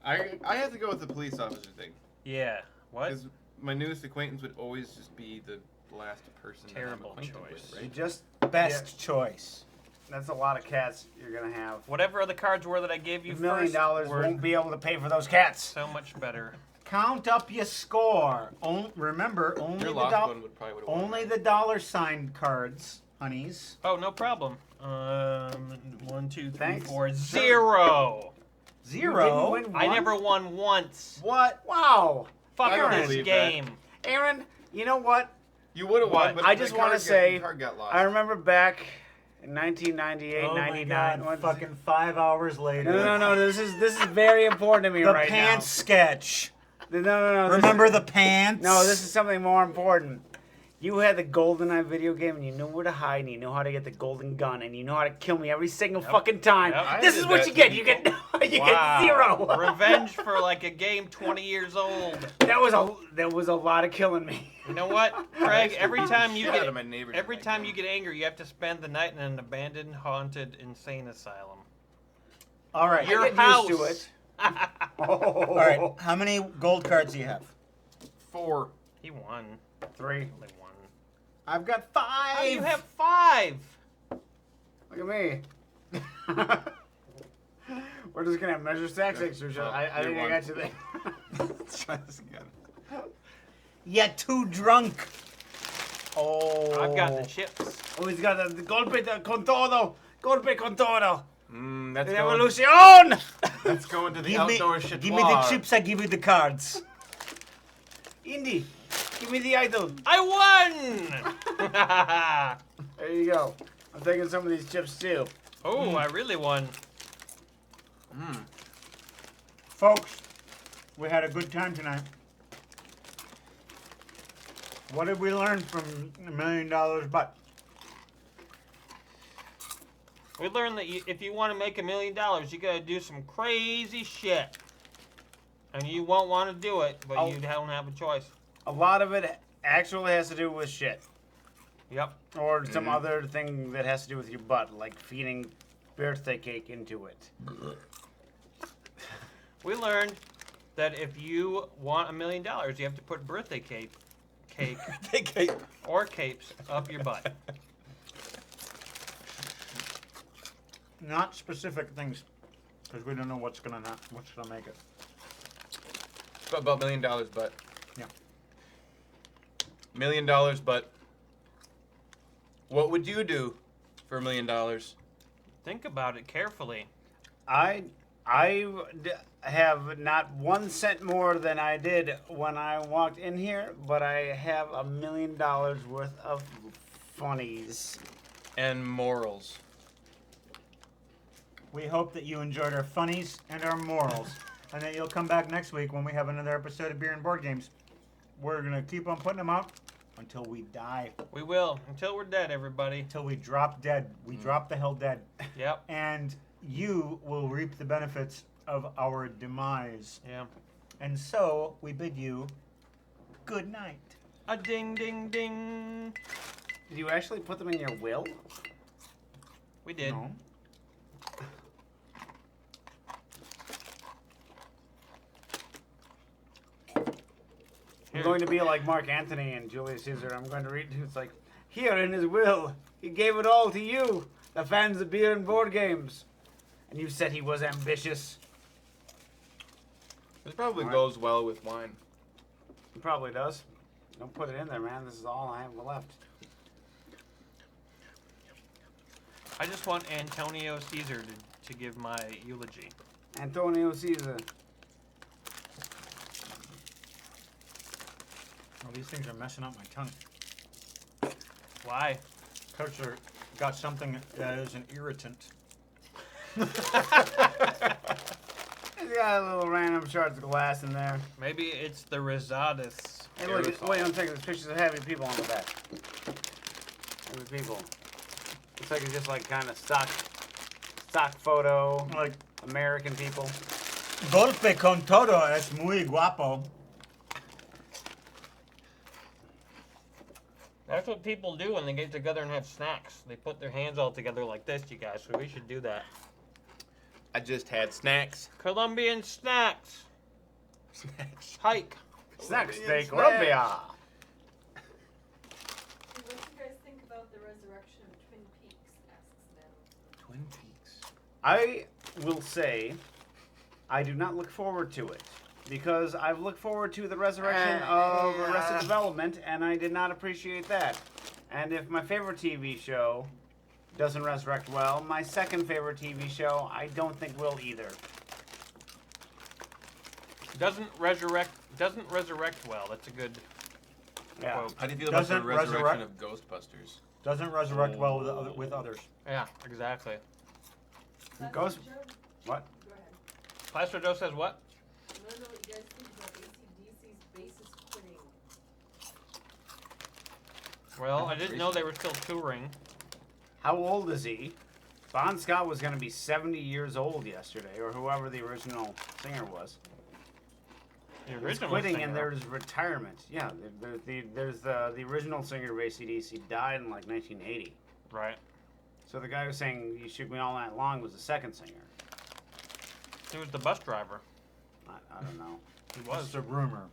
I have to go with the police officer thing. Yeah. What? Because my newest acquaintance would always just be the last person Terrible that I'm acquainted choice. with, You right? just best choice. that's a lot of cats you're gonna have. Whatever the cards were that I gave you $1 million first were won't be able to pay for those cats. so much better. Count up your score. Remember, only Your the lost one would probably would have only the dollar sign cards, honeys. Oh, no problem. 1, 2, 3, Thanks. 4, 0. Zero. You didn't win I one? never won once. What? Wow. Fuck I don't this believe game. Aaron, you know what? You would have won, What? but I the just card wanna got- say, the card got lost. I remember back in 1998, Oh my 99. God! when- Fucking 5 hours later. No. This is very important to me The right pants sketch. now. No. Remember the pants? No, this is something more important. You had the GoldenEye video game, and you know where to hide, and you know how to get the golden gun, and you know how to kill me every single fucking time. Yep. I This did is what that you to get. You people. get you Wow. get 0. Revenge for like a game 20 years old. That was a lot of killing me. You know what, Craig? Every time you Shit out get of my neighbors every in my time game. you get angry, you have to spend the night in an abandoned, haunted, insane asylum. All right. Your get used house. to it. All right. How many gold cards do you have? 4. He won. 3. Only one. I've got 5. How do you have 5? Look at me. We're just gonna measure sex extra. Well, I think you're I one. got you there. Let's try this again. You're too drunk. Oh. I've got the chips. Oh, he's got the golpe con todo. Golpe con todo. That's Revolution. Let's go into the Give me outdoor the chips. I give you the cards. Indy, give me the idol. I won! There you go. I'm taking some of these chips too. Oh, I really won. Folks, we had a good time tonight. What did we learn from $1 Million But? We learned that if you want to make $1 million, you gotta do some crazy shit. And you won't want to do it, but you don't have a choice. A lot of it actually has to do with shit. Yep. Or some other thing that has to do with your butt, like feeding birthday cake into it. We learned that if you want $1 million, you have to put birthday cake or capes up your butt. Not specific things, because we don't know what's gonna make it. About $1 million, but Yeah. $1 million, but what would you do for $1 million? Think about it carefully. I have not 1 cent more than I did when I walked in here, but I have $1 million worth of funnies. And morals. We hope that you enjoyed our funnies and our morals, and that you'll come back next week when we have another episode of Beer and Board Games. We're gonna keep on putting them out until we die, We will. Until we're dead, everybody. until we drop dead. We drop the hell dead, Yep. and you will reap the benefits of our demise. Yeah. And so we bid you good night. A ding, ding, ding. Did you actually put them in your will? We did. No. I'm going to be like Mark Antony and Julius Caesar. I'm going to read. It's like, here in his will, he gave it all to you, the fans of beer and board games. And you said he was ambitious. This probably Alright. goes well with wine. He probably does. Don't put it in there, man. This is all I have left. I just want Antonio Caesar to give my eulogy. Antonio Caesar. Oh, these things are messing up my tongue. Why? Coach got something that is an irritant. He's got a little random shards of glass in there. Maybe it's the Rosadas. Hey, look, wait, I'm taking this pictures of happy people on the back. Happy people. Looks like it's just like kind of stock photo, Like, American people. golpe con todo es muy guapo. That's what people do when they get together and have snacks. They put their hands all together like this, you guys, so we should do that. I just had snacks. Colombian snacks. Snacks. Hike. Snack Colombian steak, snack. Colombia. What do you guys think about the resurrection of Twin Peaks? Asks Natalie. Twin Peaks. I will say, I do not look forward to it. Because I've looked forward to the resurrection of Arrested Development, and I did not appreciate that. And if my favorite TV show doesn't resurrect well, my second favorite TV show I don't think will either. Doesn't resurrect well. That's a good Yeah. quote. How do you feel about the Doesn't resurrection of Ghostbusters? Doesn't resurrect well with others. Yeah, exactly. Ghost- Joe, What? go ahead. Pastor Joe says what? I want to know what you guys think about AC/DC's bassist quitting. Well, I didn't know they were still touring. How old is he? Bon Scott was going to be 70 years old yesterday, or whoever the original singer was. The He's original quitting singer. and there's retirement. Yeah, there's the original singer of AC/DC died in like 1980. Right. So the guy who sang "You Shook Me All Night Long" was the second singer. He was the bus driver. I don't know. He It's was. a rumor.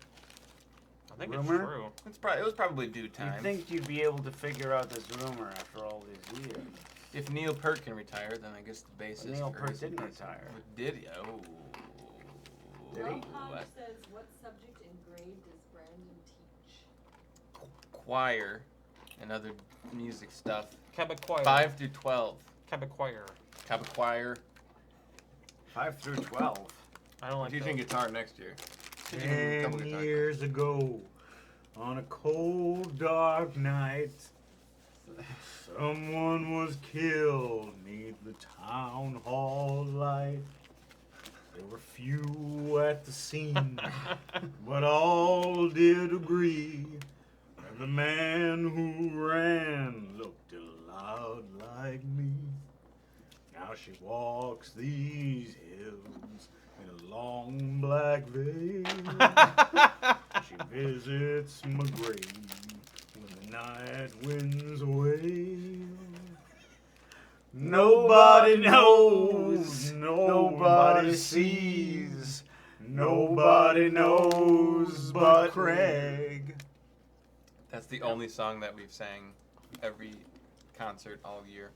I think Rumor? it's true. It was probably due You'd time. think you'd be able to figure out this rumor after all these years. If Neil Peart can retire, then I guess the bassist. Neil or Peart is it didn't bassist? retire. Did he? Oh. Did he? Rob Hodge What? says, what subject in grade does Brandon teach? Choir and other music stuff. Cabaquire. 5 through 12. Cabaquire. Kappa choir. 5 through 12. I don't like Teaching those. guitar next year. Teaching a couple 10 guitar years ago, On a cold, dark night, someone was killed neath the town hall light. There were few at the scene, but all did agree that the man who ran looked a lot like me. Now she walks these hills in a long black veil. She visits my grave when the night winds wail. Nobody knows, nobody sees, nobody knows but Craig. That's the only song that we've sang every concert all year.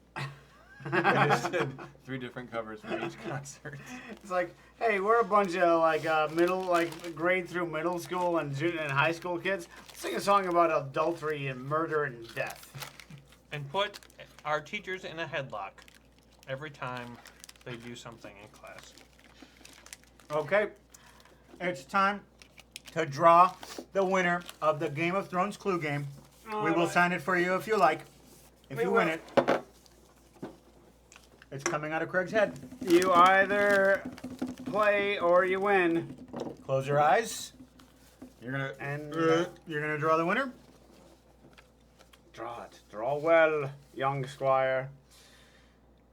We just did 3 different covers for each concert. It's like, hey, we're a bunch of grade through middle school and junior and high school kids. Let's sing a song about adultery and murder and death. And put our teachers in a headlock every time they do something in class. Okay, it's time to draw the winner of the Game of Thrones clue game. We will sign it for you if you like. If you win it, it's coming out of Craig's head. You either play or you win. Close your eyes. You're gonna draw the winner. Draw it. Draw well, young squire.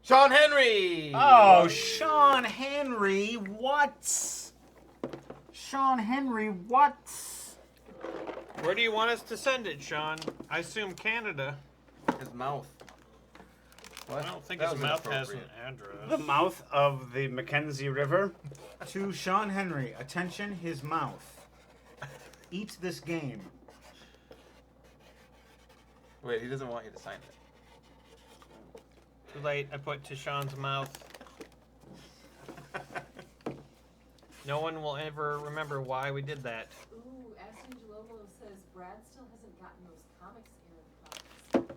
Sean Henry! Oh, Sean Henry, what? Sean Henry, what? Where do you want us to send it, Sean? I assume Canada. His mouth. What? I don't think That his was mouth has an inappropriate. address. The mouth of the Mackenzie River. To Sean Henry, attention, his mouth. Eat this game. Wait, he doesn't want you to sign it. Too late. I put to Sean's mouth. No one will ever remember why we did that. Ooh, Aston Jalolo says Brad still hasn't gotten those comics in the comics.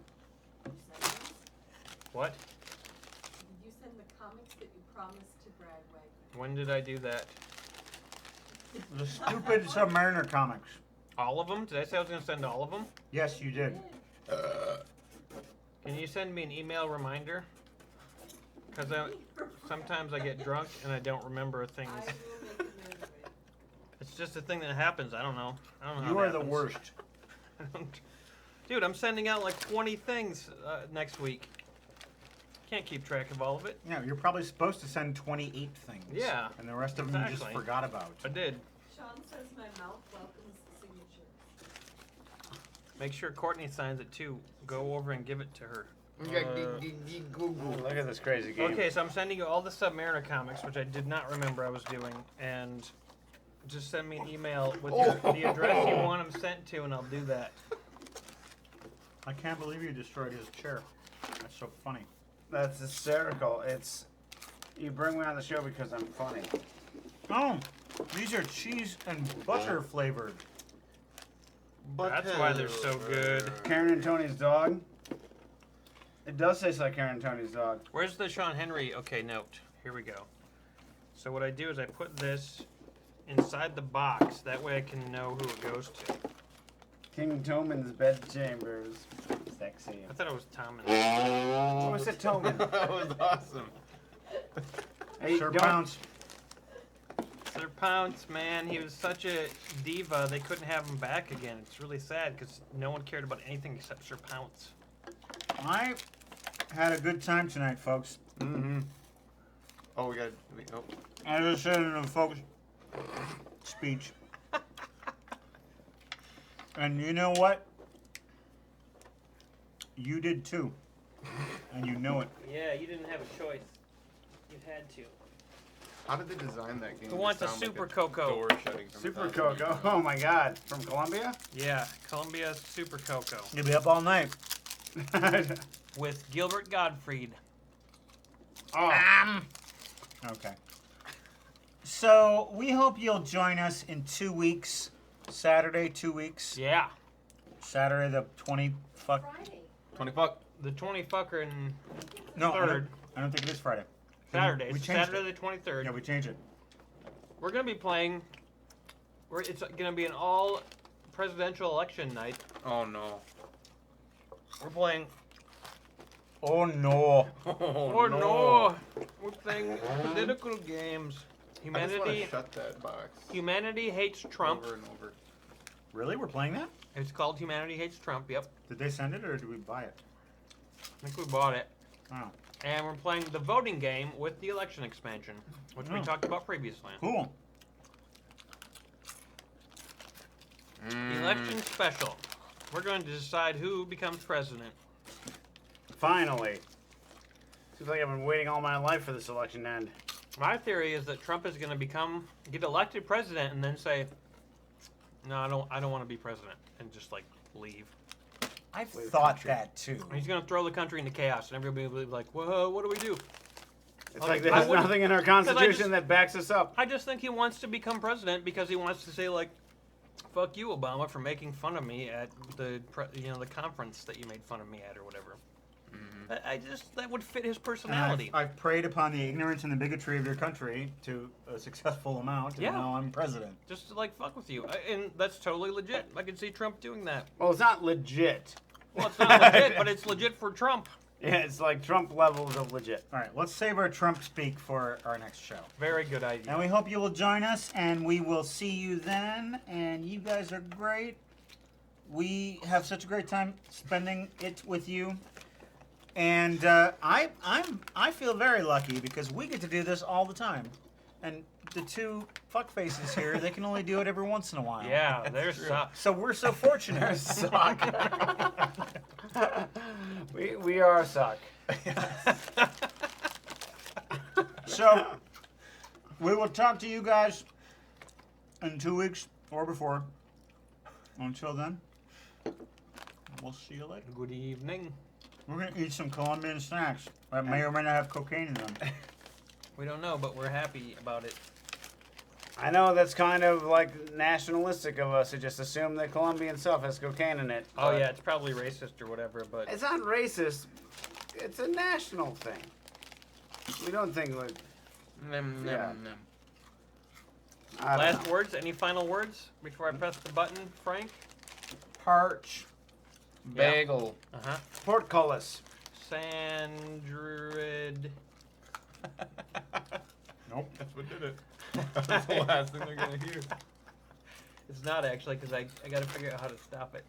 Did you send those? What? Did you send the comics that you promised to Brad Wagner? When did I do that? The stupid Submariner comics. All of them? Did I say I was going to send all of them? Yes, you did. Can you send me an email reminder? Because sometimes I get drunk and I don't remember things. I will make a note of it. It's just a thing that happens. I don't know. I don't know how You it are the happens. worst. Dude, I'm sending out like 20 things next week. Can't keep track of all of it. Yeah, you're probably supposed to send 28 things. Yeah, And the rest of them you just exactly. forgot about. I did. Sean says my mouth welcomes the signature. Make sure Courtney signs it too. Go over and give it to her. Look at this crazy game. Okay, so I'm sending you all the Submariner comics, which I did not remember I was doing, and just send me an email with the address you want them sent to, and I'll do that. I can't believe you destroyed his chair. That's so funny. That's hysterical. It's you bring me on the show because I'm funny. Oh, these are cheese and butter flavored. That's why they're so good. Karen and Tony's dog. It does taste like Karen and Tony's dog. Where's the Sean Henry? Okay, note. Here we go. So what I do is I put this inside the box. That way I can know who it goes to. King Toman's bedchambers. Sexy. I thought it was Tom. Oh, it's a Toman. That was awesome. Hey, Sir don't- Pounce. Sir Pounce, man, he was such a diva. They couldn't have him back again. It's really sad because no one cared about anything except Sir Pounce. I had a good time tonight, folks. Mm-hmm. Oh, oh. As I said in the folks' speech. And you know what? You did too. And you know it. Yeah, you didn't have a choice. You had to. How did they design that game? Who to wants a sound Super like Cocoa? Door shutting from Super the top? Cocoa. Oh my God. From Colombia? Yeah, Columbia's Super Cocoa You'll be up all night. with Gilbert Gottfried. Oh. Okay. So we hope you'll join us in 2 weeks. Saturday, 2 weeks. Yeah, Saturday the 20 fuck. Friday. 20 buck. the 20 fucker and No, Third. I don't think it is Friday. Saturday. We It's changed Saturday the 23rd. Yeah, we changed it. We're gonna be playing. It's gonna be an all presidential election night. Oh no. We're playing. Oh no. Oh no! We're playing political games. I just want Humanity. to shut that box. Humanity hates Trump. Over and over. Really? We're playing that? It's called Humanity Hates Trump. Yep. Did they send it or did we buy it? I think we bought it. Oh, And we're playing the voting game with the election expansion, which we Oh. talked about previously. cool. Election special. We're going to decide who becomes president. Finally. Seems like I've been waiting all my life for this election to end. My theory is that Trump is going to get elected president, and then say, "No, I don't want to be president," and just like leave. I've Leave the thought country. that too. And he's going to throw the country into chaos, and everybody will be like, "Whoa, what do we do?" It's I like there's wouldn't- nothing in our Constitution that backs us up. I just think he wants to become president because he wants to say like, "Fuck you, Obama, for making fun of me at the the conference that you made fun of me at or whatever." I just that would fit his And personality. I've preyed upon the ignorance and the bigotry of your country to a successful amount, and Yeah. now I'm president. Just to like fuck with you, and that's totally legit. I can see Trump doing that. Well, it's not legit. Well, it's not legit, but it's legit for Trump. Yeah, it's like Trump levels of legit. All right, let's save our Trump speak for our next show. Very good idea. And we hope you will join us, and we will see you then. And you guys are great. We have such a great time spending it with you. And I feel very lucky because we get to do this all the time. And the two fuckfaces here, they can only do it every once in a while. Yeah, there's suck. So we're so fortunate. We are suck. So we will talk to you guys in 2 weeks or before. Until then, we'll see you later. Good evening. We're going to eat some Colombian snacks that may or may not have cocaine in them. We don't know, but we're happy about it. I know that's kind of like nationalistic of us to just assume that Colombian stuff has cocaine in it. Oh but yeah, it's probably racist or whatever, but It's not racist. It's a national thing. We don't think like. Yeah. I don't last know. words? Any final words before I press the button, Frank? Parch. Bagel. Uh-huh. Portcullis. Sandrid. Nope. That's what did it. That's the last thing they're gonna hear. It's not actually, because I got to figure out how to stop it.